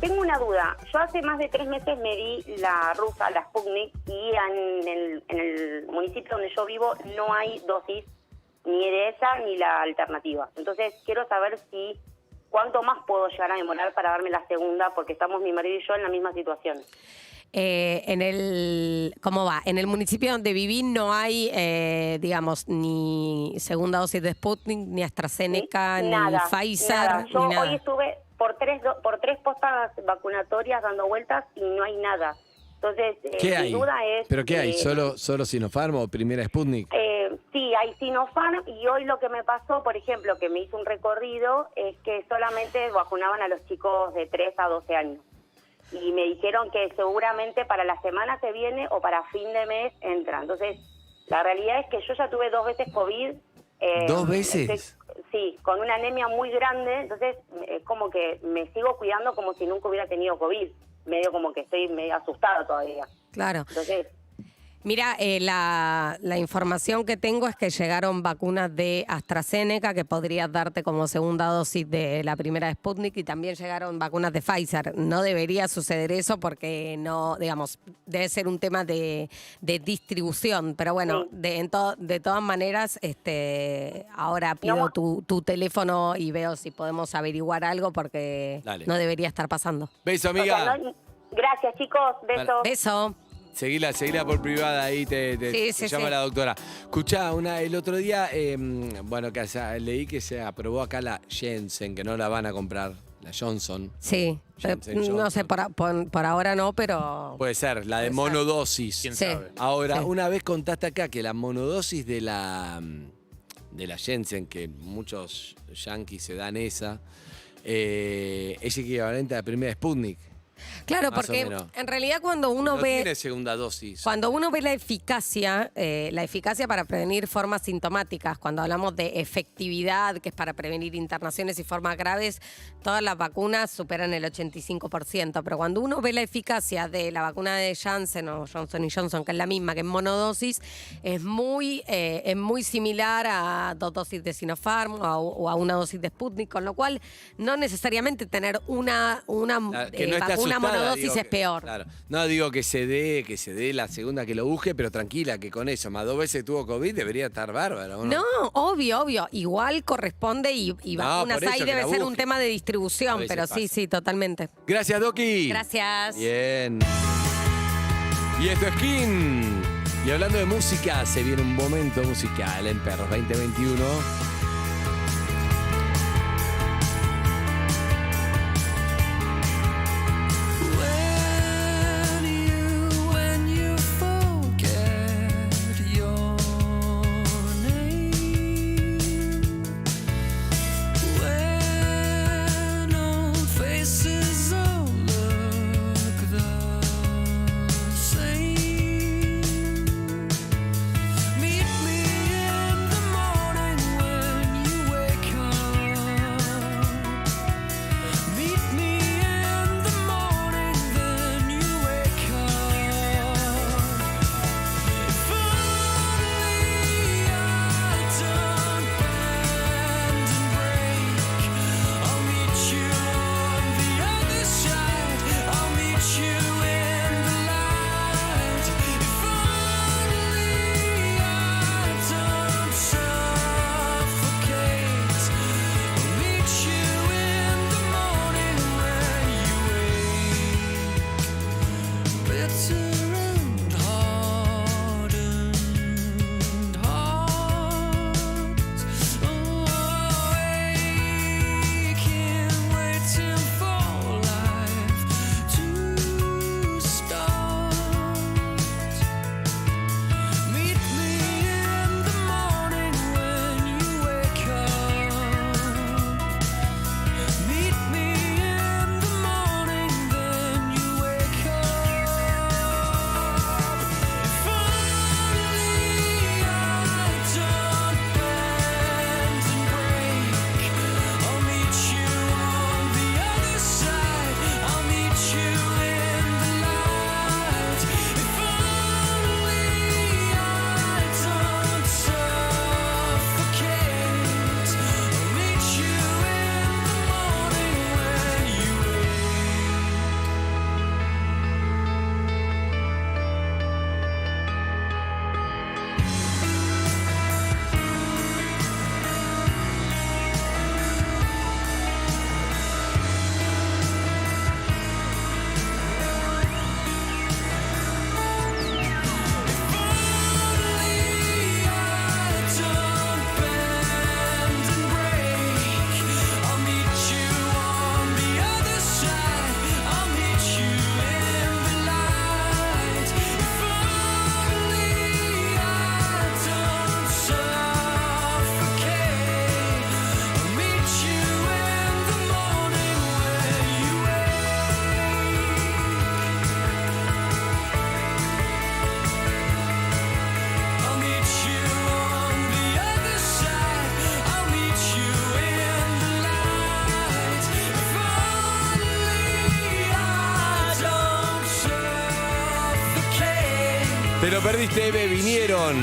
[SPEAKER 2] Tengo una duda. Yo hace más de 3 meses me di la rusa, la Sputnik, y en el municipio donde yo vivo no hay dosis ni de esa ni la alternativa. Entonces quiero saber cuánto más puedo llegar a demorar para darme la segunda, porque estamos mi marido y yo en la misma situación.
[SPEAKER 6] ¿Cómo va? En el municipio donde viví no hay, digamos, ni segunda dosis de Sputnik, ni AstraZeneca, ni Pfizer,
[SPEAKER 2] nada. Yo
[SPEAKER 6] ni nada.
[SPEAKER 2] hoy estuve por tres postas vacunatorias dando vueltas y no hay nada. Entonces,
[SPEAKER 1] ¿Qué
[SPEAKER 2] mi
[SPEAKER 1] hay?
[SPEAKER 2] duda es...
[SPEAKER 1] ¿Pero qué hay? ¿Solo Sinopharm o primera Sputnik?
[SPEAKER 2] Sí, hay Sinopharm, y hoy lo que me pasó, por ejemplo, que me hizo un recorrido, es que solamente vacunaban a los chicos de 3 a 12 años. Y me dijeron que seguramente para la semana que viene o para fin de mes entran. Entonces, la realidad es que yo ya tuve 2 veces COVID.
[SPEAKER 1] ¿2 veces?
[SPEAKER 2] Sí, con una anemia muy grande. Entonces, es como que me sigo cuidando como si nunca hubiera tenido COVID. Medio como que estoy medio asustada todavía.
[SPEAKER 6] Claro.
[SPEAKER 2] Entonces...
[SPEAKER 6] Mira, la información que tengo es que llegaron vacunas de AstraZeneca que podrías darte como segunda dosis de la primera de Sputnik, y también llegaron vacunas de Pfizer. No debería suceder eso porque no, digamos, debe ser un tema de distribución. Pero bueno, de todas maneras, ahora pido tu teléfono y veo si podemos averiguar algo, porque
[SPEAKER 1] Dale.
[SPEAKER 6] no debería estar pasando.
[SPEAKER 1] Beso,
[SPEAKER 2] O
[SPEAKER 1] amiga.
[SPEAKER 2] sea, gracias, chicos. Besos.
[SPEAKER 6] Beso.
[SPEAKER 1] Seguila por privada, ahí te llama la doctora. Escuchá, el otro día, leí que se aprobó acá la Janssen, que no la van a comprar, la Johnson.
[SPEAKER 6] Sí,
[SPEAKER 1] Janssen
[SPEAKER 6] no sé, por ahora no, pero...
[SPEAKER 1] Puede ser, la de monodosis.
[SPEAKER 4] ¿Quién
[SPEAKER 6] Sí.
[SPEAKER 4] sabe?
[SPEAKER 1] Ahora,
[SPEAKER 6] Sí.
[SPEAKER 1] una vez contaste acá que la monodosis de la Janssen, que muchos yanquis se dan esa, es equivalente a la primera Sputnik.
[SPEAKER 6] Claro,
[SPEAKER 1] Más o
[SPEAKER 6] porque
[SPEAKER 1] menos.
[SPEAKER 6] en realidad cuando uno
[SPEAKER 1] No
[SPEAKER 6] ve...
[SPEAKER 1] tiene segunda dosis.
[SPEAKER 6] Cuando uno ve la eficacia para prevenir formas sintomáticas, cuando hablamos de efectividad, que es para prevenir internaciones y formas graves, todas las vacunas superan el 85%. Pero cuando uno ve la eficacia de la vacuna de Janssen o Johnson & Johnson, que es la misma, que es monodosis, es muy similar a 2 dosis de Sinopharm o a una dosis de Sputnik, con lo cual no necesariamente tener una
[SPEAKER 1] Que no esté
[SPEAKER 6] vacuna
[SPEAKER 1] asustada,
[SPEAKER 6] monodosis
[SPEAKER 1] digo
[SPEAKER 6] es
[SPEAKER 1] que-
[SPEAKER 6] peor.
[SPEAKER 1] Claro. No digo que se dé la segunda, que lo busque, pero tranquila, que con eso, más 2 veces tuvo COVID, debería estar bárbaro.
[SPEAKER 6] No, obvio. Igual corresponde y
[SPEAKER 1] No,
[SPEAKER 6] vacunas
[SPEAKER 1] por eso,
[SPEAKER 6] ahí
[SPEAKER 1] que
[SPEAKER 6] debe
[SPEAKER 1] la
[SPEAKER 6] ser un
[SPEAKER 1] busque.
[SPEAKER 6] tema de
[SPEAKER 1] A
[SPEAKER 6] distribución,
[SPEAKER 1] veces
[SPEAKER 6] pero
[SPEAKER 1] pasa.
[SPEAKER 6] sí, totalmente.
[SPEAKER 1] Gracias, Doki.
[SPEAKER 6] Gracias.
[SPEAKER 1] Bien. Y esto es King. Y hablando de música, se viene un momento musical en Perros 2021.
[SPEAKER 9] When you forget your name, when old faces all look the same, meet me in the morning when
[SPEAKER 1] Te lo perdiste, Eve. Vinieron,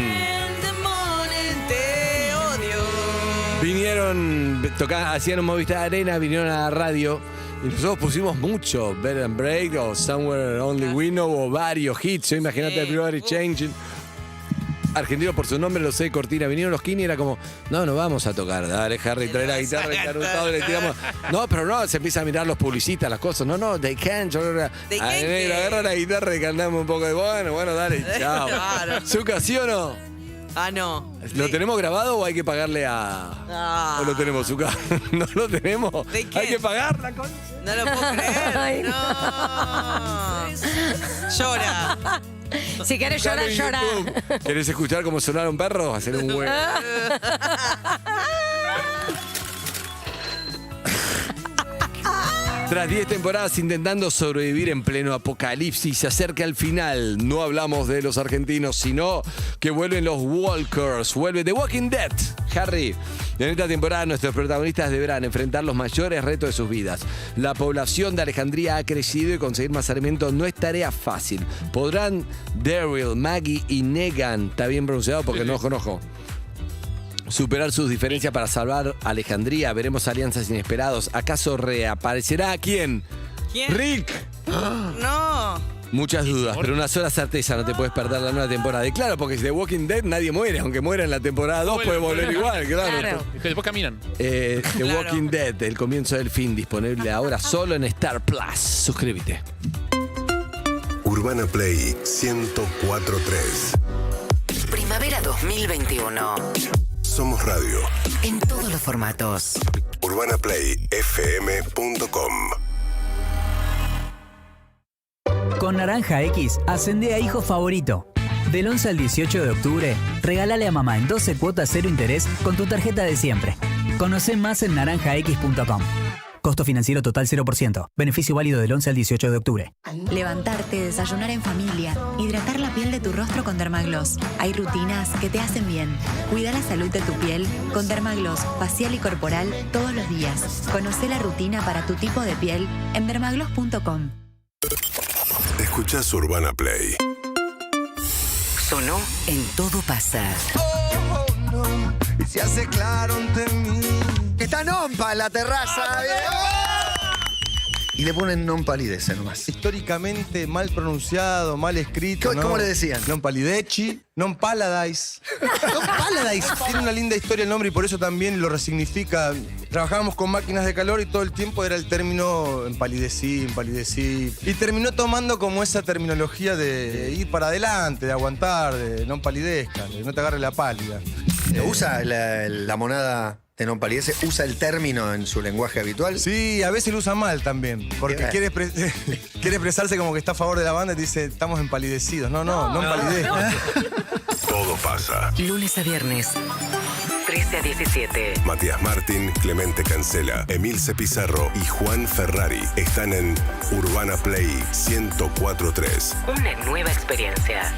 [SPEAKER 1] hacían un Movistar Arena, vinieron a la radio. Y nosotros pusimos mucho, Better and Break o Somewhere Only We Know o varios hits. Imagínate Everybody Changing. Argentino por su nombre, lo sé, cortina. Vinieron los Kini y era como, no vamos a tocar. Dale, Harry, trae la guitarra y carutado, le tiramos. No, pero no, se empieza a mirar los publicistas, las cosas. No, they can't. Agarra la guitarra y cantamos un poco de bueno, dale, chao.
[SPEAKER 14] Claro.
[SPEAKER 1] Zucca, ¿sí o no?
[SPEAKER 14] Ah, no.
[SPEAKER 1] ¿Lo tenemos grabado o hay que pagarle a...? ¿O lo tenemos, Zucca? ¿No lo tenemos?
[SPEAKER 14] ¿De qué?
[SPEAKER 1] Hay que pagar la cosa.
[SPEAKER 14] No lo puedo creer.
[SPEAKER 6] Ay,
[SPEAKER 14] no. Llora.
[SPEAKER 6] Si querés llorar, llora.
[SPEAKER 1] ¿Querés escuchar cómo sonaron perros? Hacer un huevo. Tras 10 temporadas intentando sobrevivir en pleno apocalipsis, se acerca el final. No hablamos de los argentinos, sino que vuelven los Walkers. Vuelve The Walking Dead. Harry, en esta temporada nuestros protagonistas deberán enfrentar los mayores retos de sus vidas. La población de Alejandría ha crecido y conseguir más alimento no es tarea fácil. ¿Podrán Daryl, Maggie y Negan, está bien pronunciado porque no conozco, superar sus diferencias para salvar Alejandría? Veremos alianzas inesperadas. ¿Acaso reaparecerá quién?
[SPEAKER 14] ¿Quién?
[SPEAKER 1] ¡Rick!
[SPEAKER 14] No.
[SPEAKER 1] Muchas dudas, pero una sola certeza, no te puedes perder la nueva temporada. Y claro, porque si The Walking Dead nadie muere, aunque muera en la temporada 2 puede volver igual, claro.
[SPEAKER 4] Es que después caminan.
[SPEAKER 1] The Walking Dead, el comienzo del fin, disponible ahora solo en Star Plus. Suscríbete.
[SPEAKER 7] Urbana Play 104.3.
[SPEAKER 8] Primavera 2021.
[SPEAKER 7] Somos radio.
[SPEAKER 8] En todos los formatos.
[SPEAKER 7] UrbanaPlayFM.com.
[SPEAKER 15] Con Naranja X, ascendé a hijo favorito. Del 11 al 18 de octubre, regálale a mamá en 12 cuotas 0 interés con tu tarjeta de siempre. Conocé más en naranjax.com. Costo financiero total 0%. Beneficio válido del 11 al 18 de octubre.
[SPEAKER 16] Levantarte, desayunar en familia, hidratar la piel de tu rostro con Dermagloss. Hay rutinas que te hacen bien. Cuida la salud de tu piel con Dermagloss facial y corporal todos los días. Conocé la rutina para tu tipo de piel en dermagloss.com.
[SPEAKER 7] Escuchás Urbana Play.
[SPEAKER 8] Sonó en Todo Pasa.
[SPEAKER 17] Y se hace claro ante mí. Está Nompa en la terraza. Y le ponen non palidece nomás.
[SPEAKER 18] Históricamente mal pronunciado, mal escrito.
[SPEAKER 17] ¿Cómo le decían?
[SPEAKER 18] Non palideci, non paladise. Non paladise. Tiene una linda historia el nombre y por eso también lo resignifica. Trabajábamos con máquinas de calor y todo el tiempo era el término empalidecí. Y terminó tomando como esa terminología de ir para adelante, de aguantar, de non palidezca, de no te agarre la pálida.
[SPEAKER 17] ¿Usa la monada de non palidece? ¿Usa el término en su lenguaje habitual?
[SPEAKER 18] Sí, a veces lo usa mal también. Porque quiere expresarse como que está a favor de la banda y dice, estamos empalidecidos. No empalidezcan.
[SPEAKER 7] Todo pasa.
[SPEAKER 8] Lunes a viernes, 13 a 17.
[SPEAKER 7] Matías Martín, Clemente Cancela, Emilce Pizarro y Juan Ferrari están en Urbana Play 104.3.
[SPEAKER 8] Una nueva experiencia.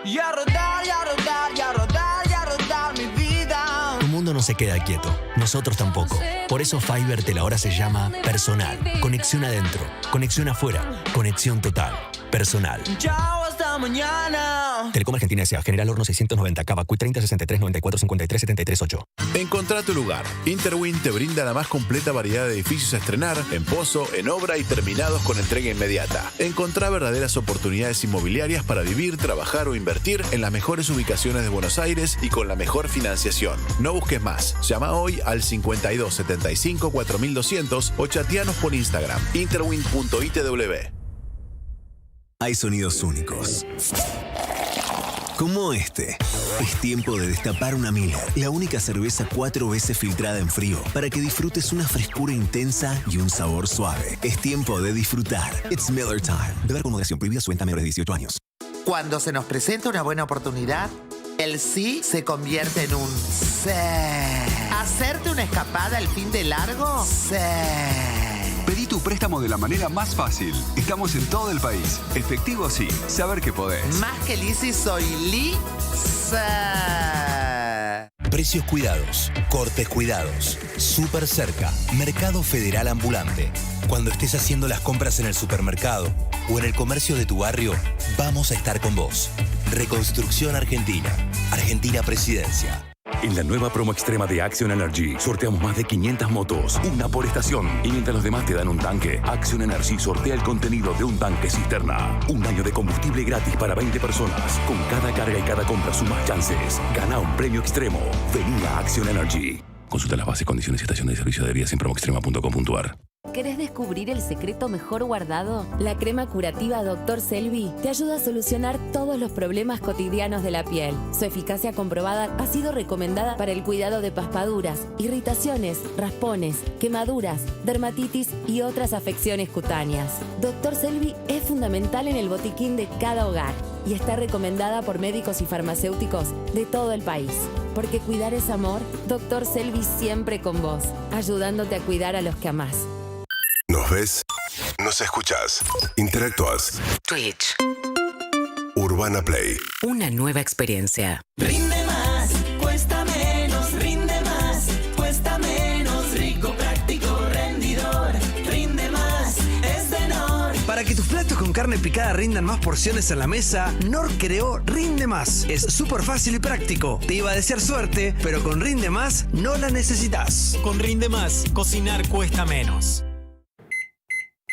[SPEAKER 11] Y a rodar, y a rodar, y a rodar, y a rodar mi vida.
[SPEAKER 19] Tu mundo no se queda quieto, nosotros tampoco. Por eso Fivertel ahora se llama Personal. Conexión adentro, conexión afuera, conexión total. Personal.
[SPEAKER 11] Chao, hasta mañana.
[SPEAKER 19] Telecom Argentina S.A. General Horno 690, Cava, Q 30 63 94 53 73 8.
[SPEAKER 20] Encontrá tu lugar. Interwin te brinda la más completa variedad de edificios a estrenar, en pozo, en obra y terminados con entrega inmediata. Encontrá verdaderas oportunidades inmobiliarias para vivir, trabajar o invertir en las mejores ubicaciones de Buenos Aires y con la mejor financiación. No busques más. Llama hoy al 52 75 4200 o chateanos por Instagram. interwin.itw.
[SPEAKER 21] Hay sonidos únicos. Como este. Es tiempo de destapar una Miller, la única cerveza 4 veces filtrada en frío, para que disfrutes una frescura intensa y un sabor suave. Es tiempo de disfrutar. It's Miller Time. Beber con moderación, prohibida su venta a menores de 18 años.
[SPEAKER 22] Cuando se nos presenta una buena oportunidad, el sí se convierte en un sí. ¿Hacerte una escapada al fin de largo? Sí.
[SPEAKER 23] Pedí tu préstamo de la manera más fácil. Estamos en todo el país. Efectivo sí, saber que podés.
[SPEAKER 22] Más que Lizzy, soy Lisa.
[SPEAKER 19] Precios Cuidados, Cortes Cuidados, Super Cerca, Mercado Federal Ambulante. Cuando estés haciendo las compras en el supermercado o en el comercio de tu barrio, vamos a estar con vos. Reconstrucción Argentina. Argentina Presidencia.
[SPEAKER 10] En la nueva promo extrema de Action Energy, sorteamos más de 500 motos, una por estación. Y mientras los demás te dan un tanque, Action Energy sortea el contenido de un tanque cisterna. Un año de combustible gratis para 20 personas. Con cada carga y cada compra sumas chances. Gana un premio extremo. Vení a Action Energy. Consulta las bases, condiciones y estación de servicio de adheridas en promoextrema.com.ar.
[SPEAKER 12] ¿Querés descubrir el secreto mejor guardado? La crema curativa Dr. Selvi te ayuda a solucionar todos los problemas cotidianos de la piel. Su eficacia comprobada ha sido recomendada para el cuidado de paspaduras, irritaciones, raspones, quemaduras, dermatitis y otras afecciones cutáneas. Dr. Selvi es fundamental en el botiquín de cada hogar y está recomendada por médicos y farmacéuticos de todo el país. Porque cuidar es amor, Dr. Selvi siempre con vos, ayudándote a cuidar a los que amás.
[SPEAKER 7] ¿Nos ves? ¿Nos escuchás? ¿Interactúas?
[SPEAKER 8] Twitch.
[SPEAKER 7] Urbana Play.
[SPEAKER 8] Una nueva experiencia.
[SPEAKER 11] Rinde más, cuesta menos, rinde más, cuesta menos, rico, práctico, rendidor, rinde más, es de Nor.
[SPEAKER 13] Para que tus platos con carne picada rindan más porciones en la mesa, Nor creó Rinde Más. Es súper fácil y práctico. Te iba a desear suerte, pero con Rinde Más no la necesitas.
[SPEAKER 24] Con Rinde Más, cocinar cuesta menos.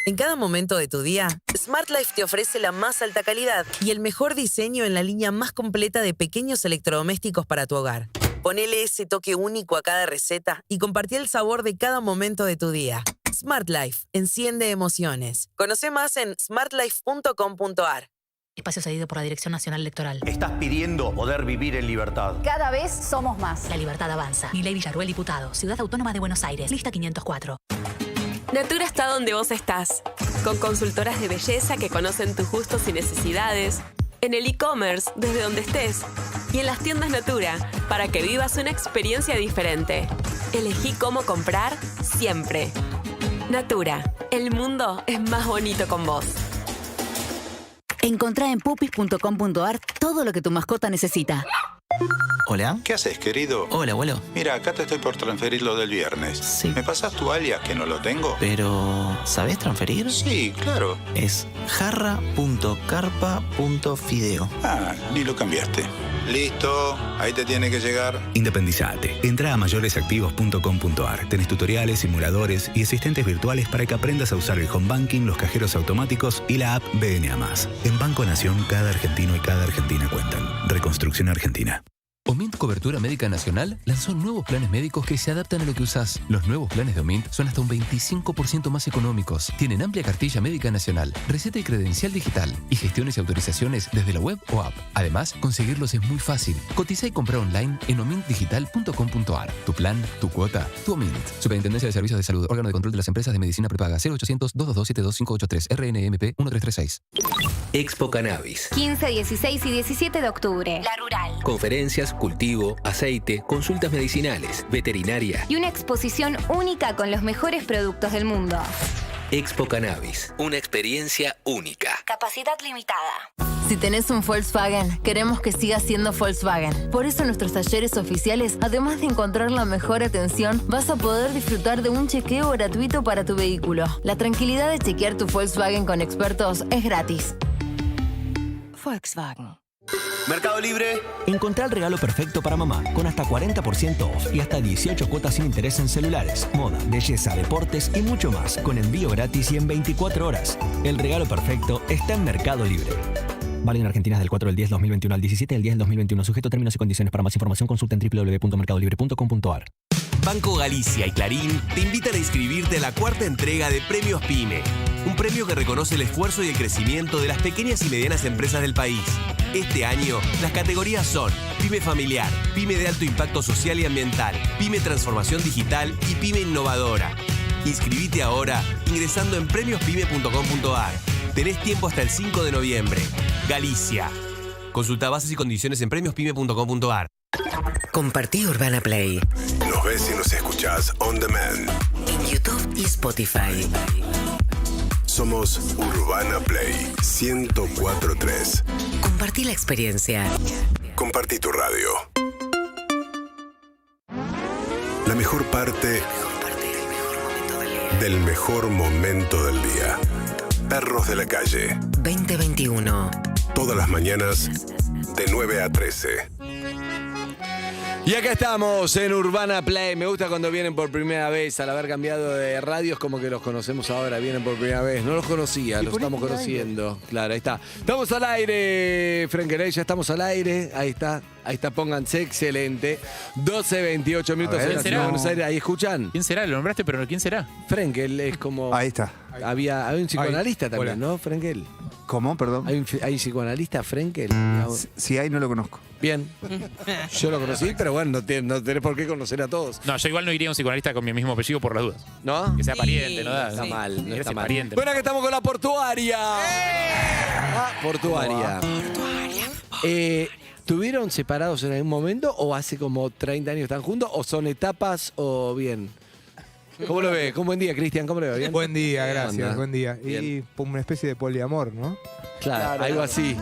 [SPEAKER 3] En cada momento de tu día, Smart Life te ofrece la más alta calidad y el mejor diseño en la línea más completa de pequeños electrodomésticos para tu hogar. Ponele ese toque único a cada receta y compartí el sabor de cada momento de tu día. Smart Life, enciende emociones. Conoce más en smartlife.com.ar.
[SPEAKER 25] Espacio cedido por la Dirección Nacional Electoral.
[SPEAKER 26] Estás pidiendo poder vivir en libertad.
[SPEAKER 25] Cada vez somos más. La libertad avanza. Milei Villarruel, diputado. Ciudad Autónoma de Buenos Aires. Lista 504.
[SPEAKER 27] Natura está donde vos estás, con consultoras de belleza que conocen tus gustos y necesidades, en el e-commerce desde donde estés y en las tiendas Natura para que vivas una experiencia diferente. Elegí cómo comprar siempre. Natura, el mundo es más bonito con vos.
[SPEAKER 12] Encontrá en pupis.com.ar todo lo que tu mascota necesita.
[SPEAKER 28] Hola.
[SPEAKER 29] ¿Qué haces, querido?
[SPEAKER 28] Hola, abuelo.
[SPEAKER 29] Mira, acá te estoy por transferir lo del viernes.
[SPEAKER 28] Sí.
[SPEAKER 29] ¿Me pasas tu alias que no lo tengo?
[SPEAKER 28] Pero, ¿sabés transferir?
[SPEAKER 29] Sí, claro.
[SPEAKER 28] Es jarra.carpa.fideo.
[SPEAKER 29] Ah, ni lo cambiaste. Listo, ahí te tiene que llegar.
[SPEAKER 30] Independizate. Entra a mayoresactivos.com.ar. Tenés tutoriales, simuladores y asistentes virtuales para que aprendas a usar el home banking, los cajeros automáticos y la app BNA+. En Banco Nación, cada argentino y cada argentina cuentan. Reconstrucción Argentina.
[SPEAKER 31] Omint Cobertura Médica Nacional lanzó nuevos planes médicos que se adaptan a lo que usás. Los nuevos planes de Omint son hasta un 25% más económicos. Tienen amplia cartilla médica nacional, receta y credencial digital y gestiones y autorizaciones desde la web o app. Además, conseguirlos es muy fácil. Cotiza y compra online en omintdigital.com.ar. Tu plan, tu cuota, tu Omint. Superintendencia de Servicios de Salud. Órgano de Control de las Empresas de Medicina Prepaga. 0800-222-72583. RNMP 1336.
[SPEAKER 32] Expo Cannabis.
[SPEAKER 33] 15, 16 y 17 de octubre. La Rural.
[SPEAKER 32] Conferencias, cultivo, aceite, consultas medicinales, veterinaria.
[SPEAKER 33] Y una exposición única con los mejores productos del mundo.
[SPEAKER 32] Expo Cannabis. Una experiencia única.
[SPEAKER 33] Capacidad limitada.
[SPEAKER 12] Si tenés un Volkswagen, queremos que siga siendo Volkswagen. Por eso en nuestros talleres oficiales, además de encontrar la mejor atención, vas a poder disfrutar de un chequeo gratuito para tu vehículo. La tranquilidad de chequear tu Volkswagen con expertos es gratis. Volkswagen.
[SPEAKER 19] Mercado Libre.
[SPEAKER 34] Encontrá el regalo perfecto para mamá, con hasta 40% off y hasta 18 cuotas sin interés en celulares, moda, belleza, deportes y mucho más, con envío gratis y en 24 horas. El regalo perfecto está en Mercado Libre. Válido en Argentina del 4 del 10 2021 al 17 del 10 del 2021. Sujeto a términos y condiciones. Para más información consulta en www.mercadolibre.com.ar.
[SPEAKER 19] Banco Galicia y Clarín te invitan a inscribirte a la cuarta entrega de Premios PYME, un premio que reconoce el esfuerzo y el crecimiento de las pequeñas y medianas empresas del país. Este año, las categorías son PYME Familiar, PYME de Alto Impacto Social y Ambiental, PYME Transformación Digital y PYME Innovadora. Inscribite ahora ingresando en premiospyme.com.ar. Tenés tiempo hasta el 5 de noviembre. Galicia. Consulta bases y condiciones en premiospyme.com.ar.
[SPEAKER 8] Compartí Urbana Play
[SPEAKER 7] Nos ves y nos escuchás on demand.
[SPEAKER 8] en YouTube y Spotify.
[SPEAKER 7] Somos Urbana Play 1043.
[SPEAKER 8] Compartí la experiencia.
[SPEAKER 7] Compartí tu radio. mejor parte del mejor momento del día. Perros de la calle.
[SPEAKER 1] 2021.
[SPEAKER 7] Todas las mañanas de 9 a 13.
[SPEAKER 2] Y acá estamos en Urbana Play. Me gusta cuando vienen por primera vez. Al haber cambiado de radios, como que los conocemos ahora. Vienen por primera vez. No los conocía, los estamos conociendo. Claro, ahí está. Estamos al aire, Frenkel. Ya estamos al aire. Ahí está, pónganse. Excelente. 12:28 minutos en la ciudad de Buenos Aires. Ahí escuchan.
[SPEAKER 4] ¿Quién será? Lo nombraste, pero ¿quién será?
[SPEAKER 2] Frenkel es como.
[SPEAKER 5] Ahí está.
[SPEAKER 2] Había un psicoanalista también, ¿no, Frenkel?
[SPEAKER 5] ¿Cómo? Perdón.
[SPEAKER 2] ¿Hay un psicoanalista, Frenkel?
[SPEAKER 5] Si hay, no lo conozco.
[SPEAKER 2] Bien. Yo lo conocí, pero bueno, no tenés por qué conocer a todos.
[SPEAKER 4] No, yo igual no iría a un psicoanalista con mi mismo apellido por las dudas.
[SPEAKER 2] ¿No?
[SPEAKER 4] Que sea pariente, ¿no?
[SPEAKER 2] Está mal, no está mal.
[SPEAKER 4] Pariente.
[SPEAKER 2] Bueno, acá estamos con la portuaria. Portuaria. ¿Tuvieron separados en algún momento o hace como 30 años están juntos o son etapas o bien? ¿Cómo lo ve? Buen día, Cristian, ¿cómo le va? ¿Bien?
[SPEAKER 6] Buen día, gracias,
[SPEAKER 2] Anda.
[SPEAKER 6] buen día.
[SPEAKER 2] Bien.
[SPEAKER 6] Y una especie de poliamor, ¿no?
[SPEAKER 2] Claro, algo así.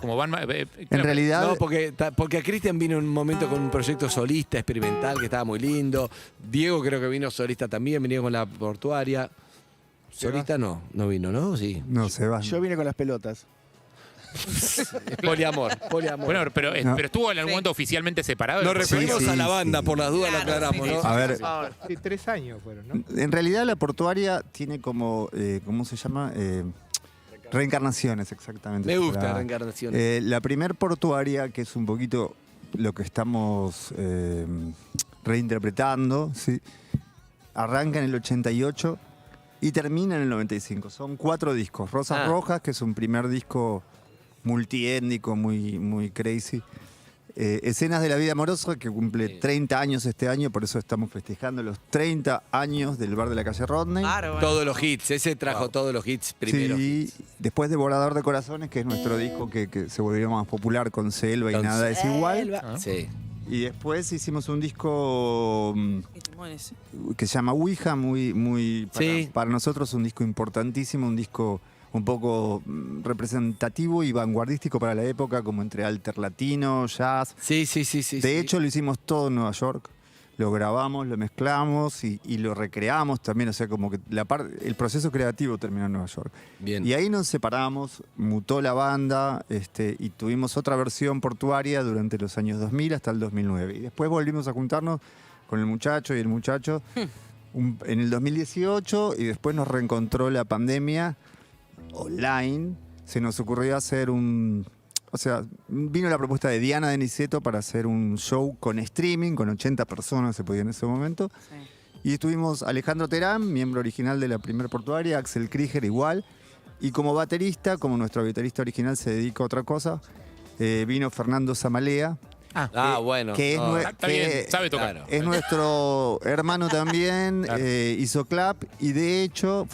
[SPEAKER 4] Como van,
[SPEAKER 5] En realidad.
[SPEAKER 2] No, porque a Cristian vino en un momento con un proyecto solista experimental que estaba muy lindo. Diego creo que vino solista también, venía con la portuaria. Solista no vino, ¿no? Sí.
[SPEAKER 5] No, se va.
[SPEAKER 9] Yo vine con las pelotas.
[SPEAKER 2] Poliamor.
[SPEAKER 4] Bueno, pero estuvo en algún momento oficialmente separado.
[SPEAKER 2] Nos referimos a la banda, por las dudas lo aclaramos, ¿no?
[SPEAKER 5] A ver.
[SPEAKER 6] Sí, 3 años fueron, ¿no?
[SPEAKER 5] En realidad la portuaria tiene como, ¿cómo se llama? Reencarnaciones, exactamente.
[SPEAKER 2] Me gusta reencarnaciones.
[SPEAKER 5] La primer portuaria, que es un poquito lo que estamos reinterpretando, ¿sí? Arranca en el 88 y termina en el 95. Son 4 discos. Rosas Rojas, que es un primer disco multiétnico, muy crazy. Escenas de la vida amorosa, que cumple 30 años este año, por eso estamos festejando los 30 años del bar de la calle Rodney.
[SPEAKER 2] Claro, todos los hits, ese trajo todos los hits primero.
[SPEAKER 5] Sí, después Devorador de Corazones, que es nuestro disco que se volvió más popular con Selva y Nada es Igual.
[SPEAKER 2] Sí.
[SPEAKER 5] Y después hicimos un disco que se llama Ouija, para nosotros un disco importantísimo, un disco un poco representativo y vanguardístico para la época, como entre alter latino, jazz.
[SPEAKER 2] Sí.
[SPEAKER 5] De hecho, lo hicimos todo en Nueva York. Lo grabamos, lo mezclamos y lo recreamos también. O sea, como que el proceso creativo terminó en Nueva York.
[SPEAKER 2] Bien.
[SPEAKER 5] Y ahí nos separamos, mutó la banda y tuvimos otra versión portuaria durante los años 2000 hasta el 2009. Y después volvimos a juntarnos con el muchacho y el muchacho en el 2018 y después nos reencontró la pandemia online. Se nos ocurrió hacer vino la propuesta de Diana Denizeto para hacer un show con streaming, con 80 personas se podía en ese momento. Sí. Y estuvimos Alejandro Terán, miembro original de la primera portuaria, Axel Krieger igual. Y como baterista, como nuestro baterista original se dedica a otra cosa, vino Fernando Zamalea.
[SPEAKER 2] Bueno.
[SPEAKER 5] Que
[SPEAKER 4] está bien, sabe tocar.
[SPEAKER 5] Claro. Es nuestro hermano también, claro. Hizo Clap y de hecho,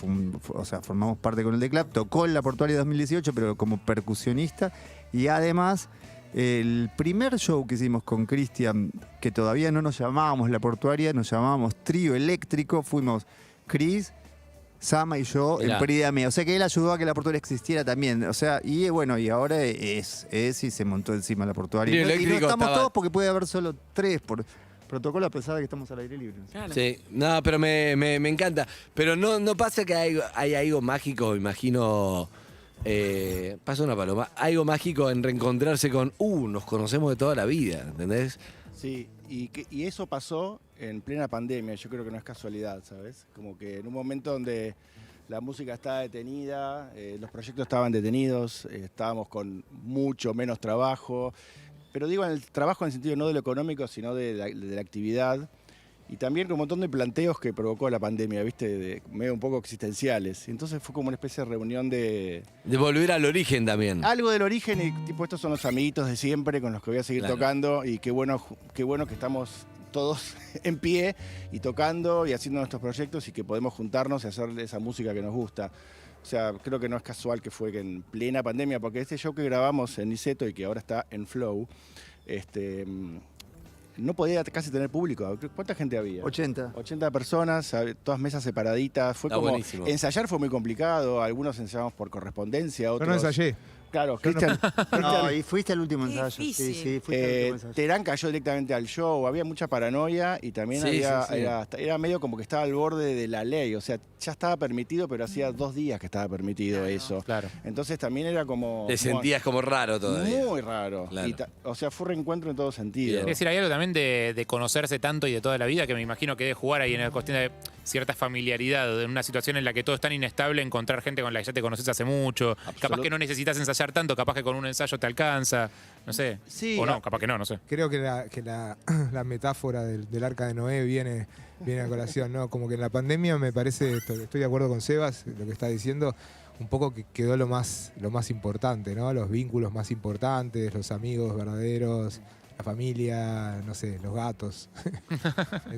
[SPEAKER 5] formamos parte con el de Clap, tocó en la portuaria 2018, pero como percusionista. Y además, el primer show que hicimos con Cristian, que todavía no nos llamábamos La Portuaria, nos llamábamos Trío Eléctrico, fuimos Chris, Sama y yo en Peridamea. O sea que él ayudó a que La Portuaria existiera también. O sea, y ahora es y se montó encima La Portuaria. Y no estamos todos porque puede haber solo 3 por protocolo, a pesar de que estamos al aire libre.
[SPEAKER 2] Claro. Sí, no, pero me encanta. Pero no pasa que hay algo mágico, imagino. Pasa una paloma. Algo mágico en reencontrarse con nos conocemos de toda la vida, ¿entendés?
[SPEAKER 9] Sí, y eso pasó en plena pandemia. Yo creo que no es casualidad, ¿sabes? Como que en un momento donde la música estaba detenida, los proyectos estaban detenidos, estábamos con mucho menos trabajo, pero digo en el trabajo en el sentido no de lo económico, sino de la actividad. Y también con un montón de planteos que provocó la pandemia, ¿viste? Medio un poco existenciales. Entonces fue como una especie de reunión de
[SPEAKER 2] volver al origen también.
[SPEAKER 9] Algo del origen y tipo estos son los amiguitos de siempre con los que voy a seguir tocando y qué bueno que estamos todos en pie y tocando y haciendo nuestros proyectos y que podemos juntarnos y hacer esa música que nos gusta. O sea, creo que no es casual que fue que en plena pandemia, porque este show que grabamos en Niceto y que ahora está en Flow, no podía casi tener público. ¿Cuánta gente había?
[SPEAKER 5] 80.
[SPEAKER 9] 80 personas, todas mesas separaditas. Fue como buenísimo. Ensayar fue muy complicado. Algunos ensayamos por correspondencia, otros.
[SPEAKER 6] Yo no ensayé.
[SPEAKER 9] Claro, Cristian.
[SPEAKER 5] No, y fuiste al último ensayo.
[SPEAKER 3] difícil.
[SPEAKER 5] Sí, fuiste al último ensayo.
[SPEAKER 9] Terán cayó directamente al show, había mucha paranoia y también
[SPEAKER 2] Sí,
[SPEAKER 9] había,
[SPEAKER 2] sí, sí.
[SPEAKER 9] era medio como que estaba al borde de la ley, o sea, ya estaba permitido, pero hacía 2 días que estaba permitido eso.
[SPEAKER 4] Claro.
[SPEAKER 9] Entonces también era como...
[SPEAKER 2] Te sentías como raro todavía.
[SPEAKER 9] Muy raro.
[SPEAKER 2] Claro.
[SPEAKER 9] Y o sea, fue reencuentro en todo sentido.
[SPEAKER 4] Es decir, hay algo también de conocerse tanto y de toda la vida que me imagino que debe jugar ahí en la cuestión de cierta familiaridad, en una situación en la que todo es tan inestable, encontrar gente con la que ya te conoces hace mucho. Capaz que no necesitas ensayar tanto, capaz que con un ensayo te alcanza, no sé.
[SPEAKER 9] Sí,
[SPEAKER 4] o no, capaz que no sé.
[SPEAKER 6] Creo que la metáfora del arca de Noé viene a colación, ¿no? Como que en la pandemia me parece, estoy de acuerdo con Sebas, lo que está diciendo, un poco que quedó lo más importante, ¿no? Los vínculos más importantes, los amigos verdaderos, la familia, no sé, los gatos.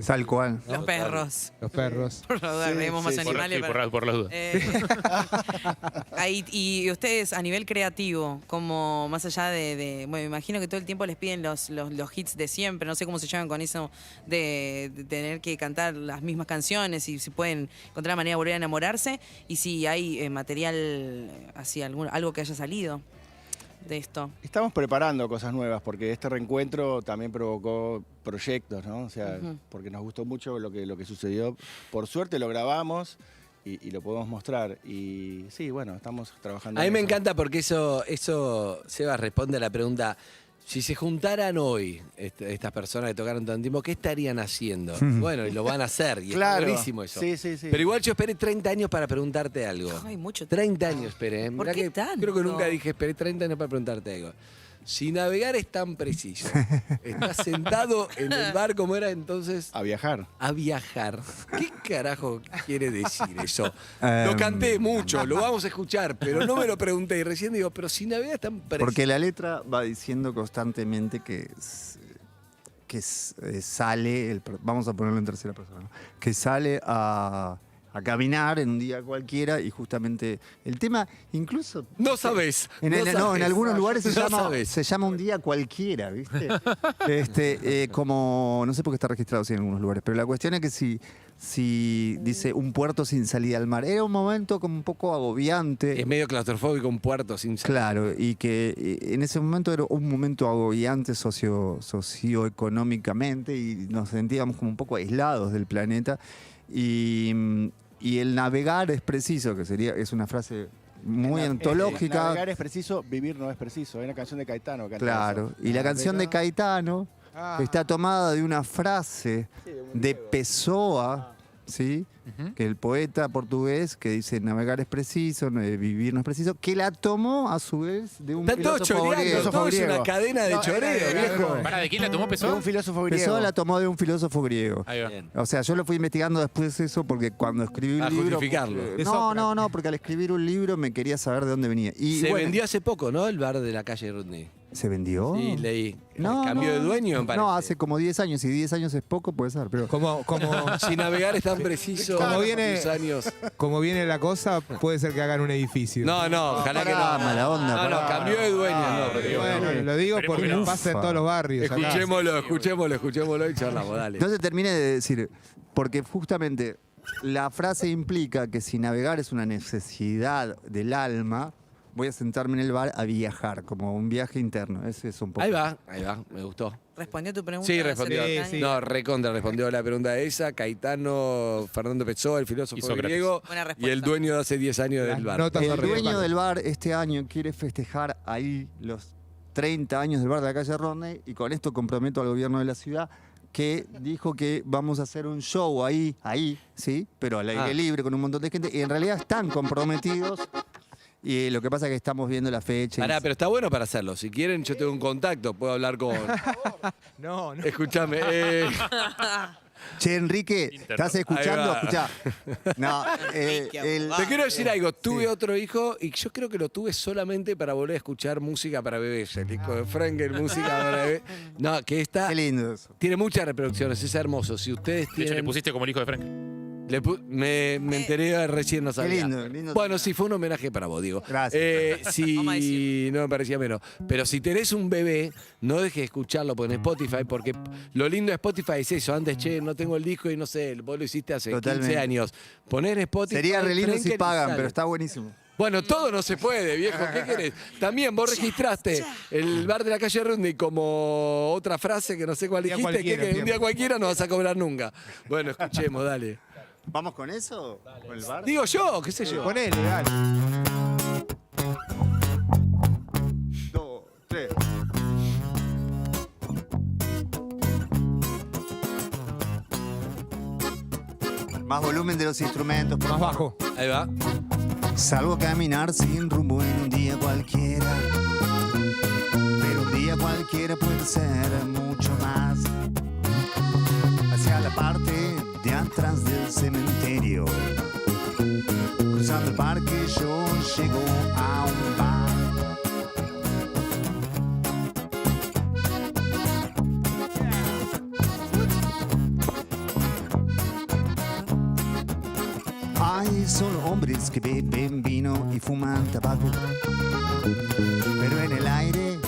[SPEAKER 5] Tal cual.
[SPEAKER 3] Los perros.
[SPEAKER 6] Los perros.
[SPEAKER 3] Por la duda, creemos más animales.
[SPEAKER 4] Por las dudas.
[SPEAKER 3] Y ustedes, a nivel creativo, como más allá bueno, me imagino que todo el tiempo les piden los hits de siempre, no sé cómo se llevan con eso de tener que cantar las mismas canciones y si pueden encontrar la manera de volver a enamorarse y si hay material así, algo que haya salido de esto.
[SPEAKER 9] Estamos preparando cosas nuevas porque este reencuentro también provocó proyectos, ¿no? O sea, porque nos gustó mucho lo que sucedió. Por suerte lo grabamos y lo podemos mostrar. Y sí, bueno, estamos trabajando.
[SPEAKER 2] A mí
[SPEAKER 9] en
[SPEAKER 2] me
[SPEAKER 9] eso.
[SPEAKER 2] encanta porque eso, Seba, responde a la pregunta, si se juntaran hoy estas personas que tocaron tanto tiempo, ¿qué estarían haciendo? Bueno, y lo van a hacer, y
[SPEAKER 9] Claro.
[SPEAKER 2] es buenísimo eso.
[SPEAKER 9] Sí, sí, sí.
[SPEAKER 2] Pero igual yo esperé 30 años para preguntarte algo.
[SPEAKER 3] Ay, mucho
[SPEAKER 2] 30 años esperé.
[SPEAKER 3] ¿Por
[SPEAKER 2] Mirá
[SPEAKER 3] qué
[SPEAKER 2] que
[SPEAKER 3] tanto?
[SPEAKER 2] Creo que nunca dije, esperé 30 años para preguntarte algo. Si navegar es tan preciso, estás sentado en el bar, ¿cómo era entonces?
[SPEAKER 9] A viajar.
[SPEAKER 2] A viajar. ¿Qué carajo quiere decir eso? Lo canté mucho, lo vamos a escuchar, pero no me lo pregunté. Y recién digo, pero si navegar es tan preciso.
[SPEAKER 5] Porque la letra va diciendo constantemente que sale, vamos a ponerlo en tercera persona, ¿no? Que sale a caminar en un día cualquiera y justamente el tema incluso...
[SPEAKER 2] No sabes.
[SPEAKER 5] En algunos lugares se llama un día cualquiera, ¿viste? Como, no sé por qué está registrado así en algunos lugares, pero la cuestión es que si dice un puerto sin salida al mar, era un momento como un poco agobiante.
[SPEAKER 2] Es medio claustrofóbico un puerto sin salida.
[SPEAKER 5] Claro, y que en ese momento era un momento agobiante socioeconómicamente y nos sentíamos como un poco aislados del planeta. Y el navegar es preciso, que es una frase muy antológica.
[SPEAKER 9] Navegar es preciso, vivir no es preciso. Hay una canción de Caetano que
[SPEAKER 5] Claro, y la canción de Caetano está tomada de una frase de Pessoa, ¿sí? Que el poeta portugués que dice navegar es preciso, vivir no es preciso, que la tomó a su vez de un filósofo griego.
[SPEAKER 2] Todo es una cadena de choreo, viejo.
[SPEAKER 4] ¿Para de quién la tomó Pessoa?
[SPEAKER 9] De un filósofo griego.
[SPEAKER 5] Pessoa la tomó de un filósofo griego.
[SPEAKER 4] Ahí va.
[SPEAKER 5] O sea, yo lo fui investigando después eso porque cuando escribí un
[SPEAKER 2] A
[SPEAKER 5] libro...
[SPEAKER 2] justificarlo.
[SPEAKER 5] No, porque al escribir un libro me quería saber de dónde venía. Y
[SPEAKER 2] Se
[SPEAKER 5] bueno,
[SPEAKER 2] vendió hace poco, ¿no? El bar de la calle Rodney.
[SPEAKER 5] ¿Se vendió?
[SPEAKER 2] Sí, leí.
[SPEAKER 5] No,
[SPEAKER 2] ¿Cambio de dueño, me parece?
[SPEAKER 5] No, hace como 10 años. Si 10 años es poco, puede ser. Pero
[SPEAKER 6] Como
[SPEAKER 2] Si navegar es tan preciso,
[SPEAKER 6] Como viene-
[SPEAKER 2] 10 años.
[SPEAKER 6] como viene la cosa, puede ser que hagan un edificio.
[SPEAKER 2] No, ojalá que no.
[SPEAKER 5] mala onda,
[SPEAKER 2] No,
[SPEAKER 5] pará.
[SPEAKER 2] cambió de dueño. No, pero
[SPEAKER 6] Bueno, lo digo
[SPEAKER 4] Esperemos
[SPEAKER 6] porque
[SPEAKER 4] que no.
[SPEAKER 6] pasa en todos los barrios. acá.
[SPEAKER 2] Escuchémoslo y charlamos, dale.
[SPEAKER 5] entonces termine de decir, porque justamente la frase implica que si navegar es una necesidad del alma, voy a sentarme en el bar a viajar, como un viaje interno. Ese es un poco.
[SPEAKER 2] Ahí va, me gustó.
[SPEAKER 3] ¿Respondió tu pregunta?
[SPEAKER 2] Sí,
[SPEAKER 3] hace
[SPEAKER 2] respondió.
[SPEAKER 3] 30 años?
[SPEAKER 2] No, recontra respondió la pregunta esa. Caetano, Fernando Pessoa, el filósofo
[SPEAKER 4] Sócrates.
[SPEAKER 2] griego,
[SPEAKER 3] Buena
[SPEAKER 2] y
[SPEAKER 3] respuesta.
[SPEAKER 2] el dueño de hace 10 años
[SPEAKER 6] Las
[SPEAKER 2] del bar.
[SPEAKER 6] notas
[SPEAKER 5] El
[SPEAKER 6] arriba.
[SPEAKER 5] dueño del bar este año quiere festejar ahí los 30 años del bar de la calle Rodney y con esto comprometo al gobierno de la ciudad que dijo que vamos a hacer un show ahí, ¿sí? Pero al aire libre con un montón de gente y en realidad están comprometidos y lo que pasa es que estamos viendo la fecha.
[SPEAKER 2] Pará, pero está bueno para hacerlo. Si quieren, yo tengo un contacto, puedo hablar con...
[SPEAKER 6] No.
[SPEAKER 2] Escúchame.
[SPEAKER 5] Che, Enrique, ¿estás escuchando?
[SPEAKER 2] Ahí va.
[SPEAKER 5] Escuchá. No,
[SPEAKER 2] Te quiero decir algo. Tuve otro hijo y yo creo que lo tuve solamente para volver a escuchar música para bebés. El disco de Frankel, música para bebés. No, que está...
[SPEAKER 5] Qué lindo eso.
[SPEAKER 2] Tiene muchas reproducciones, es hermoso. Si ustedes
[SPEAKER 4] De hecho, le
[SPEAKER 2] tienen...
[SPEAKER 4] pusiste como el hijo de Frank.
[SPEAKER 2] Me enteré recién, no sabía.
[SPEAKER 5] lindo.
[SPEAKER 2] Bueno, sí, fue un homenaje para vos, digo.
[SPEAKER 5] Gracias.
[SPEAKER 3] Vamos a
[SPEAKER 2] Si no me parecía menos. Pero si tenés un bebé, no dejes de escucharlo en Spotify, porque lo lindo de Spotify es eso. Antes, no tengo el disco y no sé, vos lo hiciste hace 15
[SPEAKER 5] Totalmente.
[SPEAKER 2] años. Poner Spotify.
[SPEAKER 5] Sería re lindo si
[SPEAKER 2] Frankel y
[SPEAKER 5] pagan,
[SPEAKER 2] sale.
[SPEAKER 5] pero está buenísimo.
[SPEAKER 2] Bueno, todo no se puede, viejo. ¿Qué querés? También vos registraste el bar de la calle Rundy como otra frase que no sé cuál dijiste, que un día cualquiera no vas a cobrar nunca. Bueno, escuchemos, dale.
[SPEAKER 5] ¿Vamos con eso? ¿Con el bar?
[SPEAKER 2] Digo yo, qué sé yo.
[SPEAKER 6] Ponele, dale.
[SPEAKER 5] 2, 3. Más volumen de los instrumentos.
[SPEAKER 6] Más bajo.
[SPEAKER 2] Ahí va.
[SPEAKER 5] Salgo a caminar sin rumbo en un día cualquiera. Pero un día cualquiera puede ser mucho más. Hacia la parte de atrás del cementerio. Cruzando el parque yo llego a un bar. Hay solo hombres que beben vino y fuman tabaco. Pero en el aire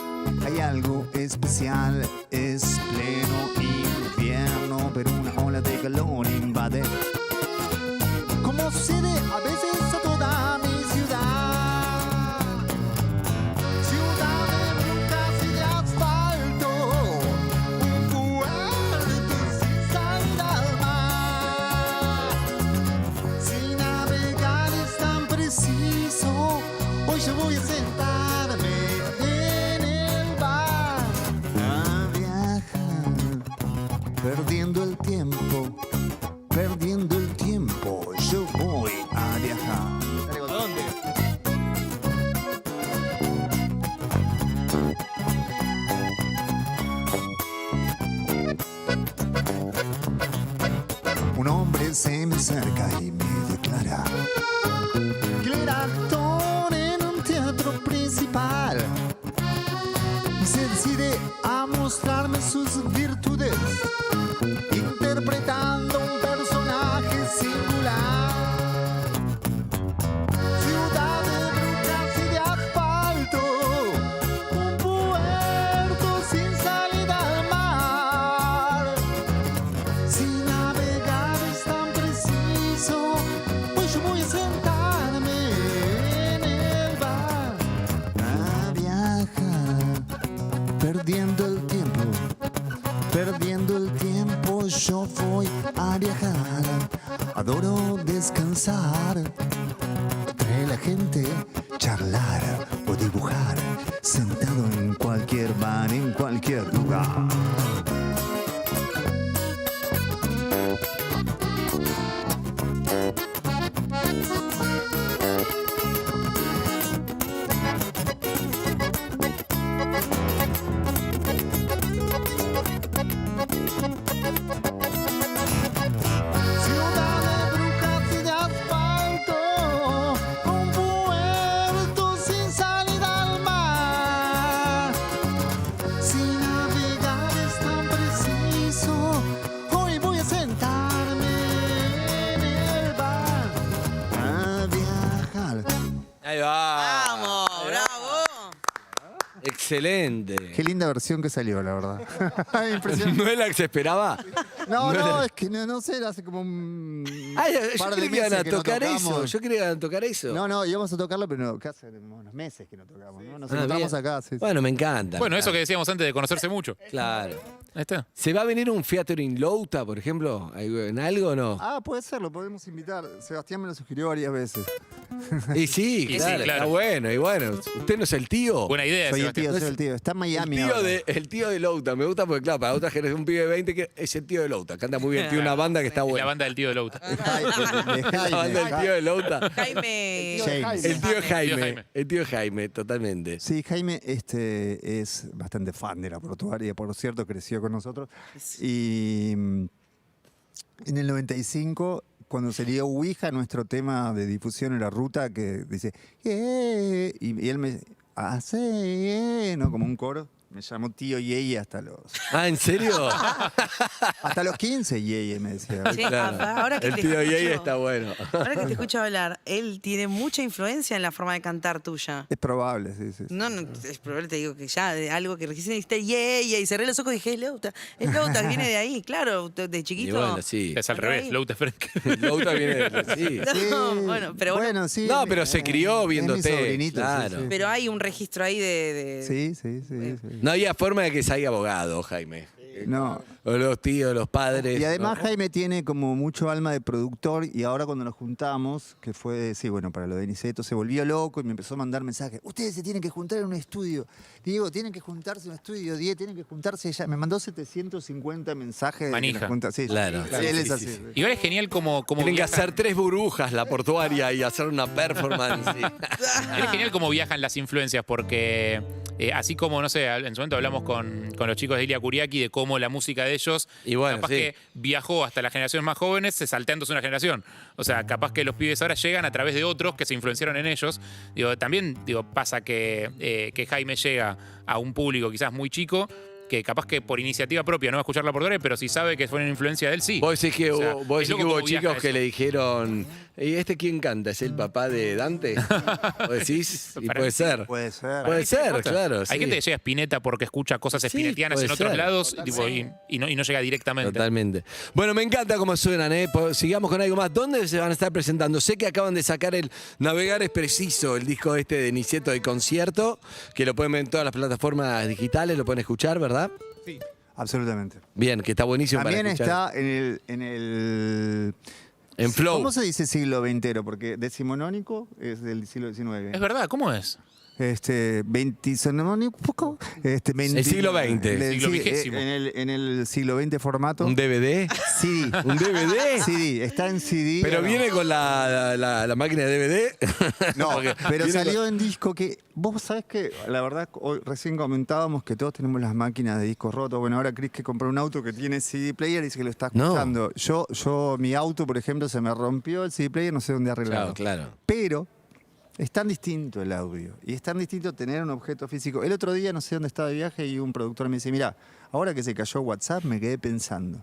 [SPEAKER 5] hay algo especial. Es pleno invierno, pero una ola de calor invade. Como sucede a veces a toda mi ciudad. Ciudad de brujas y de asfalto. Un puerto sin salida al mar. Si navegar es tan preciso, hoy yo voy a sentarme en el bar a viajar, perdiendo el tiempo, perdiendo el tiempo, yo voy a viajar. ¿Dónde? Un hombre se me acerca y me declara que él era actor en un teatro principal y se decide a mostrarme sus virtudes interpretando un personaje singular. Ciudad de brujas y de asfalto, un puerto sin salida al mar. Si navegar es tan preciso, hoy yo voy a sentarme en el bar a viajar, perdiendo el tiempo, perdiendo el tiempo, yo voy a viajar. Adoro descansar, entre la gente, charlar o dibujar, sentado en cualquier bar, en cualquier lugar. Ciudad de brujas y de asfalto, un puerto sin salida al mar. Si navegar es tan preciso, hoy voy a sentarme en el bar a viajar.
[SPEAKER 2] Ahí va.
[SPEAKER 3] ¡Vamos! ¡Bravo!
[SPEAKER 2] Excelente.
[SPEAKER 5] Qué linda versión que salió, la verdad. Impresionante.
[SPEAKER 2] ¿No es la que se esperaba?
[SPEAKER 5] No, es que no sé, hace como un
[SPEAKER 2] Ay, yo
[SPEAKER 5] par de
[SPEAKER 2] creía que iban
[SPEAKER 5] meses
[SPEAKER 2] a
[SPEAKER 5] que no
[SPEAKER 2] tocar eso.
[SPEAKER 5] tocamos.
[SPEAKER 2] Yo creía que iban a tocar eso.
[SPEAKER 5] No, íbamos a tocarlo, pero hace unos meses que no tocamos, ¿no? Nos
[SPEAKER 2] Ah,
[SPEAKER 5] encontramos
[SPEAKER 2] bien.
[SPEAKER 5] acá. Sí.
[SPEAKER 2] Bueno, me encanta.
[SPEAKER 4] Bueno,
[SPEAKER 2] me
[SPEAKER 4] eso que
[SPEAKER 2] encanta.
[SPEAKER 4] decíamos antes de conocerse mucho.
[SPEAKER 2] Claro.
[SPEAKER 4] Ahí está.
[SPEAKER 2] ¿Se va a venir un featuring Louta, por ejemplo? ¿En algo o no?
[SPEAKER 5] Ah, puede ser, lo podemos invitar. Sebastián me lo sugirió varias veces.
[SPEAKER 2] Y sí,
[SPEAKER 4] Y sí,
[SPEAKER 2] claro,
[SPEAKER 4] claro.
[SPEAKER 2] está bueno. Y bueno, ¿usted no es el tío?
[SPEAKER 4] Buena idea,
[SPEAKER 5] Soy el
[SPEAKER 4] Sebastián.
[SPEAKER 5] tío, soy el tío. Está en Miami ahora.
[SPEAKER 2] El tío de Louta. Me gusta porque, claro, para otra generación, un pibe de 20 que es el tío de Louta. Canta muy bien. Tiene una banda que está
[SPEAKER 4] Es la
[SPEAKER 2] buena.
[SPEAKER 4] banda del tío de Louta.
[SPEAKER 5] De Jaime,
[SPEAKER 2] La banda del tío de Louta.
[SPEAKER 3] Jaime.
[SPEAKER 5] James.
[SPEAKER 2] El tío de Jaime.
[SPEAKER 4] Jaime.
[SPEAKER 2] El tío de Jaime, totalmente.
[SPEAKER 5] Sí, Jaime es bastante fan de la portuaria, por cierto, creció con nosotros. Y en el 95, cuando salió Ouija, nuestro tema de difusión era Ruta, que dice, y él me hace, ¿no? Como un coro. Me llamó tío Yeye hasta los...
[SPEAKER 2] Ah, ¿en serio?
[SPEAKER 5] Hasta los 15 Yeye me decía.
[SPEAKER 3] Sí, ahora que
[SPEAKER 2] el
[SPEAKER 3] te
[SPEAKER 2] tío
[SPEAKER 3] escucho-
[SPEAKER 2] Yeye está bueno.
[SPEAKER 3] Ahora que te escucho hablar, él tiene mucha influencia en la forma de cantar tuya.
[SPEAKER 5] Es probable, sí.
[SPEAKER 3] No, es probable, te digo que ya de algo que recién dijiste, y cerré los ojos y dije, es Louta, viene de ahí, claro, de chiquito.
[SPEAKER 2] Y bueno, sí.
[SPEAKER 4] Es al revés, Louta Frank.
[SPEAKER 2] Louta viene de... Sí.
[SPEAKER 3] No, bueno, pero
[SPEAKER 5] Bueno, sí.
[SPEAKER 2] No, pero se crió
[SPEAKER 5] es mi
[SPEAKER 2] viéndote.
[SPEAKER 5] sobrinito,
[SPEAKER 2] Claro.
[SPEAKER 5] sí.
[SPEAKER 3] Pero hay un registro ahí de...
[SPEAKER 5] Sí.
[SPEAKER 2] No había forma de que salga abogado, Jaime.
[SPEAKER 5] No.
[SPEAKER 2] O los tíos, los padres.
[SPEAKER 5] Y además
[SPEAKER 2] ¿no?
[SPEAKER 5] Jaime tiene como mucho alma de productor y ahora cuando nos juntamos, que fue, para lo de Niceto, se volvió loco y me empezó a mandar mensajes. Ustedes se tienen que juntar en un estudio. Diego, tienen que juntarse en un estudio. Diego, tienen que juntarse ya. Me mandó 750 mensajes.
[SPEAKER 4] Manija.
[SPEAKER 5] Sí,
[SPEAKER 2] Claro.
[SPEAKER 5] sí, él es así.
[SPEAKER 2] sí.
[SPEAKER 4] Igual es genial como
[SPEAKER 2] Tienen que
[SPEAKER 4] viajan-
[SPEAKER 2] hacer 3 burbujas la portuaria y hacer una performance. Sí.
[SPEAKER 4] Es genial cómo viajan las influencias, porque así como, no sé, en su momento hablamos con los chicos de Ilia Kuriaki de cómo la música de ellos,
[SPEAKER 2] Y bueno,
[SPEAKER 4] capaz
[SPEAKER 2] sí.
[SPEAKER 4] que viajó hasta las generaciones más jóvenes, salteándose una generación. O sea, capaz que los pibes ahora llegan a través de otros que se influenciaron en ellos. También pasa que Jaime llega a un público quizás muy chico, que capaz que por iniciativa propia no va a escuchar la portuaria, pero si sabe que fue una influencia de él, sí.
[SPEAKER 2] Vos decís que,
[SPEAKER 4] O sea,
[SPEAKER 2] vos
[SPEAKER 4] es
[SPEAKER 2] decís que
[SPEAKER 4] loco
[SPEAKER 2] hubo
[SPEAKER 4] cómo viaja
[SPEAKER 2] chicos que
[SPEAKER 4] eso.
[SPEAKER 2] le dijeron, ¿y este quién canta? ¿Es el papá de Dante? ¿Vos decís? Y
[SPEAKER 4] Para
[SPEAKER 2] puede
[SPEAKER 4] mí sí.
[SPEAKER 2] ser.
[SPEAKER 5] Puede ser.
[SPEAKER 2] Puede ser,
[SPEAKER 4] Posta.
[SPEAKER 2] claro.
[SPEAKER 4] Hay
[SPEAKER 2] sí.
[SPEAKER 4] gente que llega a Spinetta porque escucha cosas
[SPEAKER 2] Sí,
[SPEAKER 4] spinettianas
[SPEAKER 2] puede
[SPEAKER 4] en otros
[SPEAKER 2] ser.
[SPEAKER 4] lados y no llega directamente.
[SPEAKER 2] Totalmente. Bueno, me encanta cómo suenan, ¿eh? Sigamos con algo más. ¿Dónde se van a estar presentando? Sé que acaban de sacar el Navegar es Preciso, el disco de Niceto de concierto, que lo pueden ver en todas las plataformas digitales, lo pueden escuchar, ¿verdad?
[SPEAKER 6] Sí.
[SPEAKER 5] Absolutamente.
[SPEAKER 2] Bien, que está buenísimo
[SPEAKER 5] También
[SPEAKER 2] para escuchar.
[SPEAKER 5] está
[SPEAKER 2] En Flow.
[SPEAKER 5] ¿Cómo se dice siglo XX? Porque decimonónico es del siglo XIX.
[SPEAKER 4] Es verdad, ¿cómo es?
[SPEAKER 5] Veinticinónico.
[SPEAKER 2] El siglo XX.
[SPEAKER 4] Siglo vigésimo.
[SPEAKER 5] En el siglo XX formato.
[SPEAKER 2] ¿Un DVD?
[SPEAKER 5] CD.
[SPEAKER 2] ¿Un DVD?
[SPEAKER 5] CD. Está en CD.
[SPEAKER 2] ¿Pero viene con la máquina de DVD?
[SPEAKER 5] No,
[SPEAKER 2] Porque
[SPEAKER 5] pero
[SPEAKER 2] viene
[SPEAKER 5] salió en disco que... Vos sabés que, la verdad, hoy recién comentábamos que todos tenemos las máquinas de discos rotos. Bueno, ahora Chris que compró un auto que tiene CD player y dice que lo está
[SPEAKER 2] No.
[SPEAKER 5] escuchando. Yo, mi auto, por ejemplo, se me rompió el CD player, no sé dónde arreglarlo.
[SPEAKER 2] Claro.
[SPEAKER 5] Pero es tan distinto el audio y es tan distinto tener un objeto físico. El otro día, no sé dónde estaba de viaje y un productor me dice, mira, ahora que se cayó WhatsApp me quedé pensando.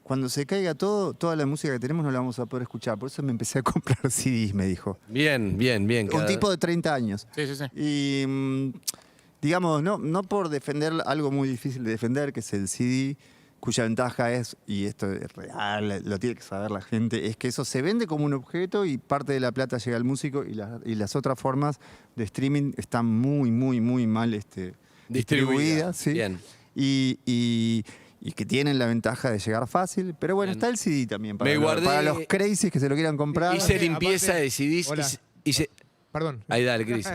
[SPEAKER 5] Cuando se caiga todo, toda la música que tenemos no la vamos a poder escuchar. Por eso me empecé a comprar CDs, me dijo.
[SPEAKER 2] Bien.
[SPEAKER 5] Un tipo de 30 años.
[SPEAKER 4] Sí.
[SPEAKER 5] Y, digamos, no por defender algo muy difícil de defender, que es el CD, cuya ventaja es, y esto es real, lo tiene que saber la gente, es que eso se vende como un objeto y parte de la plata llega al músico y las otras formas de streaming están muy mal distribuidas. ¿sí?
[SPEAKER 2] Bien.
[SPEAKER 5] Y que tienen la ventaja de llegar fácil. Pero bueno,
[SPEAKER 2] Bien.
[SPEAKER 5] está el CD también.
[SPEAKER 2] Me guardé-
[SPEAKER 5] Para los crazies que se lo quieran comprar.
[SPEAKER 2] Hice limpieza de CDs
[SPEAKER 6] Hola. Perdón.
[SPEAKER 2] Ahí dale, Cris.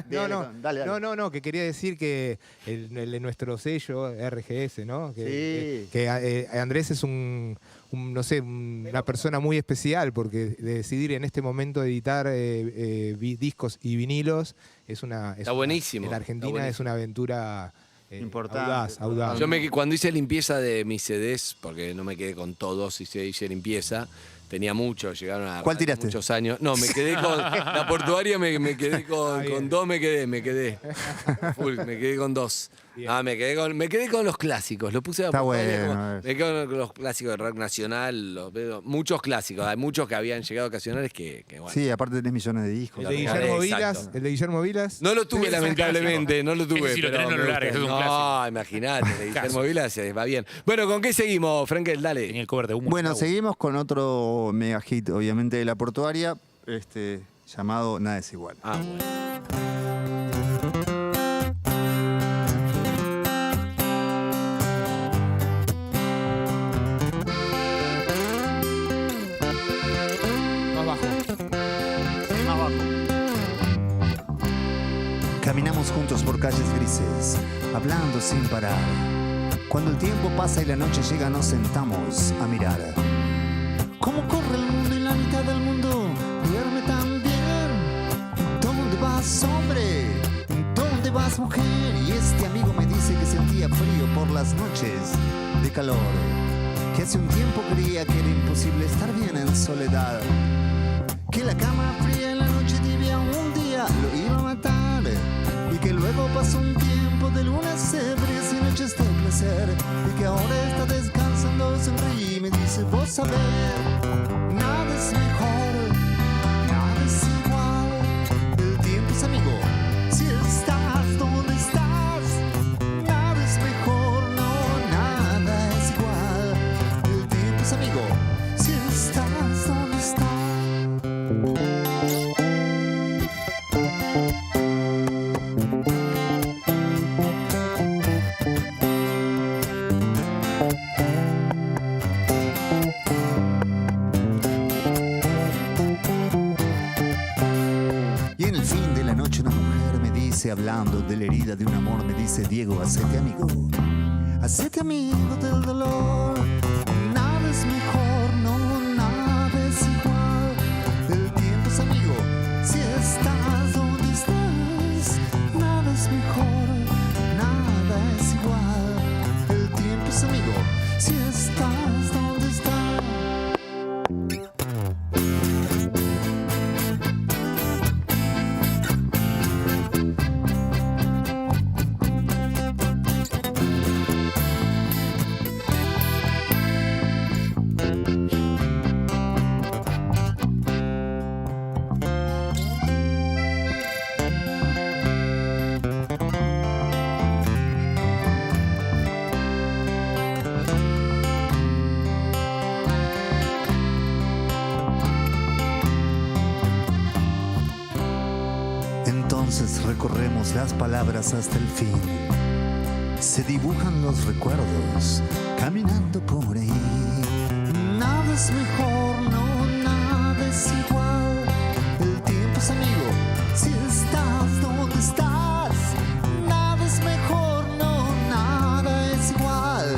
[SPEAKER 5] Dale.
[SPEAKER 6] No, que quería decir que el de nuestro sello, RGS, ¿no?
[SPEAKER 5] Sí.
[SPEAKER 6] Que Andrés es una persona muy especial, porque decidir en este momento editar discos y vinilos
[SPEAKER 2] Está buenísimo,
[SPEAKER 6] En la
[SPEAKER 2] está
[SPEAKER 6] Argentina
[SPEAKER 2] buenísimo.
[SPEAKER 6] es una aventura
[SPEAKER 5] Importante.
[SPEAKER 6] audaz.
[SPEAKER 2] Yo cuando hice limpieza de mis CDs, porque no me quedé con todos, hice limpieza, tenía muchos, llegaron a
[SPEAKER 5] ¿Cuál tiraste?
[SPEAKER 2] muchos años. No, me quedé con la portuaria, me quedé con dos, me quedé. Full, me quedé con dos. Ah, me quedé con los clásicos, lo puse a
[SPEAKER 5] Está
[SPEAKER 2] portuaria
[SPEAKER 5] bueno,
[SPEAKER 2] como- me quedé con los clásicos de rock nacional, muchos clásicos, hay muchos que habían llegado ocasionales que bueno.
[SPEAKER 5] Sí, aparte tenés millones de discos.
[SPEAKER 6] El de Guillermo
[SPEAKER 2] Exacto.
[SPEAKER 6] Vilas.
[SPEAKER 2] No lo tuve,
[SPEAKER 4] Ese es un
[SPEAKER 2] lamentablemente, no lo tuve.
[SPEAKER 4] Ese si lo
[SPEAKER 2] pero
[SPEAKER 4] tenés no lo
[SPEAKER 2] me
[SPEAKER 4] largues,
[SPEAKER 2] gusta.
[SPEAKER 4] es un
[SPEAKER 2] No, imagínate, de Guillermo
[SPEAKER 4] Caso.
[SPEAKER 2] Vilas va bien. Bueno, ¿con qué seguimos, Frankel? Dale.
[SPEAKER 4] Tenía el cover de Humo.
[SPEAKER 5] Bueno, seguimos con otro mega hit, obviamente, de la portuaria, llamado Nada es igual.
[SPEAKER 2] Ah, bueno.
[SPEAKER 6] Más bajo.
[SPEAKER 5] Más bajo. Caminamos juntos por calles grises, hablando sin parar. Cuando el tiempo pasa y la noche llega, nos sentamos a mirar. ¿Cómo corre el mundo y la mitad del mundo duerme tan bien? ¿Dónde vas, hombre? ¿Dónde vas, mujer? Y este amigo me dice que sentía frío por las noches de calor. Que hace un tiempo creía que era imposible estar bien en soledad. Que la cama fría en la noche tibia un día lo iba a matar. Y que el
[SPEAKER 1] luego pasó un tiempo de lunas ebrias y noches de placer, y que ahora está descansando, sonríe y me dice, vos sabés, nada es mejor, nada es igual, el tiempo es amigo, si estás donde estás, nada es mejor, no, nada es igual, el tiempo es amigo, si estás donde estás. Y en el fin de la noche una mujer me dice, hablando de la herida de un amor, me dice, Diego, hacete amigo del dolor. Nada es mejor, no, nada es igual. El tiempo es amigo, si estás donde estás. Nada es mejor, nada es igual. El tiempo es amigo, si estás donde estás. Entonces recorremos las palabras hasta el fin. Se dibujan los recuerdos caminando por ahí. Nada es mejor, no, nada es igual. El tiempo es amigo, si estás donde estás. Nada es mejor, no, nada es igual.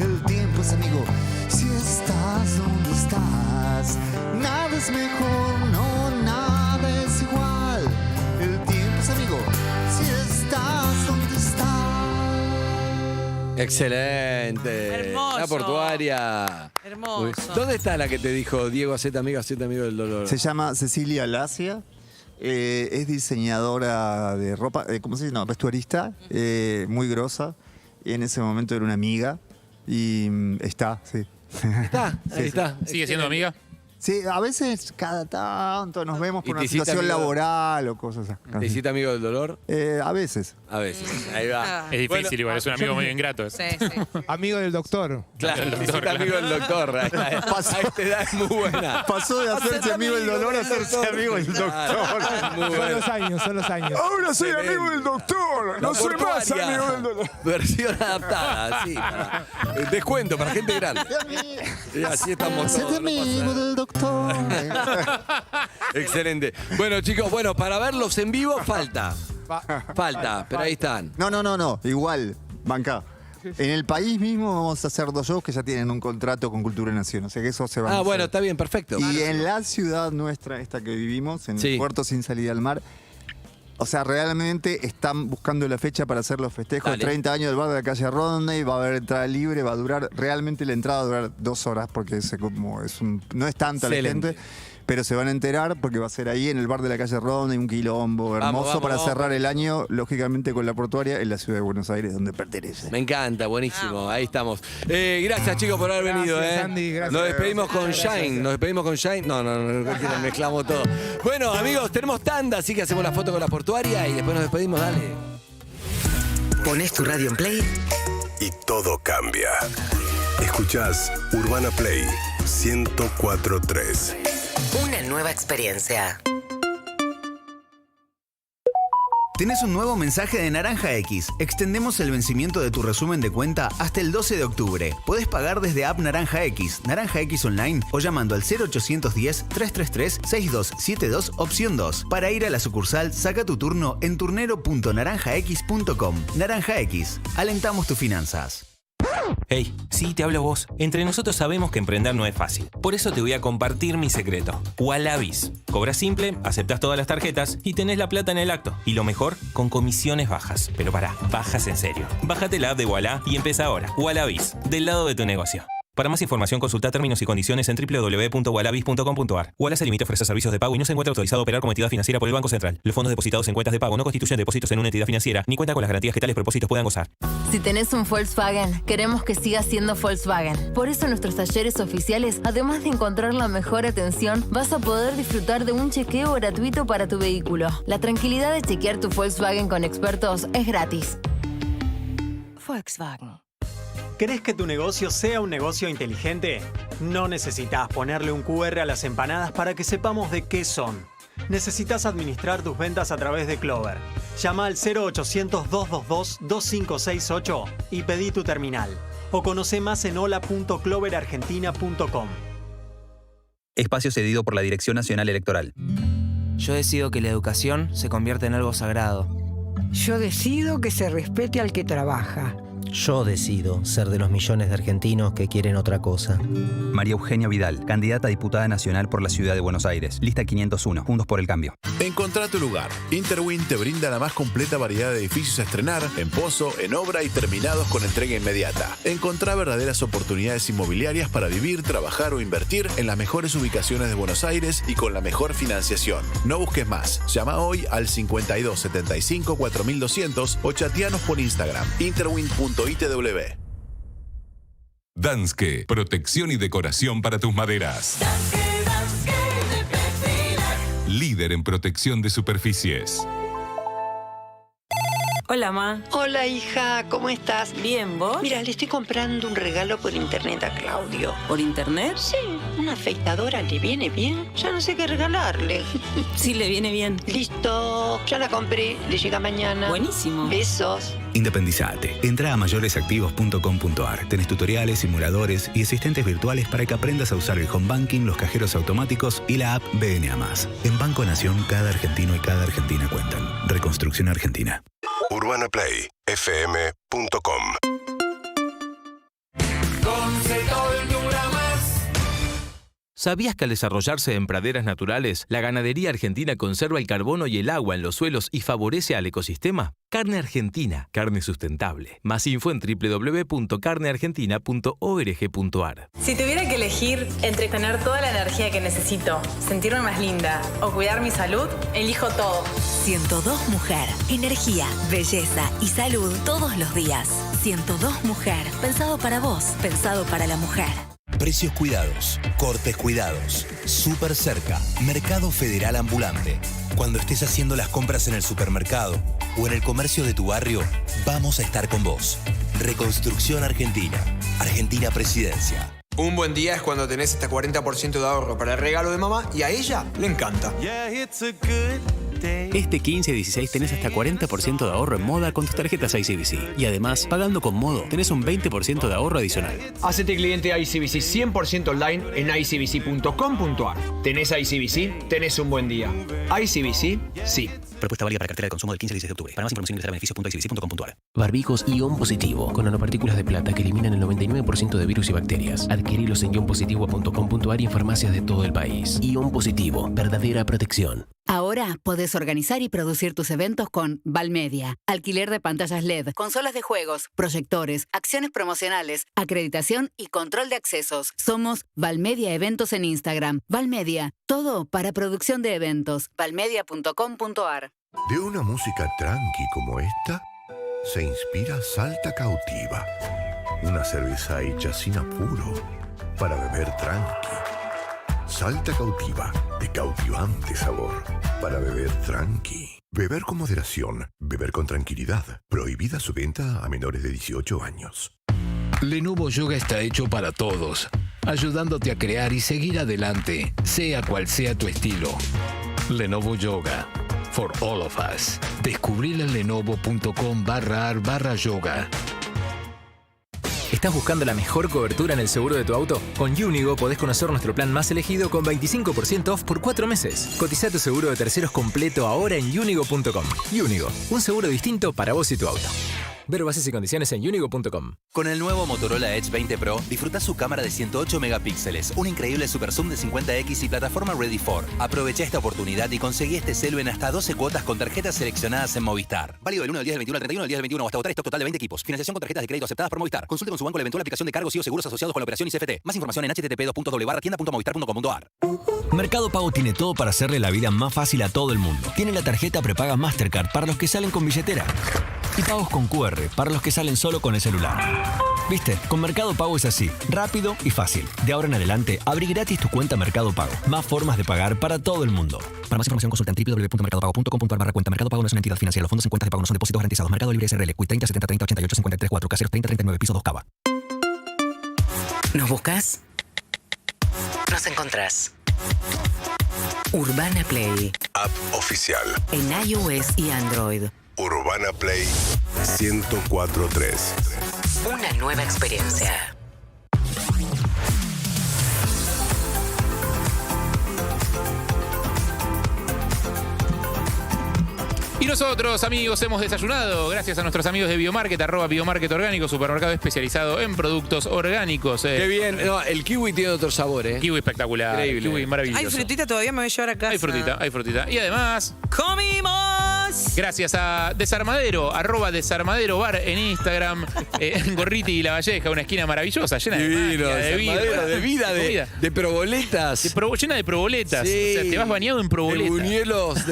[SPEAKER 1] El tiempo es amigo, si estás donde estás. Nada es mejor, no, nada es igual. El tiempo es amigo, si estás donde estás.
[SPEAKER 2] Excelente.
[SPEAKER 3] Hermoso.
[SPEAKER 2] La portuaria.
[SPEAKER 3] Hermoso.
[SPEAKER 2] ¿Dónde está la que te dijo Diego, hacete amigo del dolor?
[SPEAKER 5] Se llama Cecilia Lacia. Es diseñadora de ropa, ¿cómo se dice? No, vestuarista, muy grosa. En ese momento era una amiga y está, sí.
[SPEAKER 2] Está, ahí está.
[SPEAKER 4] ¿Sigue siendo amiga?
[SPEAKER 5] Sí, a veces cada tanto nos vemos
[SPEAKER 2] ¿Y
[SPEAKER 5] por
[SPEAKER 2] te
[SPEAKER 5] una
[SPEAKER 2] hiciste
[SPEAKER 5] situación
[SPEAKER 2] amigo-
[SPEAKER 5] laboral o cosas así.
[SPEAKER 2] ¿Te hiciste amigo del dolor?
[SPEAKER 5] A veces.
[SPEAKER 2] A veces. Ahí va.
[SPEAKER 4] Es difícil igual, es un amigo muy ingrato.
[SPEAKER 3] Sí, sí.
[SPEAKER 6] Amigo del doctor.
[SPEAKER 2] Claro,
[SPEAKER 4] Del
[SPEAKER 2] te
[SPEAKER 4] doctor,
[SPEAKER 2] hiciste amigo del doctor. A esta edad es muy buena.
[SPEAKER 5] Pasó de hacerse amigo del dolor a hacerse amigo del doctor.
[SPEAKER 2] Muy
[SPEAKER 6] Son
[SPEAKER 2] bueno.
[SPEAKER 6] los años, son los años.
[SPEAKER 5] Ahora soy
[SPEAKER 2] Excelente.
[SPEAKER 5] amigo del doctor. No
[SPEAKER 2] La
[SPEAKER 5] soy más
[SPEAKER 2] portuaria.
[SPEAKER 5] amigo del dolor.
[SPEAKER 2] Versión adaptada, sí. Descuento para gente grande. Y así estamos todos.
[SPEAKER 1] Hacete
[SPEAKER 2] no pasa
[SPEAKER 1] amigo
[SPEAKER 2] nada.
[SPEAKER 1] del doctor.
[SPEAKER 2] Excelente. Bueno, chicos, para verlos en vivo falta. Falta, pero ahí están.
[SPEAKER 5] No. Igual, banca. En el país mismo vamos a hacer 2 shows que ya tienen un contrato con Cultura Nación. O sea que eso se va a
[SPEAKER 2] Ah,
[SPEAKER 5] hacer.
[SPEAKER 2] bueno, está bien, perfecto.
[SPEAKER 5] Y en la ciudad nuestra, esta que vivimos, en
[SPEAKER 2] Sí.
[SPEAKER 5] el puerto sin salida al mar, o sea, realmente están buscando la fecha para hacer los festejos.
[SPEAKER 2] Dale.
[SPEAKER 5] 30 años del bar de la calle Rodney, va a haber entrada libre, va a durar, realmente la entrada va a durar 2 horas porque no es tanta
[SPEAKER 2] Excelente.
[SPEAKER 5] la gente. Pero se van a enterar porque va a ser ahí en el bar de la calle Rodney, un quilombo hermoso
[SPEAKER 2] vamos,
[SPEAKER 5] para
[SPEAKER 2] vamos.
[SPEAKER 5] cerrar el año, lógicamente con la portuaria en la ciudad de Buenos Aires, donde pertenece.
[SPEAKER 2] Me encanta, buenísimo. Ahí estamos. Gracias, chicos, por haber venido.
[SPEAKER 6] Andy, gracias.
[SPEAKER 2] Nos despedimos con Shine. Nos despedimos con Shine. No, mezclamos todo. Bueno, amigos, tenemos tanda, así que hacemos la foto con la portuaria y después nos despedimos. Dale.
[SPEAKER 32] Pones tu radio en play
[SPEAKER 7] Y todo cambia. Escuchás Urbana Play 104.3.
[SPEAKER 32] una nueva experiencia.
[SPEAKER 28] Tenés un nuevo mensaje de Naranja X. Extendemos el vencimiento de tu resumen de cuenta hasta el 12 de octubre. Podés pagar desde App Naranja X, Naranja X Online o llamando al 0810-333-6272 opción 2. Para ir a la sucursal, saca tu turno en turnero.naranjax.com. Naranja X. Alentamos tus finanzas.
[SPEAKER 10] Hey, sí, te hablo vos. Entre nosotros sabemos que emprender no es fácil. Por eso te voy a compartir mi secreto. Wallabiz. Cobras simple, aceptas todas las tarjetas y tenés la plata en el acto. Y lo mejor, con comisiones bajas. Pero pará, bajas en serio. Bájate la app de Walla y empieza ahora. Wallabiz, del lado de tu negocio. Para más información, consulta términos y condiciones en www.wallabies.com.ar. Wallace Limite ofrece servicios de pago y no se encuentra autorizado a operar como entidad financiera por el Banco Central. Los fondos depositados en cuentas de pago no constituyen depósitos en una entidad financiera ni cuentan con las garantías que tales propósitos puedan gozar.
[SPEAKER 12] Si tenés un Volkswagen, queremos que siga siendo Volkswagen. Por eso en nuestros talleres oficiales, además de encontrar la mejor atención, vas a poder disfrutar de un chequeo gratuito para tu vehículo. La tranquilidad de chequear tu Volkswagen con expertos es gratis.
[SPEAKER 11] Volkswagen. ¿Querés que tu negocio sea un negocio inteligente? No necesitas ponerle un QR a las empanadas para que sepamos de qué son. Necesitas administrar tus ventas a través de Clover. Llama al 0800-222-2568 y pedí tu terminal. O conoce más en hola.cloverargentina.com.
[SPEAKER 13] Espacio cedido por la Dirección Nacional Electoral.
[SPEAKER 14] Yo decido que la educación se convierta en algo sagrado.
[SPEAKER 15] Yo decido que se respete al que trabaja.
[SPEAKER 16] Yo decido ser de los millones de argentinos que quieren otra cosa.
[SPEAKER 30] María Eugenia Vidal, candidata a diputada nacional por la Ciudad de Buenos Aires. Lista 501, Juntos por el Cambio.
[SPEAKER 17] Encontrá tu lugar. Interwin te brinda la más completa variedad de edificios a estrenar, en pozo, en obra y terminados con entrega inmediata. Encontrá verdaderas oportunidades inmobiliarias para vivir, trabajar o invertir en las mejores ubicaciones de Buenos Aires y con la mejor financiación. No busques más. Llama hoy al 5275 4200 o chateanos por Instagram. Interwin.itw.
[SPEAKER 18] Danske, protección y decoración para tus maderas. Líder en protección de superficies.
[SPEAKER 20] Hola, Ma.
[SPEAKER 15] Hola, hija, ¿cómo estás?
[SPEAKER 20] Bien, ¿vos?
[SPEAKER 15] Mira, le estoy comprando un regalo por internet a Claudio.
[SPEAKER 20] ¿Por internet?
[SPEAKER 15] Sí, una afeitadora le viene bien. Ya no sé qué regalarle.
[SPEAKER 20] Sí, le viene bien.
[SPEAKER 15] Listo, ya la compré, le llega mañana.
[SPEAKER 20] Buenísimo.
[SPEAKER 15] Besos.
[SPEAKER 30] Independizate. Entra a mayoresactivos.com.ar. Tenés tutoriales, simuladores y asistentes virtuales para que aprendas a usar el home banking, los cajeros automáticos y la app BNA+. En Banco Nación, cada argentino y cada argentina cuentan. Reconstrucción Argentina.
[SPEAKER 7] UrbanaPlayFM.com.
[SPEAKER 21] ¿Sabías que al desarrollarse en praderas naturales, la ganadería argentina conserva el carbono y el agua en los suelos y favorece al ecosistema? Carne Argentina, carne sustentable. Más info en www.carneargentina.org.ar.
[SPEAKER 22] Si tuviera que elegir entre tener toda la energía que necesito, sentirme más linda o cuidar mi salud, elijo todo.
[SPEAKER 8] 102 Mujer. Energía, belleza y salud todos los días. 102 Mujer. Pensado para vos, pensado para la mujer.
[SPEAKER 23] Precios cuidados, cortes cuidados, súper cerca, Mercado Federal Ambulante. Cuando estés haciendo las compras en el supermercado o en el comercio de tu barrio, vamos a estar con vos. Reconstrucción Argentina. Argentina Presidencia.
[SPEAKER 24] Un buen día es cuando tenés hasta 40% de ahorro para el regalo de mamá y a ella le encanta.
[SPEAKER 25] Este 15 y 16 tenés hasta 40% de ahorro en moda con tus tarjetas ICBC. Y además, pagando con Modo, tenés un 20% de ahorro adicional.
[SPEAKER 26] Hacete cliente ICBC 100% online en icbc.com.ar. ¿Tenés ICBC? Tenés un buen día. ICBC, sí.
[SPEAKER 25] Propuesta válida para cartera de consumo del 15 al 16 de octubre. Para más información ingresar a beneficios.icbc.com.ar.
[SPEAKER 31] Barbijos Ion Positivo, con nanopartículas de plata que eliminan el 99% de virus y bacterias. Adquirilos en ionpositivo.com.ar y en farmacias de todo el país. Ion Positivo, verdadera protección.
[SPEAKER 8] Ahora podés organizar y producir tus eventos con Valmedia. Alquiler de pantallas LED, consolas de juegos, proyectores, acciones promocionales, acreditación y control de accesos. Somos Valmedia Eventos en Instagram. Valmedia, todo para producción de eventos. valmedia.com.ar.
[SPEAKER 35] De una música tranqui como esta, se inspira Salta Cautiva. Una cerveza hecha sin apuro para beber tranqui. Salta Cautiva, de cautivante sabor, para beber tranqui. Beber con moderación, beber con tranquilidad. Prohibida su venta a menores de 18 años.
[SPEAKER 36] Lenovo Yoga está hecho para todos, ayudándote a crear y seguir adelante, sea cual sea tu estilo. Lenovo Yoga, for all of us. Descubrilo en lenovo.com/ar/yoga.
[SPEAKER 31] ¿Estás buscando la mejor cobertura en el seguro de tu auto? Con Unigo podés conocer nuestro plan más elegido con 25% off por 4 meses. Cotiza tu seguro de terceros completo ahora en unigo.com. Unigo, un seguro distinto para vos y tu auto.
[SPEAKER 1] Ver bases y condiciones en unigo.com.
[SPEAKER 23] Con el nuevo Motorola Edge 20 Pro, disfrutá su cámara de 108 megapíxeles, un increíble super zoom de 50x y plataforma Ready for. Aprovecha esta oportunidad y conseguí este celu en hasta 12 cuotas con tarjetas seleccionadas en Movistar. Válido del 1 al 10 del 21 al 31 al 10 del 21 o hasta agotar stock total de 20 equipos. Financiación con tarjetas de crédito aceptadas por Movistar. Consulte con su banco la eventual aplicación de cargos y o seguros asociados con la operación y CFT. Más información en http://tienda.movistar.com.ar.
[SPEAKER 2] Mercado Pago tiene todo para hacerle la vida más fácil a todo el mundo. Tiene la tarjeta prepaga Mastercard para los que salen con billetera y pagos con QR para los que salen solo con el celular. ¿Viste? Con Mercado Pago es así, rápido y fácil. De ahora en adelante, abrí gratis tu cuenta Mercado Pago. Más formas de pagar para todo el mundo. Para más información consulta en www.mercadopago.com.ar/cuenta. Mercado Pago no es una entidad financiera. Los fondos en cuentas de pago no son depósitos garantizados. Mercado Libre SRL. Cuit 30 70 30 88 53 4 Caseros 30 39 piso 2 Cava.
[SPEAKER 8] ¿Nos buscas? Nos encontrás. Urbana Play.
[SPEAKER 7] App oficial.
[SPEAKER 8] En iOS y Android.
[SPEAKER 7] Urbana Play 104.3.
[SPEAKER 8] Una nueva experiencia.
[SPEAKER 3] Y nosotros, amigos, hemos desayunado gracias a nuestros amigos de Biomarket, @Biomarket Orgánico, supermercado especializado en productos orgánicos.
[SPEAKER 4] Qué bien. No, el kiwi tiene otro sabor, ¿eh?
[SPEAKER 3] Kiwi espectacular. Increíble. Kiwi maravilloso.
[SPEAKER 22] Hay frutita, todavía me voy a llevar a casa.
[SPEAKER 3] Hay frutita. Y además...
[SPEAKER 22] ¡Comimos!
[SPEAKER 3] Gracias a Desarmadero, @Desarmadero Bar en Instagram, en Gorriti y La Valleja, una esquina maravillosa, llena de vida,
[SPEAKER 4] de proboletas.
[SPEAKER 3] Llena de proboletas.
[SPEAKER 4] Sí.
[SPEAKER 3] O sea, te vas bañado en proboletas.
[SPEAKER 4] De buñuelos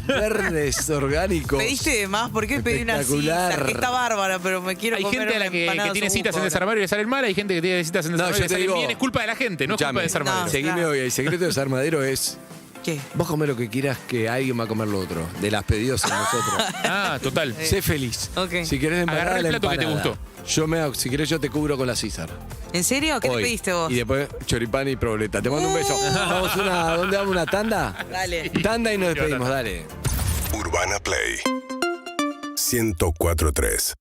[SPEAKER 4] verdes orgánicos.
[SPEAKER 22] Pediste de más, ¿por qué pedir una cita? Está bárbara, pero me quiero comer.
[SPEAKER 3] Hay gente a la que tiene citas en Desarmadero y le salen mal, hay gente que tiene citas en Desarmadero y le salen bien. Es culpa de la gente, no es culpa de Desarmadero.
[SPEAKER 4] Seguime hoy, el secreto de Desarmadero es...
[SPEAKER 22] ¿Qué?
[SPEAKER 4] Vos comés lo que quieras, que alguien va a comer lo otro. De las pedidos a nosotros.
[SPEAKER 3] Total.
[SPEAKER 4] Sé feliz.
[SPEAKER 22] Ok.
[SPEAKER 4] Si querés
[SPEAKER 3] agarrá el plato que te gustó.
[SPEAKER 4] Yo si querés yo te cubro con la César.
[SPEAKER 22] ¿En serio? ¿Qué te pediste vos?
[SPEAKER 4] Y después choripán y proboleta. Te mando un beso. ¿Dónde vamos? ¿Una tanda?
[SPEAKER 22] Dale.
[SPEAKER 4] Tanda y nos despedimos, dale.
[SPEAKER 7] Urbana Play 104.3.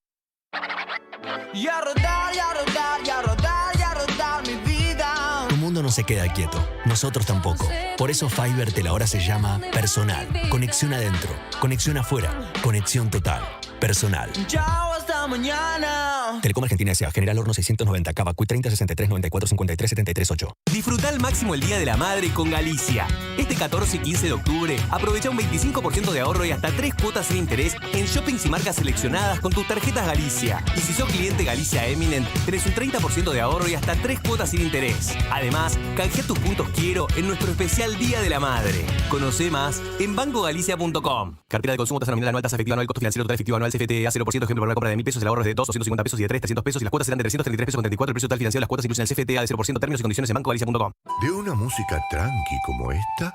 [SPEAKER 5] Y a rodar, y a rodar, y a rodar, y a rodar mi vida.
[SPEAKER 2] Tu mundo no se queda quieto, nosotros tampoco. Por eso Fivertel ahora se llama Personal. Conexión adentro, conexión afuera, conexión total. Personal.
[SPEAKER 5] Chao, hasta mañana.
[SPEAKER 2] Telecom Argentina S.A. General Horno 690, Cava, Cuit 30 63 94 53 73 8.
[SPEAKER 6] Disfruta al máximo el Día de la Madre con Galicia. Este 14 y 15 de octubre, aprovecha un 25% de ahorro y hasta 3 cuotas sin interés en shoppings y marcas seleccionadas con tus tarjetas Galicia. Y si sos cliente Galicia Eminent, tenés un 30% de ahorro y hasta 3 cuotas sin interés. Además, canjea tus puntos Quiero en nuestro especial Día de la Madre. Conoce más en bancogalicia.com. Cartera de consumo, tasa nominal anual, tasa efectiva anual, costo financiero total efectivo anual, CFTA 0%, ejemplo, para una compra de 1.000 pesos, el ahorro es de 2, 250 pesos y de 3, 300 pesos y las cuotas serán de 333 pesos con 34, el precio total financiero de las cuotas incluyen el CFTA de 0%, términos y condiciones en bancogalicia.com.
[SPEAKER 35] De una música tranqui como esta,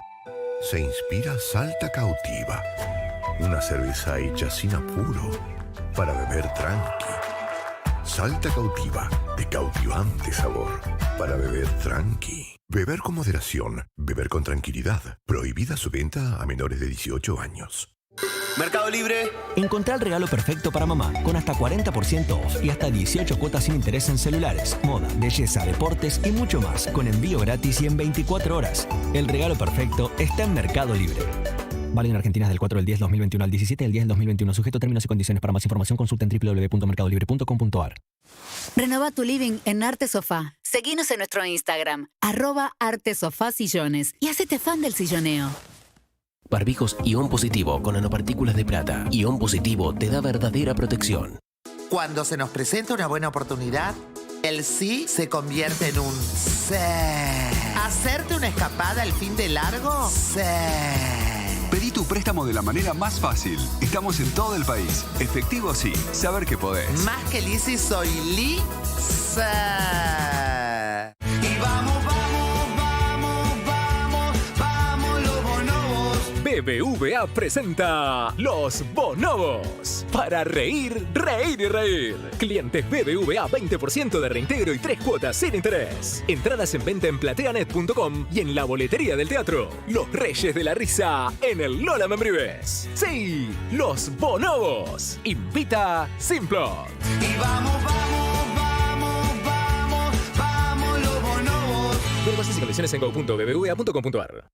[SPEAKER 35] se inspira Salta Cautiva, una cerveza hecha sin apuro para beber tranqui. Salta Cautiva, de cautivante sabor, para beber tranqui. Beber con moderación, beber con tranquilidad. Prohibida su venta a menores de 18 años.
[SPEAKER 2] Mercado Libre. Encontrá el regalo perfecto para mamá, con hasta 40% off y hasta 18 cuotas sin interés en celulares, moda, belleza, deportes y mucho más, con envío gratis y en 24 horas. El regalo perfecto está en Mercado Libre. Válido en Argentina del 4 del 10 2021 al 17 del 10 del 2021. Sujeto a términos y condiciones. Para más información consulta en www.mercadolibre.com.ar.
[SPEAKER 8] Renova tu living en Arte Sofá. Seguinos en nuestro Instagram, @ArteSofáSillones y hacete fan del silloneo.
[SPEAKER 9] Barbijos Ion Positivo con nanopartículas de plata. Ion Positivo te da verdadera protección.
[SPEAKER 10] Cuando se nos presenta una buena oportunidad, el sí se convierte en un sí. ¿Hacerte una escapada al fin de largo? Sí.
[SPEAKER 12] Pedí tu préstamo de la manera más fácil. Estamos en todo el país. Efectivo sí, saber que podés.
[SPEAKER 10] Más que Lizzy, soy Lee. Sí.
[SPEAKER 5] Y vamos, vamos, vamos, vamos, vamos los bonobos.
[SPEAKER 25] BBVA presenta Los Bonobos. Para reír, reír y reír. Clientes BBVA 20% de reintegro y 3 cuotas sin interés. Entradas en venta en plateanet.com y en la boletería del teatro. Los Reyes de la Risa en el Lola Membrives. Sí, Los Bonobos. Invita Simplot.
[SPEAKER 5] Y vamos, vamos, vamos, vamos, vamos los bonobos.
[SPEAKER 25] Ver bases y condiciones en go.bbva.com.ar.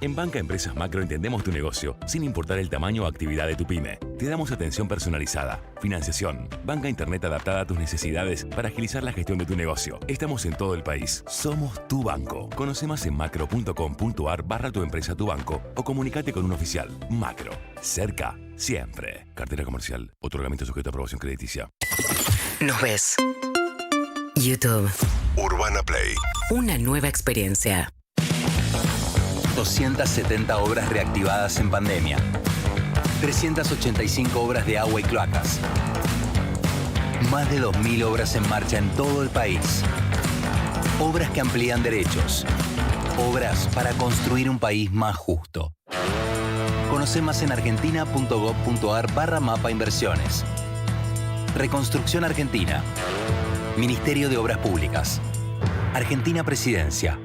[SPEAKER 11] En Banca Empresas Macro entendemos tu negocio, sin importar el tamaño o actividad de tu pyme. Te damos atención personalizada, financiación, banca internet adaptada a tus necesidades para agilizar la gestión de tu negocio. Estamos en todo el país. Somos tu banco. Conoce más en macro.com.ar/tu empresa tu banco o comunícate con un oficial. Macro. Cerca. Siempre. Cartera comercial. Otorgamiento sujeto a aprobación crediticia.
[SPEAKER 13] Nos ves. YouTube.
[SPEAKER 7] Urbana Play.
[SPEAKER 13] Una nueva experiencia.
[SPEAKER 23] 270 obras reactivadas en pandemia. 385 obras de agua y cloacas. Más de 2.000 obras en marcha en todo el país. Obras que amplían derechos. Obras para construir un país más justo. Conoce más en argentina.gov.ar/mapa inversiones. Reconstrucción Argentina. Ministerio de Obras Públicas. Argentina Presidencia.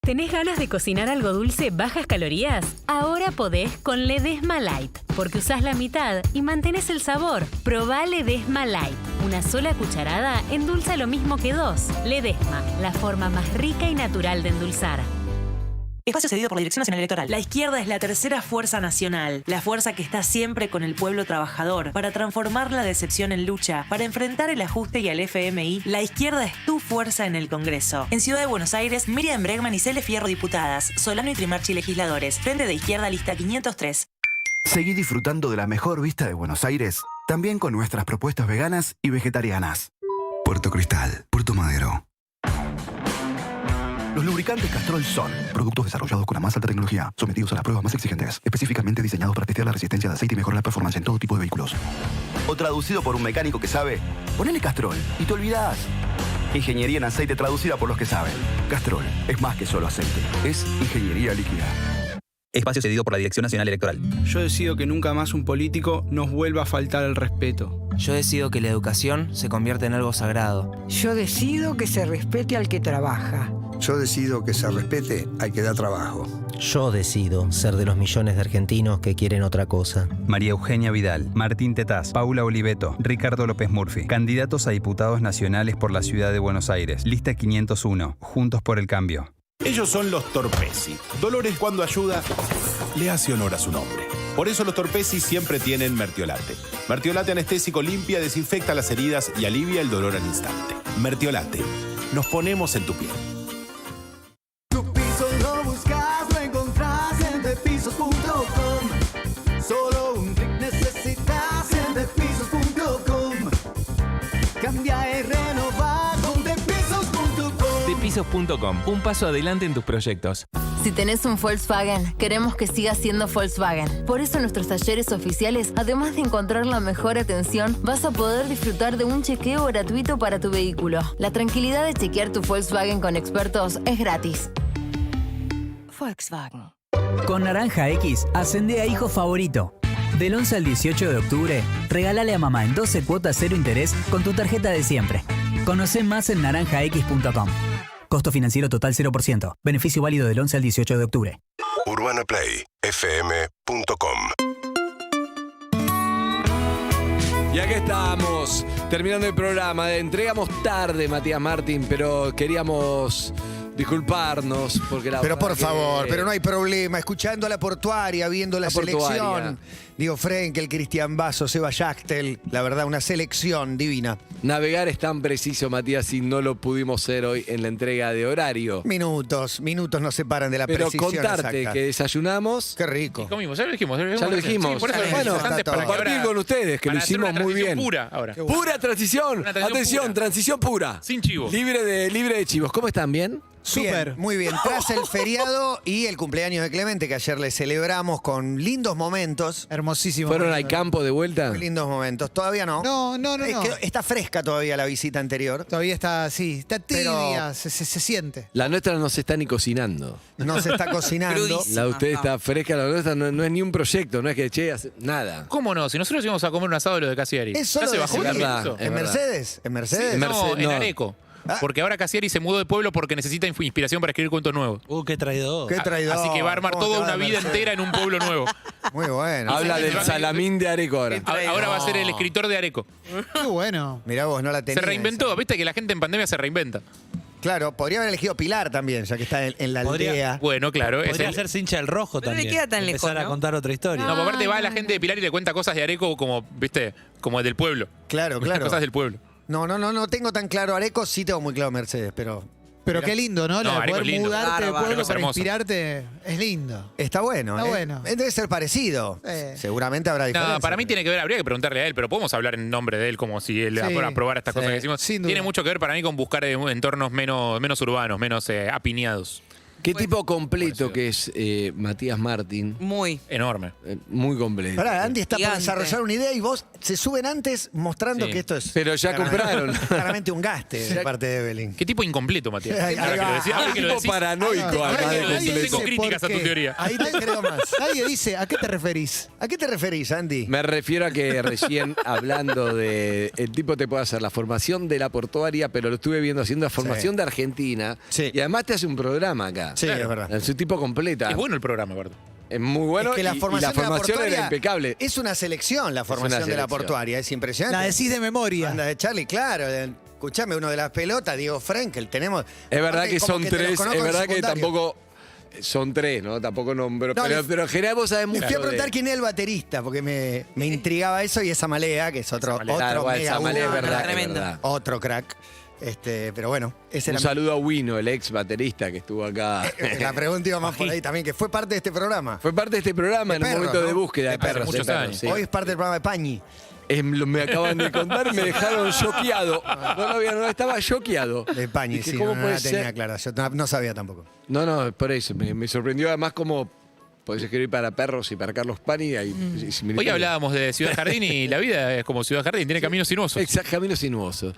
[SPEAKER 14] ¿Tenés ganas de cocinar algo dulce bajas calorías? Ahora podés con Ledesma Light, porque usás la mitad y mantenés el sabor. Probá Ledesma Light. Una sola cucharada endulza lo mismo que 2. Ledesma, la forma más rica y natural de endulzar.
[SPEAKER 15] Espacio cedido por la Dirección Nacional Electoral. La izquierda es la tercera fuerza nacional, la fuerza que está siempre con el pueblo trabajador, para transformar la decepción en lucha, para enfrentar el ajuste y al FMI. La izquierda es tu fuerza en el Congreso. En Ciudad de Buenos Aires, Miriam Bregman y Cele Fierro diputadas, Solano y Trimarchi legisladores, Frente de Izquierda lista 503.
[SPEAKER 16] Seguí disfrutando de la mejor vista de Buenos Aires, también con nuestras propuestas veganas y vegetarianas. Puerto Cristal, Puerto Madero. Los lubricantes Castrol son productos desarrollados con la más alta tecnología, sometidos a las pruebas más exigentes, específicamente diseñados para testear la resistencia de aceite y mejorar la performance en todo tipo de vehículos. O traducido por un mecánico que sabe, ponele Castrol y te olvidás. Ingeniería en aceite traducida por los que saben. Castrol es más que solo aceite, es ingeniería líquida.
[SPEAKER 17] Espacio cedido por la Dirección Nacional Electoral.
[SPEAKER 18] Yo decido que nunca más un político nos vuelva a faltar el respeto.
[SPEAKER 19] Yo decido que la educación se convierta en algo sagrado.
[SPEAKER 20] Yo decido que se respete al que trabaja.
[SPEAKER 27] Yo decido que se respete al que da trabajo.
[SPEAKER 28] Yo decido ser de los millones de argentinos que quieren otra cosa.
[SPEAKER 29] María Eugenia Vidal, Martín Tetaz, Paula Oliveto, Ricardo López Murphy, candidatos a diputados nacionales por la Ciudad de Buenos Aires. Lista 501, Juntos por el Cambio.
[SPEAKER 30] Ellos son los Torpesi. Dolores, cuando ayuda, le hace honor a su nombre. Por eso los Torpesi siempre tienen Mertiolate. Mertiolate anestésico limpia, desinfecta las heridas y alivia el dolor al instante. Mertiolate. Nos ponemos en tu piel.
[SPEAKER 5] Tu piso lo buscas, lo encontrás en depisos.com. Solo un clic necesitas en depisos.com. Cambia y renova con depisos.com.
[SPEAKER 21] Depisos.com, un paso adelante en tus proyectos.
[SPEAKER 32] Si tenés un Volkswagen, queremos que siga siendo Volkswagen. Por eso en nuestros talleres oficiales, además de encontrar la mejor atención, vas a poder disfrutar de un chequeo gratuito para tu vehículo. La tranquilidad de chequear tu Volkswagen con expertos es gratis.
[SPEAKER 33] Volkswagen. Con Naranja X, ascendé a hijo favorito. Del 11 al 18 de octubre, regálale a mamá en 12 cuotas 0 interés con tu tarjeta de siempre. Conocé más en naranjax.com. Costo financiero total 0%. Beneficio válido del 11 al 18 de octubre.
[SPEAKER 7] UrbanaPlayFM.com.
[SPEAKER 4] Y acá estamos, terminando el programa. Entregamos tarde, Matías Martín, pero queríamos disculparnos porque la
[SPEAKER 34] Pero por
[SPEAKER 4] verdad
[SPEAKER 34] favor,
[SPEAKER 4] que...
[SPEAKER 34] pero no hay problema. Escuchando a la portuaria, viendo la selección. Diego Frenkel, Cristian Basso, Seba Yachtel. La verdad, una selección divina.
[SPEAKER 4] Navegar es tan preciso, Matías, y no lo pudimos hacer hoy en la entrega de horario.
[SPEAKER 34] Minutos nos separan de la precisión.
[SPEAKER 4] Pero contarte
[SPEAKER 34] exacta.
[SPEAKER 4] que desayunamos.
[SPEAKER 34] Qué rico.
[SPEAKER 3] Comimos, ya lo dijimos.
[SPEAKER 4] Ya lo dijimos.
[SPEAKER 3] Sí, por eso
[SPEAKER 4] bueno, compartir con ustedes, que lo hicimos muy bien.
[SPEAKER 3] Pura ahora.
[SPEAKER 4] Pura transición. Atención,
[SPEAKER 3] pura.
[SPEAKER 4] Transición pura.
[SPEAKER 3] Sin chivos.
[SPEAKER 4] Libre de chivos. ¿Cómo están? ¿Bien?
[SPEAKER 34] Bien, muy bien. Tras el feriado y el cumpleaños de Clemente, que ayer le celebramos con lindos momentos.
[SPEAKER 37] Hermosísimo.
[SPEAKER 4] ¿Fueron al campo de vuelta?
[SPEAKER 34] Muy lindos momentos. Todavía no.
[SPEAKER 37] No.
[SPEAKER 34] Está fresca todavía la visita anterior.
[SPEAKER 37] Todavía está tibia,
[SPEAKER 34] Pero
[SPEAKER 37] se siente.
[SPEAKER 4] La nuestra no se está ni cocinando.
[SPEAKER 34] No se está cocinando.
[SPEAKER 4] La de ustedes está fresca, la nuestra no es ni un proyecto, no es que nada.
[SPEAKER 3] ¿Cómo no? Si nosotros íbamos a comer un asado de los de Casiari.
[SPEAKER 34] Es solo
[SPEAKER 3] ¿Ya se bajó
[SPEAKER 34] decir,
[SPEAKER 3] eso?
[SPEAKER 34] ¿En Mercedes? ¿En Mercedes?
[SPEAKER 3] Sí, no, en
[SPEAKER 4] no.
[SPEAKER 3] Areco. Porque ahora Casiari se mudó de pueblo porque necesita inspiración para escribir cuentos nuevos.
[SPEAKER 37] Qué traidor.
[SPEAKER 34] Qué traidor.
[SPEAKER 3] Así que va a armar toda una vida entera en un pueblo nuevo.
[SPEAKER 34] Muy bueno.
[SPEAKER 4] Habla del salamín de Areco ahora.
[SPEAKER 3] Ahora va a ser el escritor de Areco.
[SPEAKER 37] Qué bueno.
[SPEAKER 34] Mirá vos, no la tenías.
[SPEAKER 3] Se reinventó. Viste que la gente en pandemia se reinventa.
[SPEAKER 34] Claro, podría haber elegido Pilar también, ya que está en la aldea.
[SPEAKER 3] Bueno, claro.
[SPEAKER 37] Podría
[SPEAKER 3] es
[SPEAKER 37] ser hincha del Rojo
[SPEAKER 15] Pero no le
[SPEAKER 37] también.
[SPEAKER 15] queda tan lejos,
[SPEAKER 37] Empezar a
[SPEAKER 15] ¿no?
[SPEAKER 37] contar otra historia.
[SPEAKER 3] No, aparte va la gente de Pilar y le cuenta cosas de Areco como, viste, como del pueblo.
[SPEAKER 34] Claro, claro.
[SPEAKER 3] Cosas del pueblo.
[SPEAKER 34] No tengo tan claro Areco, sí tengo muy claro Mercedes, pero
[SPEAKER 37] Pero qué lindo, ¿no?
[SPEAKER 3] No,
[SPEAKER 37] La de
[SPEAKER 3] Areco
[SPEAKER 37] poder
[SPEAKER 3] es lindo.
[SPEAKER 37] mudarte de
[SPEAKER 15] Bárbaro.
[SPEAKER 37] pueblo
[SPEAKER 3] Es
[SPEAKER 37] para
[SPEAKER 3] hermoso.
[SPEAKER 37] inspirarte es lindo.
[SPEAKER 34] está bueno.
[SPEAKER 37] Está bueno.
[SPEAKER 34] Debe ser parecido. Seguramente habrá diferencias.
[SPEAKER 3] No, para mí tiene que ver, habría que preguntarle a él, pero podemos hablar en nombre de él como si él
[SPEAKER 37] Sí,
[SPEAKER 3] aprobara estas cosas que decimos.
[SPEAKER 37] sin duda.
[SPEAKER 3] Tiene mucho que ver para mí con buscar entornos menos urbanos, menos apiñados.
[SPEAKER 4] Qué tipo completo que es Matías Martín.
[SPEAKER 15] Muy.
[SPEAKER 3] Enorme.
[SPEAKER 4] Muy completo.
[SPEAKER 34] Pará, Andy está por
[SPEAKER 15] Gigante.
[SPEAKER 34] desarrollar una idea y vos se suben antes mostrando
[SPEAKER 3] Sí.
[SPEAKER 34] que esto es.
[SPEAKER 4] Pero ya compraron.
[SPEAKER 34] Claramente un gaste de parte de Evelyn.
[SPEAKER 3] ¿Qué tipo incompleto, Matías?
[SPEAKER 34] Ahí
[SPEAKER 3] Ahora que
[SPEAKER 34] va.
[SPEAKER 3] lo decís, ahora que lo
[SPEAKER 4] Tipo
[SPEAKER 3] decís,
[SPEAKER 4] paranoico,
[SPEAKER 34] Ahí
[SPEAKER 4] además de
[SPEAKER 34] nadie
[SPEAKER 4] completo.
[SPEAKER 3] tengo críticas a tu
[SPEAKER 37] por qué.
[SPEAKER 3] teoría.
[SPEAKER 34] Ahí te creo más.
[SPEAKER 37] Nadie dice, ¿a qué te referís?
[SPEAKER 34] ¿A qué te referís, Andy?
[SPEAKER 4] Me refiero a que recién hablando de. El tipo te puede hacer la formación de la portuaria, pero lo estuve viendo haciendo la formación de Argentina.
[SPEAKER 34] Sí.
[SPEAKER 4] Y además te hace un programa acá.
[SPEAKER 34] Sí, es verdad.
[SPEAKER 4] Es un tipo completa.
[SPEAKER 3] Es bueno el programa, aparte.
[SPEAKER 4] Es muy bueno.
[SPEAKER 34] Es que la
[SPEAKER 4] y
[SPEAKER 34] formación,
[SPEAKER 4] la formación
[SPEAKER 34] de la portuaria
[SPEAKER 4] era impecable.
[SPEAKER 34] Es una selección la formación de la
[SPEAKER 4] selección.
[SPEAKER 34] portuaria, es impresionante.
[SPEAKER 37] La decís de memoria.
[SPEAKER 34] Banda de Charlie, claro. Escuchame, uno de las pelotas, Diego Frenkel, tenemos.
[SPEAKER 4] Es verdad
[SPEAKER 34] aparte,
[SPEAKER 4] que
[SPEAKER 34] como
[SPEAKER 4] son
[SPEAKER 34] te los
[SPEAKER 4] tres.
[SPEAKER 34] conozco
[SPEAKER 4] Es
[SPEAKER 34] en
[SPEAKER 4] verdad que
[SPEAKER 34] secundario.
[SPEAKER 4] tampoco. Son tres, ¿no? Tampoco nombro.
[SPEAKER 34] No,
[SPEAKER 4] pero en general vos sabés mucho.
[SPEAKER 34] Les fui a preguntar
[SPEAKER 4] de-
[SPEAKER 34] quién es el baterista, porque me intrigaba eso y esa Malea, que es otro
[SPEAKER 4] Claro, igual,
[SPEAKER 34] mega
[SPEAKER 4] Samalea es
[SPEAKER 34] uno,
[SPEAKER 4] verdad, es
[SPEAKER 15] tremendo.
[SPEAKER 4] verdad.
[SPEAKER 34] otro crack. Pero bueno, ese
[SPEAKER 4] Un
[SPEAKER 34] era
[SPEAKER 4] saludo a Wino, el ex baterista que estuvo acá.
[SPEAKER 34] la pregunta iba más por ahí también, que fue parte de este programa.
[SPEAKER 4] Fue parte de este programa en un
[SPEAKER 34] perros,
[SPEAKER 4] momento de
[SPEAKER 34] ¿no?
[SPEAKER 4] búsqueda de
[SPEAKER 34] De perros,
[SPEAKER 4] perros.
[SPEAKER 3] muchos
[SPEAKER 4] de perros,
[SPEAKER 3] años.
[SPEAKER 4] sí.
[SPEAKER 34] Hoy es parte del programa de Pañi.
[SPEAKER 4] Me acaban de contar, me dejaron choqueado. No, estaba choqueado.
[SPEAKER 34] De Pañi,
[SPEAKER 4] Dije,
[SPEAKER 34] sí,
[SPEAKER 4] ¿cómo
[SPEAKER 34] no
[SPEAKER 4] puede
[SPEAKER 34] la tenía
[SPEAKER 4] ser?
[SPEAKER 34] clara. Yo no sabía tampoco.
[SPEAKER 4] No, por eso. Me sorprendió además cómo podés escribir para perros y para Carlos Pani.
[SPEAKER 3] Hoy hablábamos de Ciudad Jardín y la vida es como Ciudad Jardín, tiene caminos sinuosos.
[SPEAKER 4] Exacto, camino sinuoso.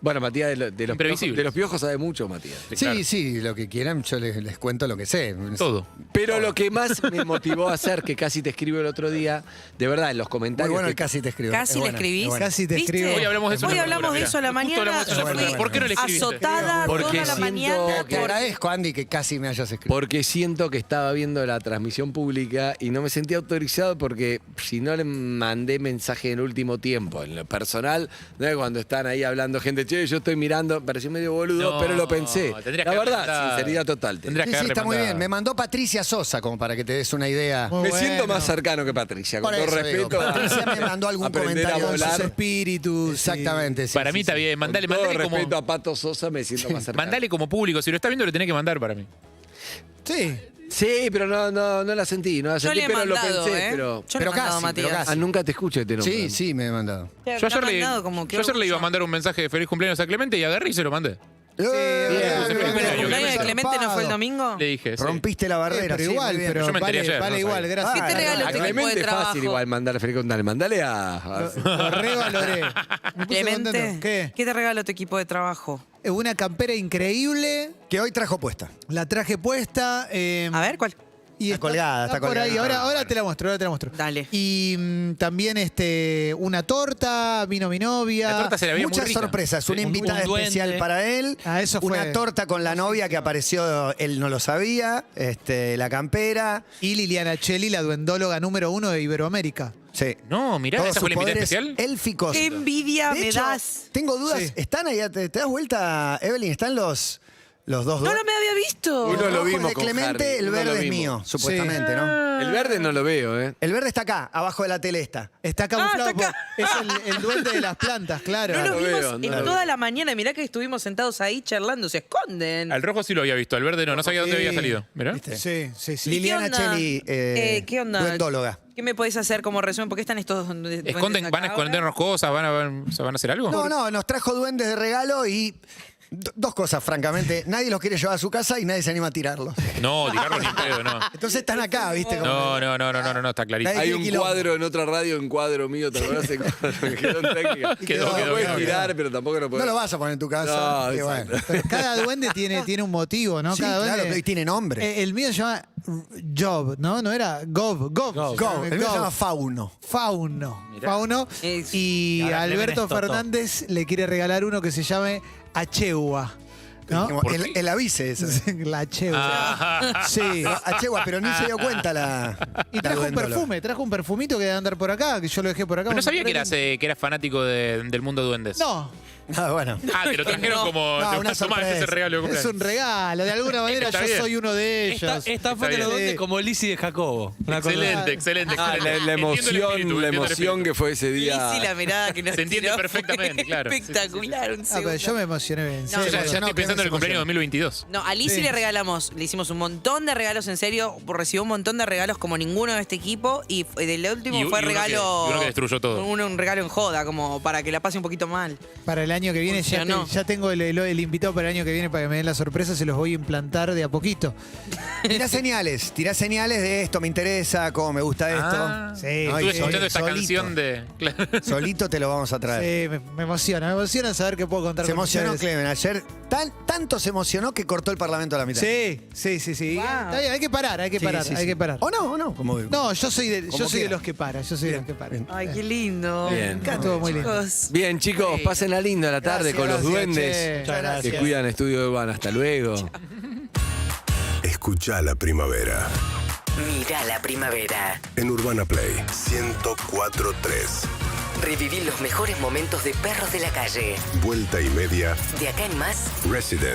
[SPEAKER 4] Bueno, Matías,
[SPEAKER 3] Imprevisible.
[SPEAKER 4] de los piojos sabe mucho, Matías.
[SPEAKER 34] Sí, sí, lo que quieran, yo les cuento lo que sé.
[SPEAKER 3] Todo.
[SPEAKER 4] Pero lo que más me motivó a hacer, que casi te escribo el otro día, de verdad, en los
[SPEAKER 34] Muy
[SPEAKER 4] comentarios.
[SPEAKER 34] bueno el
[SPEAKER 4] que-
[SPEAKER 34] casi te escribo.
[SPEAKER 15] Casi
[SPEAKER 34] Es
[SPEAKER 15] le
[SPEAKER 34] buena,
[SPEAKER 15] escribís.
[SPEAKER 34] es buena.
[SPEAKER 37] Casi te
[SPEAKER 15] ¿Viste?
[SPEAKER 37] escribo.
[SPEAKER 3] Hoy hablamos de eso.
[SPEAKER 15] Hoy
[SPEAKER 3] en la
[SPEAKER 15] hablamos
[SPEAKER 3] columna,
[SPEAKER 15] de eso a la
[SPEAKER 3] mirá. Justo
[SPEAKER 15] mañana.
[SPEAKER 3] hablamos de eso en la
[SPEAKER 15] Yo
[SPEAKER 3] columna.
[SPEAKER 15] fui
[SPEAKER 3] ¿Por qué no le escribiste?
[SPEAKER 15] azotada
[SPEAKER 4] Porque
[SPEAKER 15] toda la
[SPEAKER 4] siento
[SPEAKER 15] mañana.
[SPEAKER 34] Te agradezco, Andy, que casi me hayas escrito.
[SPEAKER 4] Porque siento que estaba viendo la transmisión pública y no me sentía autorizado porque si no le mandé mensaje en el último tiempo, en lo personal, ¿no? Cuando están ahí hablando gente, che, yo estoy mirando, pareció medio boludo,
[SPEAKER 3] No,
[SPEAKER 4] pero lo pensé.
[SPEAKER 3] tendrías
[SPEAKER 4] La
[SPEAKER 3] que haber
[SPEAKER 4] verdad,
[SPEAKER 3] mandado.
[SPEAKER 4] sinceridad total.
[SPEAKER 3] Tendrías
[SPEAKER 34] Sí,
[SPEAKER 3] que
[SPEAKER 34] sí,
[SPEAKER 3] haberle
[SPEAKER 34] está muy bien.
[SPEAKER 3] mandado.
[SPEAKER 34] Me mandó Patricia Sosa, como para que te des una idea.
[SPEAKER 37] Muy
[SPEAKER 4] Me siento
[SPEAKER 37] bueno.
[SPEAKER 4] más cercano que Patricia, con
[SPEAKER 34] Por
[SPEAKER 4] todo
[SPEAKER 34] eso digo,
[SPEAKER 4] respeto.
[SPEAKER 34] Patricia me mandó algún
[SPEAKER 4] aprender
[SPEAKER 34] comentario
[SPEAKER 4] a
[SPEAKER 34] de sus
[SPEAKER 4] volar.
[SPEAKER 37] Espíritus.
[SPEAKER 34] Exactamente. sí,
[SPEAKER 3] Para
[SPEAKER 34] sí,
[SPEAKER 3] mí está
[SPEAKER 34] sí.
[SPEAKER 3] bien, mandale
[SPEAKER 4] Con todo
[SPEAKER 3] como,
[SPEAKER 4] respeto a Pato Sosa, me siento más cercano.
[SPEAKER 3] mandale como público. Si lo está viendo, lo tenés que mandar para mí.
[SPEAKER 37] Sí.
[SPEAKER 4] Sí, pero no la sentí, no la
[SPEAKER 15] Yo
[SPEAKER 4] sentí,
[SPEAKER 15] le he
[SPEAKER 4] pero lo
[SPEAKER 15] mandado,
[SPEAKER 4] pensé.
[SPEAKER 15] ¿eh?
[SPEAKER 4] Pero
[SPEAKER 15] Yo le he mandado a Matías.
[SPEAKER 34] casi.
[SPEAKER 4] Ah, nunca te escucho este nombre.
[SPEAKER 34] Sí, sí, me he mandado.
[SPEAKER 3] Yo ayer le iba a mandar un mensaje de feliz cumpleaños a Clemente y agarré y se lo mandé.
[SPEAKER 15] ¿El cumpleaños de Clemente no fue el domingo?
[SPEAKER 3] Le dije. sí.
[SPEAKER 34] Rompiste la barrera.
[SPEAKER 37] Pero
[SPEAKER 34] sí,
[SPEAKER 37] igual,
[SPEAKER 34] muy bien.
[SPEAKER 37] pero
[SPEAKER 3] Yo me enteré
[SPEAKER 37] vale,
[SPEAKER 3] ayer,
[SPEAKER 37] vale
[SPEAKER 3] no
[SPEAKER 37] igual,
[SPEAKER 3] sabía.
[SPEAKER 37] gracias.
[SPEAKER 15] ¿Qué te regalo
[SPEAKER 4] A
[SPEAKER 15] tu equipo de
[SPEAKER 4] Clemente es
[SPEAKER 15] trabajo?
[SPEAKER 4] fácil igual mandarle feliz cumpleaños. Mandale a
[SPEAKER 37] Lo revaloré. Me puse
[SPEAKER 15] Clemente,
[SPEAKER 37] contento. ¿Qué?
[SPEAKER 15] ¿qué te regalo tu equipo de trabajo?
[SPEAKER 37] Una campera increíble.
[SPEAKER 34] Que hoy trajo puesta.
[SPEAKER 37] La traje puesta.
[SPEAKER 15] A ver, ¿cuál?
[SPEAKER 34] Está colgada, está
[SPEAKER 37] por
[SPEAKER 34] colgada.
[SPEAKER 37] ahí. Ahora te la muestro,
[SPEAKER 15] Dale.
[SPEAKER 37] Y también una torta, vino mi novia.
[SPEAKER 3] La torta se la veía muy
[SPEAKER 34] Muchas
[SPEAKER 3] rica.
[SPEAKER 34] sorpresas. Una
[SPEAKER 3] Sí.
[SPEAKER 34] invitada
[SPEAKER 37] Un duende.
[SPEAKER 34] especial para él.
[SPEAKER 37] Ah, eso fue.
[SPEAKER 34] Una torta con la novia que apareció, él no lo sabía. La campera.
[SPEAKER 37] Y Liliana Cheli, la duendóloga número 1 de Iberoamérica.
[SPEAKER 34] Sí.
[SPEAKER 3] No, mirá,
[SPEAKER 34] Todos
[SPEAKER 3] esa fue
[SPEAKER 34] sus
[SPEAKER 3] la invitada
[SPEAKER 34] poderes
[SPEAKER 3] especial.
[SPEAKER 34] élficos.
[SPEAKER 15] ¡Qué envidia
[SPEAKER 34] De
[SPEAKER 15] me
[SPEAKER 34] hecho,
[SPEAKER 15] das!
[SPEAKER 34] Tengo dudas.
[SPEAKER 37] Sí.
[SPEAKER 34] ¿Están ahí? ¿Te das vuelta, Evelyn? ¿Están los dos
[SPEAKER 15] ¡No lo me había visto!
[SPEAKER 4] Uno
[SPEAKER 34] Los
[SPEAKER 4] lo
[SPEAKER 34] rojos
[SPEAKER 4] vimos
[SPEAKER 34] de
[SPEAKER 4] con
[SPEAKER 34] Clemente,
[SPEAKER 4] Harry,
[SPEAKER 34] el
[SPEAKER 4] uno lo
[SPEAKER 34] verde es
[SPEAKER 4] vimos.
[SPEAKER 34] mío, supuestamente, ¿no?
[SPEAKER 4] El verde no lo veo, ¿eh?
[SPEAKER 34] El verde está acá, abajo de la tele está.
[SPEAKER 37] Está camuflado.
[SPEAKER 15] está acá.
[SPEAKER 37] Es el duende de las plantas, claro.
[SPEAKER 15] No lo
[SPEAKER 4] lo
[SPEAKER 15] vimos
[SPEAKER 4] veo, no
[SPEAKER 15] en
[SPEAKER 4] lo veo.
[SPEAKER 15] toda la mañana. Mirá que estuvimos sentados ahí charlando. Se esconden.
[SPEAKER 3] Al rojo sí lo había visto, al verde no sabía dónde
[SPEAKER 37] Sí.
[SPEAKER 3] había salido. Mirá.
[SPEAKER 34] ¿Viste?
[SPEAKER 37] Sí, sí, sí.
[SPEAKER 34] Liliana
[SPEAKER 15] onda?
[SPEAKER 34] Cheli,
[SPEAKER 15] ¿Qué onda?
[SPEAKER 34] duendóloga.
[SPEAKER 15] ¿Qué me podés hacer como resumen? ¿Por qué están estos duendes
[SPEAKER 3] Esconden,
[SPEAKER 15] acá
[SPEAKER 3] van a
[SPEAKER 15] ahora?
[SPEAKER 3] escondernos cosas, van a hacer algo.
[SPEAKER 34] No, nos trajo duendes de regalo y dos cosas, francamente. Nadie los quiere llevar a su casa y nadie se anima a tirarlos.
[SPEAKER 3] No, tirarlo ni pedo, no.
[SPEAKER 34] Entonces están acá, ¿viste? Como-
[SPEAKER 3] No, está clarísimo.
[SPEAKER 34] Nadie
[SPEAKER 4] Hay
[SPEAKER 34] tiene
[SPEAKER 4] un
[SPEAKER 34] quilombo.
[SPEAKER 4] cuadro en otra radio, un cuadro mío, ¿te acordás? El cuadro que quedó en técnica.
[SPEAKER 3] Quedó,
[SPEAKER 4] No
[SPEAKER 3] quedó,
[SPEAKER 4] puedes
[SPEAKER 3] quedó.
[SPEAKER 4] tirar, pero tampoco lo puedes.
[SPEAKER 34] No lo vas a poner en tu casa.
[SPEAKER 4] No,
[SPEAKER 34] y
[SPEAKER 4] exacto.
[SPEAKER 34] bueno.
[SPEAKER 37] Pero cada duende tiene un motivo, ¿no?
[SPEAKER 34] Sí,
[SPEAKER 37] Cada
[SPEAKER 34] claro,
[SPEAKER 37] duende.
[SPEAKER 34] y tiene nombre.
[SPEAKER 37] El mío se llama Job, ¿no? No era Gov.
[SPEAKER 34] Go. El mío se llama Fauno.
[SPEAKER 37] Fauno.
[SPEAKER 3] Mirá.
[SPEAKER 37] Fauno. Y Ahora Alberto Clemen es Totó. Fernández le quiere regalar uno que se llame Acheua. ¿No?
[SPEAKER 34] El avice esa.
[SPEAKER 37] La Achegua.
[SPEAKER 34] Sí. Achegua, pero ni se dio cuenta
[SPEAKER 37] Y trajo un perfumito que debe andar por acá, que yo lo dejé por acá.
[SPEAKER 3] Pero no sabía que eras fanático del mundo duendes.
[SPEAKER 37] No.
[SPEAKER 34] Bueno.
[SPEAKER 3] Te lo trajeron como. Tomás ese regalo de cumpleaños.
[SPEAKER 37] Es un regalo. De alguna manera yo soy uno de ellos.
[SPEAKER 1] Esta fue de los duendes como Lizzie de Jacobo.
[SPEAKER 3] Excelente.
[SPEAKER 4] La emoción que fue ese día.
[SPEAKER 2] Lizzie, la mirada que nos
[SPEAKER 3] se entiende perfectamente, claro.
[SPEAKER 2] Espectacular.
[SPEAKER 37] Pero yo me emocioné bien.
[SPEAKER 3] Ya estoy pensando en el cumpleaños 2022.
[SPEAKER 2] No, a Lizzie le hicimos un montón de regalos, en serio. Recibió un montón de regalos como ninguno de este equipo. Y del último fue regalo.
[SPEAKER 3] Uno que destruyó todo.
[SPEAKER 2] Un regalo en joda, como para que la pase un poquito mal.
[SPEAKER 37] Para el año que viene ya tengo el invitado para el año que viene para que me den la sorpresa. Se los voy a implantar de a poquito.
[SPEAKER 34] Tirá señales de esto, me interesa, cómo me gusta esto.
[SPEAKER 3] Sí. Estuve escuchando esta canción de.
[SPEAKER 34] Solito te lo vamos a traer.
[SPEAKER 37] Sí, me emociona saber que puedo contar
[SPEAKER 34] con
[SPEAKER 37] ustedes.
[SPEAKER 34] Se emocionó Clemen ayer. Tanto se emocionó que cortó el Parlamento a la mitad.
[SPEAKER 37] Sí. Wow. Está bien, hay que parar.
[SPEAKER 34] ¿O no?
[SPEAKER 37] No, yo soy de los que paran.
[SPEAKER 2] Ay, qué lindo.
[SPEAKER 4] Bien.
[SPEAKER 37] Estuvo muy lindo.
[SPEAKER 4] Bien, chicos, pasen la linda la tarde con los duendes
[SPEAKER 37] que
[SPEAKER 4] cuidan Estudio Urbana. Hasta luego.
[SPEAKER 7] Escucha la primavera.
[SPEAKER 6] Mira la primavera.
[SPEAKER 7] En Urbana Play 104.3.
[SPEAKER 6] Reviví los mejores momentos de Perros de la Calle.
[SPEAKER 7] Vuelta y media.
[SPEAKER 6] De acá en más.
[SPEAKER 7] Resident.